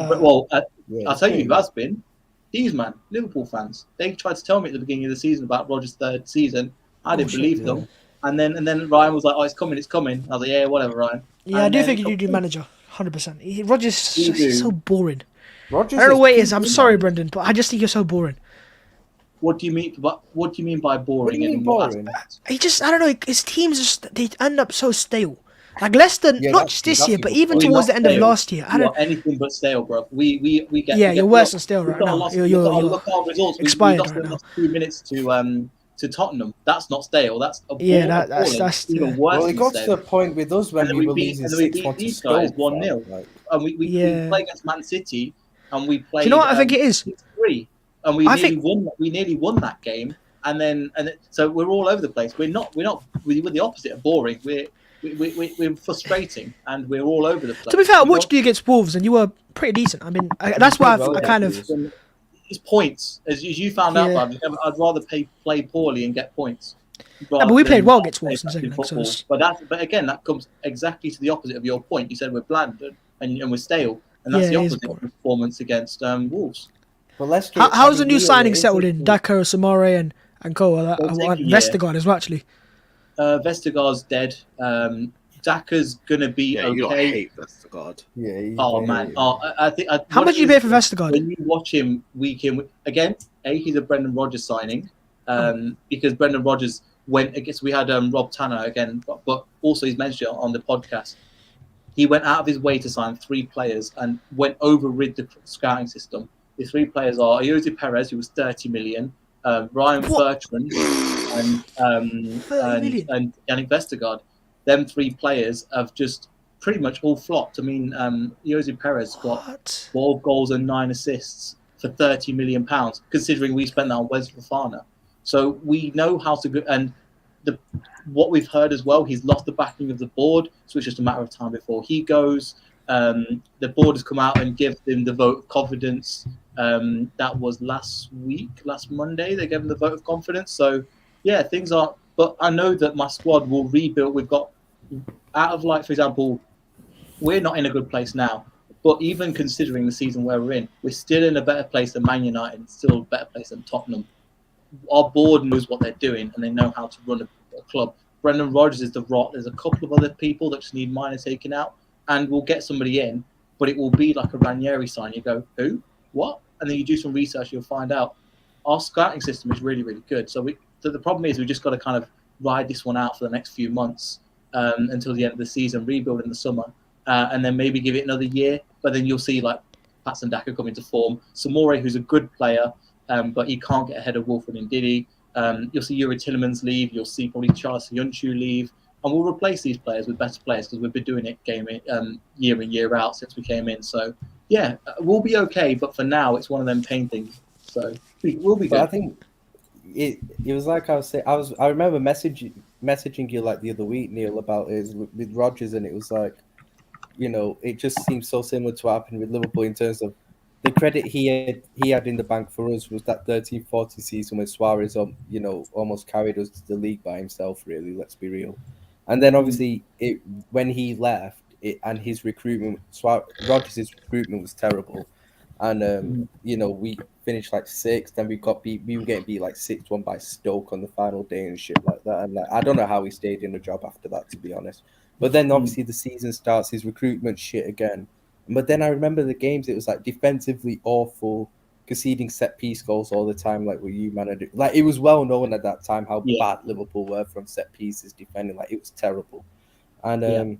Yeah, I'll tell you who has been. These, man, Liverpool fans. They tried to tell me at the beginning of the season about Rodgers' 3rd season. I didn't shit, believe them. And then Ryan was like, "Oh, it's coming." I was like, "Yeah, whatever, Ryan." Yeah, I And do then- think you do manager, 100%. Rodgers You do. is so boring. Rodgers I don't know what it is. peak, I'm man. sorry, Brendan, but I just think you're so boring. What do you mean? What do you mean by boring? What do you mean and in what boring? aspect? He just, I don't know. His teams just they end up so stale. Like Leicester, Yeah, not that's- just this that's year, a but good even point. towards the Not end of stale. last year. I You don't. are anything but stale, bro. We get. Yeah, we you're get- worse look, than stale right look at our now. last- You're look at our results. We expired lost right the now. last 2 minutes to Tottenham. That's not stale. That's Yeah, appalling. that's even worse Well, it than got to stale. the point with us when And then we were beat- losing and then we 6-1 beat to these guys Stoke. 1-0. Like, And we Yeah. play against Man City, and we Do played. you know what I think it is? 3, and we I nearly think- won. We nearly won that game, so we're all over the place. We're the opposite of boring. We're frustrating, and we're all over the place. To be fair, I We watched don't- you against Wolves, and you were pretty decent. I mean, that's why I kind of. It's points, as you found out, Yeah. Bob. I'd rather play poorly and get points. No, but we played rather well than against Wolves in play second leg, so football. it's- But again, that comes exactly to the opposite of your point. You said we're bland and we're stale, and that's Yeah, the it is opposite of boring. performance against Wolves. but let's get, How's the I new mean, signing it is settled in? a- Daka, Samare, and Co. It'll take a year. Vestergaard as well, actually. Vestergaard's dead. Daka's gonna be Yeah, you okay. hate Vestergaard. Yeah. Oh yeah, man. yeah. Oh, I think. How what much it do you is pay for Vestergaard? When you watch him week in again, he's a Brendan Rodgers signing, because Brendan Rodgers went against. We had Rob Tanner again, but also he's mentioned it on the podcast. He went out of his way to sign 3 players and overrid the scouting system. The 3 players are Jose Perez, who was 30 million, Ryan What? Bertrand, and 30 million? and Yannick Vestergaard. Them 3 players have just pretty much all flopped. I mean, Jose Perez got What? 12 goals and 9 assists for £30 million, considering we spent that on Wes Fofana. So we know how to go. And what we've heard as well, he's lost the backing of the board, so it's just a matter of time before he goes. The board has come out and given him the vote of confidence. That was last Monday. They gave him the vote of confidence. So, yeah, things are. But I know that my squad will rebuild. We've got out of, like, for example, we're not in a good place now. But even considering the season where we're in, we're still in a better place than Man United, and still a better place than Tottenham. Our board knows what they're doing, and they know how to run a club. Brendan Rodgers is the rot. There's a couple of other people that just need minor taken out, and we'll get somebody in, but it will be like a Ranieri sign. You go, who? What? And then you do some research, you'll find out. Our scouting system is really, really good. So the problem is we just got to kind of ride this one out for the next few months until the end of the season, rebuild in the summer, and then maybe give it another year. But then you'll see like Patson Daka come into form. Samore, who's a good player, but he can't get ahead of Wolford and Diddy. You'll see Yuri Tillemans leave. You'll see probably Charles Yunchu leave. And we'll replace these players with better players because we've been doing it year in, year out since we came in. So, yeah, we'll be okay. But for now, it's one of them pain things. So we'll be good. But I think it was like I was saying. I remember messaging you like the other week, Neil, about it with Rodgers, and it was like, it just seems so similar to what happened with Liverpool in terms of the credit he had in the bank for us was that 13-14 season when Suarez, almost carried us to the league by himself. Really, let's be real. And then obviously when he left, and his recruitment, Rodgers' recruitment was terrible, and we finished like 6th. Then we were getting beat like 6-1 by Stoke on the final day and shit like that. And I don't know how he stayed in the job after that, to be honest. But then obviously the season starts, his recruitment shit again. But then I remember the games, it was like defensively awful, conceding set piece goals all the time, like what you managed. Like it was well known at that time how bad Liverpool were from set pieces defending. Like it was terrible. And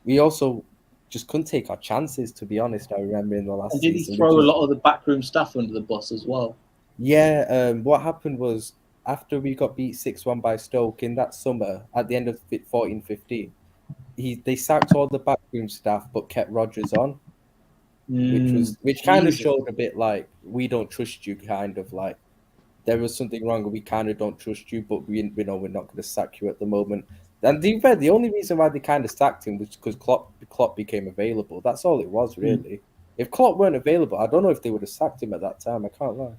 we also just couldn't take our chances, to be honest. I remember in the last season. And did season, he throw a lot of the backroom staff under the bus as well? Yeah. What happened was after we got beat 6-1 by Stoke in that summer, at the end of 14-15, they sacked all the backroom staff but kept Rodgers on, which kind of showed a bit like we don't trust you, kind of like there was something wrong and we kind of don't trust you, but we know we're not going to sack you at the moment. And the only reason why they kind of sacked him was because Klopp became available. That's all it was, really. If Klopp weren't available, I don't know if they would have sacked him at that time. I can't lie.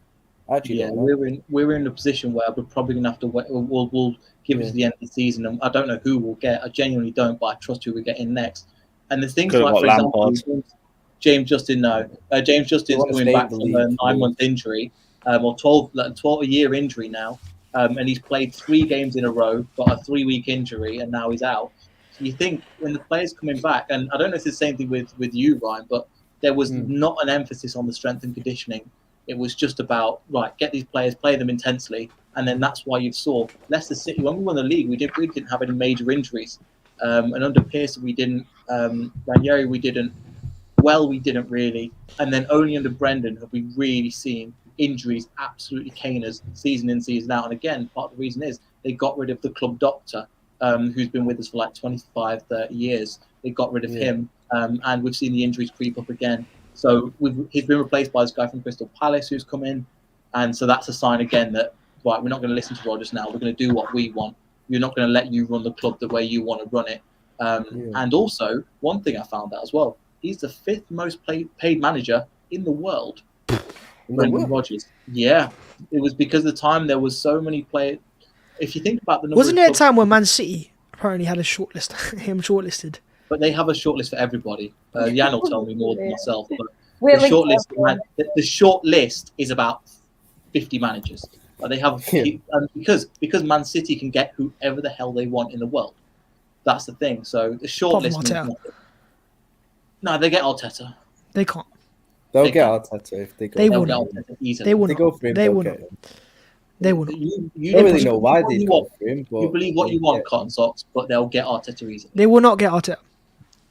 I actually don't know. We're in a position where we're probably going to have to wait. We'll give it to the end of the season, and I don't know who we'll get. I genuinely don't, but I trust who we get in next. And the things like, for example, James Justin. James Justin's coming back from a 9-month injury, or 12-year injury now, and he's played 3 games in a row, got a 3-week injury, and now he's out. So you think when the players coming back, and I don't know if it's the same thing with you, Ryan, but there was not an emphasis on the strength and conditioning. It was just about, right, get these players, play them intensely. And then that's why you saw Leicester City, when we won the league, we didn't have any major injuries. And under Pearson, we didn't. Ranieri, we didn't. Well, we didn't really. And then only under Brendan have we really seen injuries absolutely cane us season in, season out. And again, part of the reason is they got rid of the club doctor, who's been with us for like 25, 30 years. They got rid of him. And we've seen the injuries creep up again. So he's been replaced by this guy from Crystal Palace who's come in. And so that's a sign again that, right, we're not going to listen to Rodgers now. We're going to do what we want. We're not going to let you run the club the way you want to run it. And also, one thing I found out as well, he's the 5th most paid manager in the world. Brendan Rodgers. Yeah. It was because at the time there was so many players. If you think about the number Wasn't there a time when Man City apparently had a shortlist, him shortlisted? But they have a shortlist for everybody. Jan will tell me more than myself. But We're the short list is about 50 managers. They have because Man City can get whoever the hell they want in the world. That's the thing. So the short list. No, they get Arteta. They can't. They'll get Arteta if they go. They won't. They will They go for him. They will get not. him. They will not. You don't really know why they go for him. But you believe what you want, Cotton Socks, but they'll get Arteta easily. They will not get Arteta.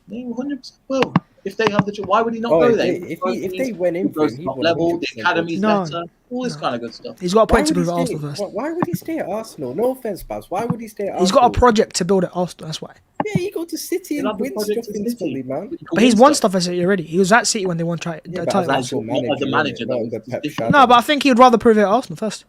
They 100% will. If they have the, why would he not go there? If they went in for him, top level, the academy's better, all this kind of good stuff. He's got a point to prove at Arsenal first. Why would he stay at Arsenal? No offense, Bhavss. Why would he stay at Arsenal? He's got a project to build at Arsenal. That's why. Yeah, he go to City and win stuff instantly, man. But he's won stuff at City already. He was at City when they won as title. the manager, though. No, but I think he would rather prove it at Arsenal first.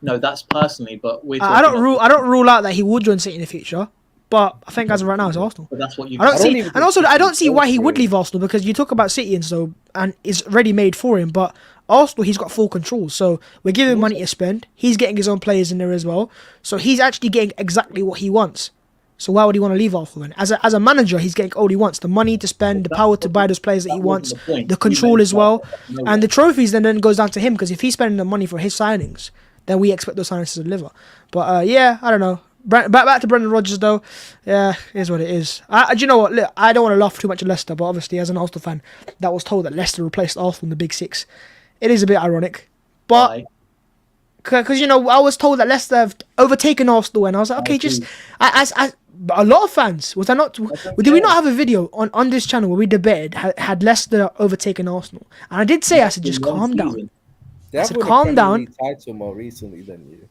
No, that's personally, but I don't rule out that he would join City in the future. But I think as of right now, it's Arsenal. But that's what you. I don't see why he would leave Arsenal, because you talk about City and it's ready made for him. But Arsenal, he's got full control, so we're giving him money to spend. He's getting his own players in there as well, so he's actually getting exactly what he wants. So why would he want to leave Arsenal then? As a manager, he's getting all he wants: the money to spend, the power to buy those players that he wants, the control as well, and the trophies. Then goes down to him, because if he's spending the money for his signings, then we expect those signings to deliver. But yeah, I don't know. Back to Brendan Rodgers though, yeah, it is what it is. Do you know what? Look, I don't want to laugh too much at Leicester, but obviously as an Arsenal fan that was told that Leicester replaced Arsenal in the Big Six, it is a bit ironic. But because I was told that Leicester have overtaken Arsenal, and I was like, okay, just as a lot of fans, was I not? Did we not have a video on this channel where we debated had Leicester overtaken Arsenal? And I did say, I said, just calm down. I said, calm down. Title more recently than you.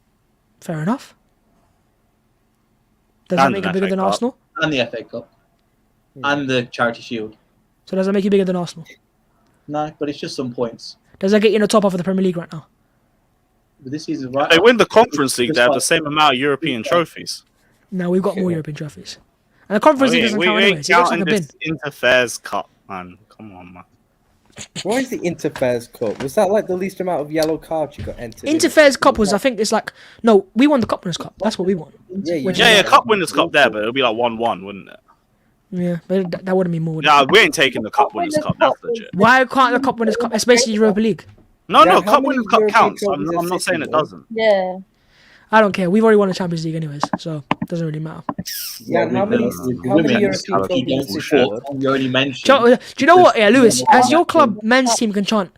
Fair enough. Does that make it bigger than Arsenal? And the FA Cup. And the Charity Shield. So does that make you bigger than Arsenal? No, but it's just some points. Does that get you in the top half of the Premier League right now? But this season, right? They win the Conference League, they have the same amount of European trophies. No, we've got more European trophies. And the Conference League doesn't count anyway. So it looks like a bin. Interfairs Cup, man. Come on, man. What is the Interfairs Cup? Was that like the least amount of yellow cards you got entered? Interfairs Cup was, I think it's like, no, we won the Cup Winners' Cup. That's what we won. Yeah, Cup Winners' Cup there, but it'll be like 1-1, wouldn't it? Yeah, but that wouldn't be more. Nah, we ain't taking the Cup Winners' Cup. That's legit. Why can't the Cup Winners' Cup? It's basically Europa League. No, Cup Winners' Cup counts. I'm not saying it doesn't. Yeah. I don't care. We've already won the Champions League anyways, so it doesn't really matter. Yeah, how many European trophies you already mentioned. Do you know what? Yeah, Lewis, as your club men's team can chant,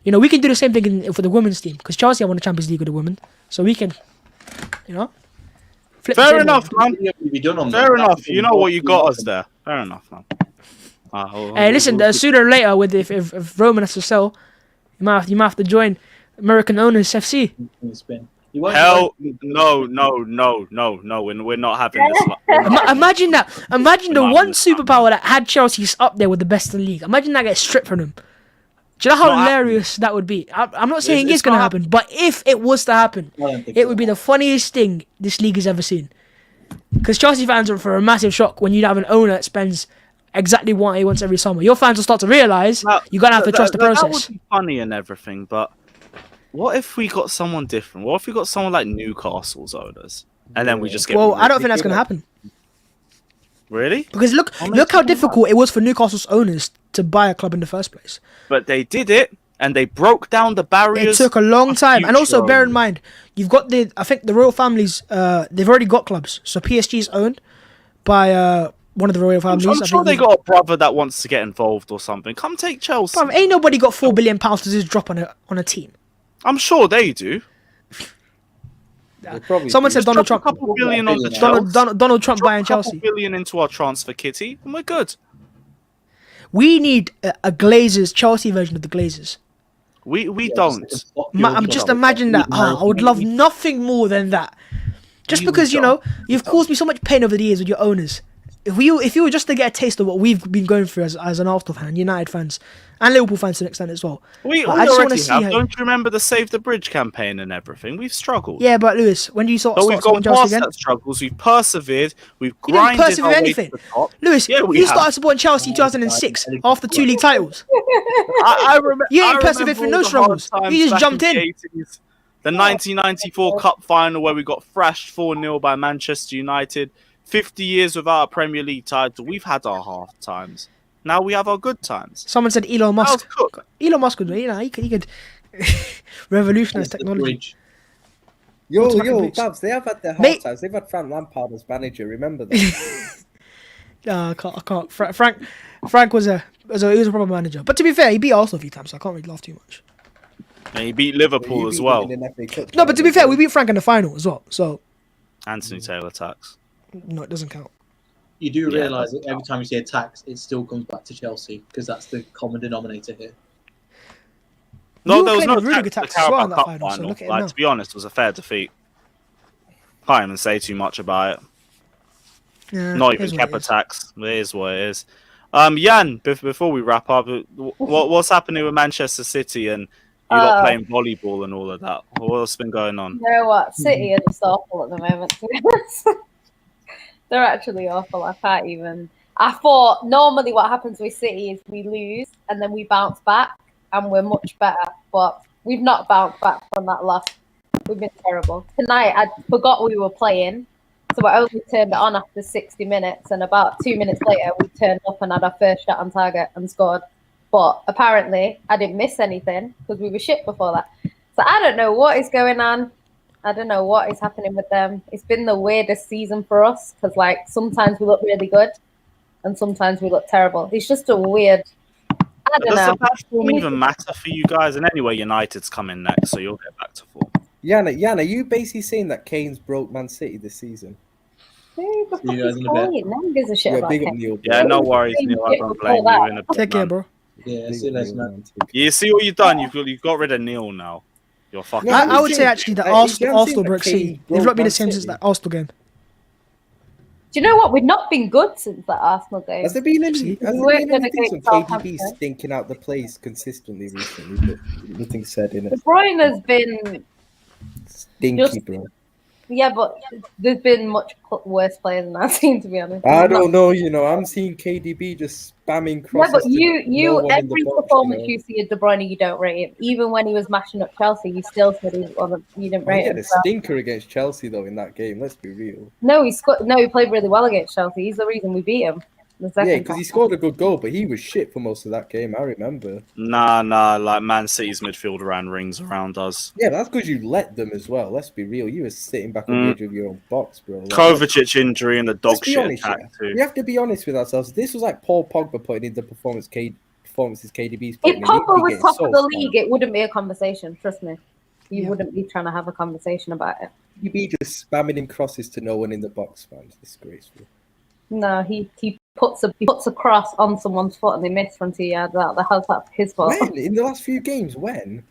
we can do the same thing for the women's team, because Chelsea won the Champions League with the women, so we can, flip. Fair enough, man. Fair enough. You know what you got us there. Fair enough, man. Hey, listen. Sooner or later, if Roman has to sell, you might have to join American Owners FC. Hell, no, we're not having this. Imagine that. Imagine the one superpower that had Chelsea up there with the best in the league. Imagine that gets stripped from them. Do you know how hilarious that would be? I'm not saying it's going to happen, but if it was to happen, it would be the funniest thing this league has ever seen. Because Chelsea fans are for a massive shock when you have an owner that spends exactly what he wants every summer. Your fans will start to realise you're going to have to trust the process. That would be funny and everything, but what if we got someone different? What if we got someone like Newcastle's owners, and then we just get? Well, I don't think that's going to happen. Really? Because look how difficult it was for Newcastle's owners to buy a club in the first place. But they did it, and they broke down the barriers. It took a long time, and also bear in mind, you've got I think the royal families. They've already got clubs. So PSG is owned by one of the royal families. I'm sure they got a brother that wants to get involved or something. Come take Chelsea. Bruv, ain't nobody got £4 billion to just drop on a team. I'm sure they do. Someone said Donald Drop Trump. a couple billion on the Chelsea. Donald Trump Drop buying a couple Chelsea. billion into our transfer kitty, and we're good. We need a Glazers, Chelsea version of the Glazers. We don't. I'm just imagining that. I would love nothing more than that. Just because, you've caused me so much pain over the years with your owners. If you were just to get a taste of what we've been going through as an Arsenal fan, United fans, and Liverpool fans to an extent as well. We already have. Don't you remember the Save the Bridge campaign and everything? We've struggled. Yeah, but Lewis, when do you start we've gone Chelsea past again? that struggles. We've persevered. We've You didn't grinded persevere our way anything. to the top. Lewis, Yeah, we you have. started supporting Chelsea in 2006 after 2 league titles. I remember. You ain't persevered through no struggles. You just jumped in. The 1994 Cup final where we got thrashed 4-0 by Manchester United. 50 years without a Premier League title. We've had our half times. Now we have our good times. Someone said Elon Musk. Elon Musk would, he could revolutionize technology. Yo, Bhavss, they have had their hard times. They've had Frank Lampard as manager. Remember that? I can't. Frank was a proper manager. But to be fair, he beat Arsenal a few times, so I can't really laugh too much. And he beat Liverpool as well. No, but to be fair, we beat Frank in the final as well. So Anthony Taylor tax. No, it doesn't count. You do realise that every time you say tax, it still comes back to Chelsea because that's the common denominator here. No, there was no Rudiger tax tax as well in Carabao that Cup final. So final. look at it Like, now. to be honest, it was a fair defeat. Can't even say too much about it. Yeah, Not it even is what it Kepa is. tax. It is what it is. Jan, before we wrap up, what's happening with Manchester City and you lot playing volleyball and all of that? What's been going on? You know what? City are just awful at the moment, to be honest. They're actually awful. I can't even. I thought normally what happens with City is we lose and then we bounce back and we're much better. But we've not bounced back from that loss. We've been terrible. Tonight, I forgot we were playing. So I only turned it on after 60 minutes. And about 2 minutes later, we turned up and had our first shot on target and scored. But apparently, I didn't miss anything because we were shit before that. So I don't know what is going on. I don't know what is happening with them. It's been the weirdest season for us because, like, sometimes we look really good and sometimes we look terrible. It's just a weird. I don't know. Does the bad form even matter for you guys? And anyway, United's coming next, so you'll get back to form. Yana, are you basically saying that Kane's broke Man City this season? Who the fuck you guys is in a bit. Kane? No one gives a shit Yeah, about big up Kane. Neel, bro. Yeah, no worries, Neil. I don't blame you. In a bit, Take care, man. bro. Yeah, Big see you up later, Neel, man. man. You see what you've done? You've got rid of Neil now. You're fucking. No, I would say actually that Arsenal that broke Kane City. broke They've not been Man the same since City. that Arsenal game. Do you know what? We've not been good since that Arsenal game. Has there been See? anything gonna from go KDB Southampton. stinking out the place consistently recently? But nothing said in De it. Bruyne has been, Stinky, Just- bro. yeah, but there's been much worse players than I've seen, to be honest. I don't know, I'm seeing KDB just spamming Yeah, crosses. but to you no one in the every box, performance you see of De Bruyne, you don't rate him. Even when he was mashing up Chelsea, you still said you didn't He rate had him. a So- stinker against Chelsea though in that game. Let's be real. No, he played really well against Chelsea. He's the reason we beat him. The second Yeah, because he half. scored a good goal, but he was shit for most of that game. I remember. Nah. Like Man City's midfield ran rings around us. Yeah, but that's because you let them as well. Let's be real. You were sitting back on the edge of your own box, bro. Like, Kovacic injury and the dog let's be shit honest, attack yeah. too. We have to be honest with ourselves. This was like Paul Pogba putting in the performances KDB's If putting in. He'd Pogba be was getting top so of the far. league, it wouldn't be a conversation. Trust me. You Yeah. wouldn't be trying to have a conversation about it. You'd be just spamming in crosses to no one in the box, man. It's disgraceful. No, he puts a cross on someone's foot and they miss from 2 yards out. The hell's that his fault? When? In the last few games, when?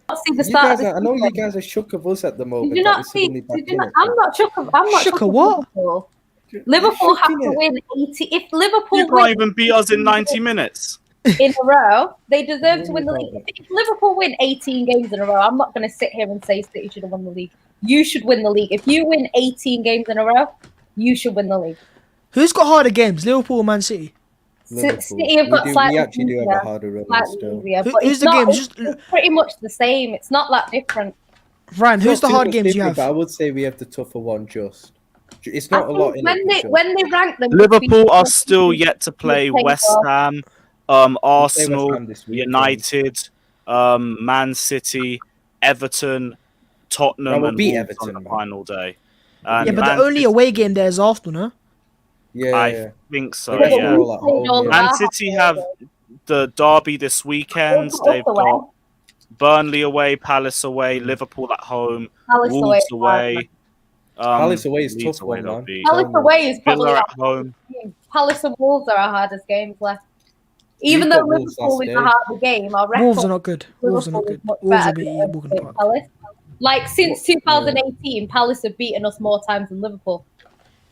Not see the You start guys of the are, I know you season. guys are shook of us at the moment. Did you that not we're see? suddenly back Did you in not, it. I'm not shook of. I'm not Shook shook of of what? Liverpool. You're Liverpool have shooking to it. win 80. If Liverpool You can't win even beat us in 90 minutes. in a row, they deserve to win the Worry league. about If Liverpool win 18 games in a row, I'm not going to sit here and say City should have won the league. You should win the league. If you win 18 games in a row, you should win the league. Who's got harder games, Liverpool or Man City? Liverpool. City have got we slightly actually do have easier, a harder run slightly still. easier, Who- but who's it's the not. game? It's, Just- it's pretty much the same. It's not that different. Ryan, who's the Not too hard much games you different, have? But I would say we have the tougher one just. It's I not a think lot in when it. they for sure. when they rank them, Liverpool are still yet to play Play West well. Ham, West Arsenal, Ham this weekend. United, Man City, Everton, Tottenham, we'll and beat Wolves Everton, on the man. final day. Yeah, And but Man the only City- away game there is Arsenal, no? Yeah, I think so. The rest Yeah. are all at home, yeah. Man City have the derby this weekend. Wolves They've away. got Burnley away, Palace away, Liverpool at home, Palace away. Wolves away. Palace away is Leeds tough away, one, they'll man. beat. Palace away is probably Villa our at home. game. Palace and Wolves are our hardest games left. Even We've though got Wolves Liverpool last is day. a harder game, our record Wolves are not good. Wolves are not Liverpool is good. much Wolves better will beat you at than Morgan Park. Palace. Like since 2018, Palace have beaten us more times than Liverpool.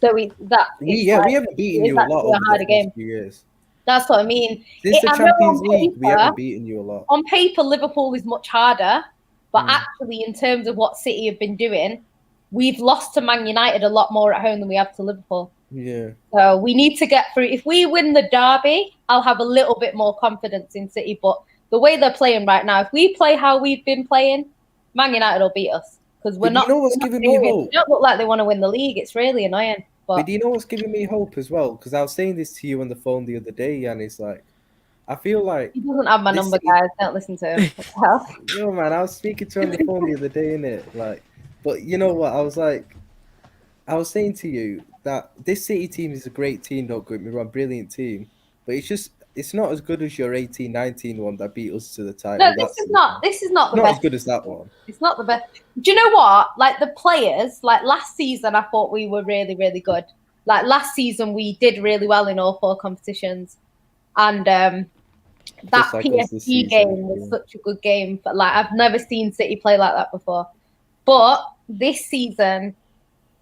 So we haven't beaten you a lot over harder the game. past few years. That's what I mean. Since the I know Champions on League, we paper- haven't beaten you a lot. On paper, Liverpool is much harder, but actually, in terms of what City have been doing, we've lost to Man United a lot more at home than we have to Liverpool. Yeah. So we need to get through. If we win the derby, I'll have a little bit more confidence in City. But the way they're playing right now, if we play how we've been playing, Man United will beat us because we're But not. you know what's giving me hope? They don't look like they want to win the league. It's really annoying. But do you know what's giving me hope as well? Because I was saying this to you on the phone the other day, and it's like, I feel like, he doesn't have my this- number, guys. Don't listen to him. What the hell? yo, man, I was speaking to him on the phone the other day, innit? Like, but you know what? I was saying to you that this City team is a great team, don't get me wrong, brilliant team. But it's not as good as your 18-19 one that beat us to the title. No, this is not the not best. as good as that one. It's not the best. Do you know what? Like the players, like last season, I thought we were really, really good. Like last season, we did really well in all 4 competitions, and that like us this PSG season, game was such a good game. But like I've never seen City play like that before. But this season,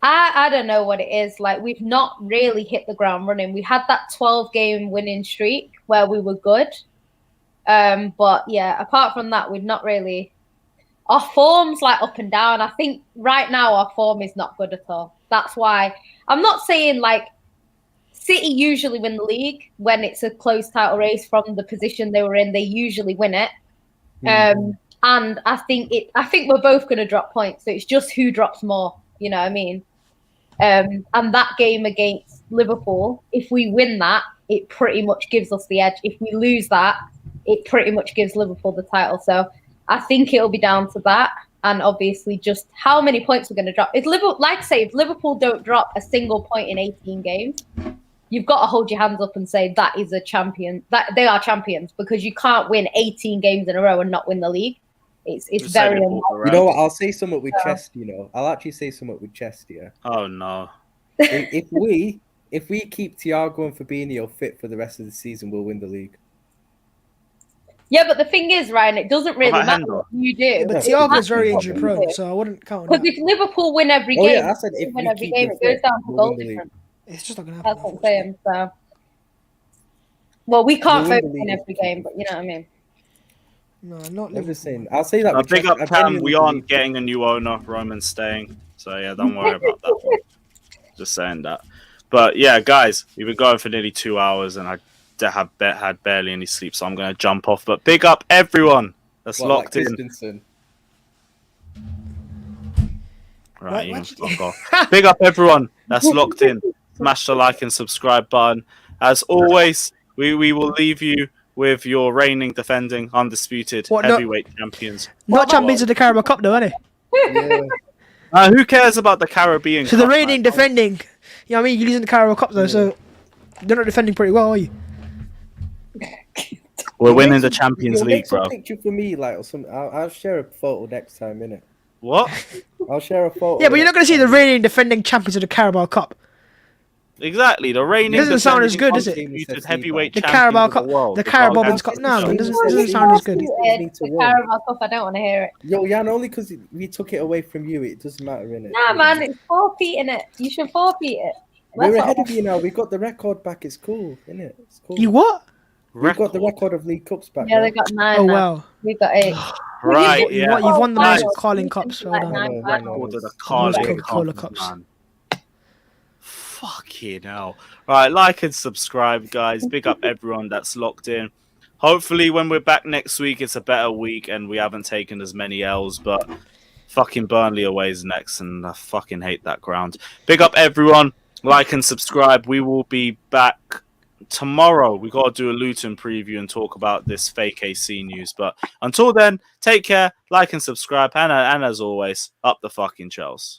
I don't know what it is. Like we've not really hit the ground running. We had that 12-game winning streak where we were good. But yeah, apart from that, we've not really. Our form's like up and down. I think right now our form is not good at all. That's why I'm not saying like City usually win the league when it's a close title race from the position they were in. They usually win it. And I think we're both going to drop points. So it's just who drops more. You know what I mean? And that game against Liverpool, if we win that, it pretty much gives us the edge. If we lose that, it pretty much gives Liverpool the title. So I think it'll be down to that. And obviously just how many points we're going to drop. If Liverpool, like I say, if Liverpool don't drop a single point in 18 games, you've got to hold your hands up and say that is a champion. That they are champions because you can't win 18 games in a row and not win the league. It's very You know what? I'll say something with chest. You know, I'll actually say something with chest. Yeah. Oh no. if we keep Thiago and Fabinho fit for the rest of the season, we'll win the league. Yeah, but the thing is, Ryan, it doesn't really about matter Handel? what you do. But Yeah. Thiago's very That's injury what we prone, do. so I wouldn't count on Because that. if Liverpool win every Oh, game, yeah, I said if win we every keep game, them it goes fit, down to we'll goal win the league. difference. It's just not going to happen. That's what I'm saying. So, well, we can't We'll win focus the in league. every game, but you know what I mean. No, not I'm Liverpool. just saying. I'll say that. with Big chest. up I Cam. genuinely We aren't believe- getting a new owner. Roman's staying. So yeah, don't worry about that one. Just saying that. But yeah, guys, we've been going for nearly 2 hours, and I had barely any sleep, so I'm going to jump off. But big up everyone that's What, locked like in. Christensen? Right, you What- can fuck off. Big up everyone that's locked in. Smash the like and subscribe button. As always, we will leave you with your reigning, defending, undisputed What, no- heavyweight champions. Not champions of the Carabao Cup, though, are they? Yeah. Who cares about the Caribbean? So the Cup, reigning, man? defending. You know what I mean? You're losing the Carabao Cup, though, so they're not defending pretty well, are you? We're winning the Champions You'll League, make some bro. picture for me, like, or some. I'll share a photo next time, innit? What? I'll share a photo. Yeah, but you're not going to see the next reigning, defending champions of the Carabao Cup. Exactly, the reigning. It doesn't sound as defending good, does it? undisputed heavyweight The champions Carabao of Cup, the world. the Carabao Because Cup. I'll No, see it doesn't the sound as good. The Carabao Cup, I don't want to hear it. Yo, Jan, only because we took it away from you, it doesn't matter, innit? Nah, man, it's forfeiting it. You should forfeit it. We're That's ahead what- of you now. We got the record back. It's cool, innit? It's cool. You what? We've got the record of League Cups back. Yeah, now. they got 9 Oh, now. wow. We got 8. Right, You've yeah. won the Nice. most Carling Cups. Well Like done. 9 No, finals. Order the Most Carling Coca-Cola Cup, Cups. man. Fucking hell. Right, like and subscribe, guys. Big up everyone that's locked in. Hopefully, when we're back next week, it's a better week and we haven't taken as many L's, but fucking Burnley away is next, and I fucking hate that ground. Big up everyone. Like and subscribe. We will be back tomorrow. We got to do a Luton preview and talk about this fake AC news. But until then, take care, like and subscribe, and as always, up the fucking Chels.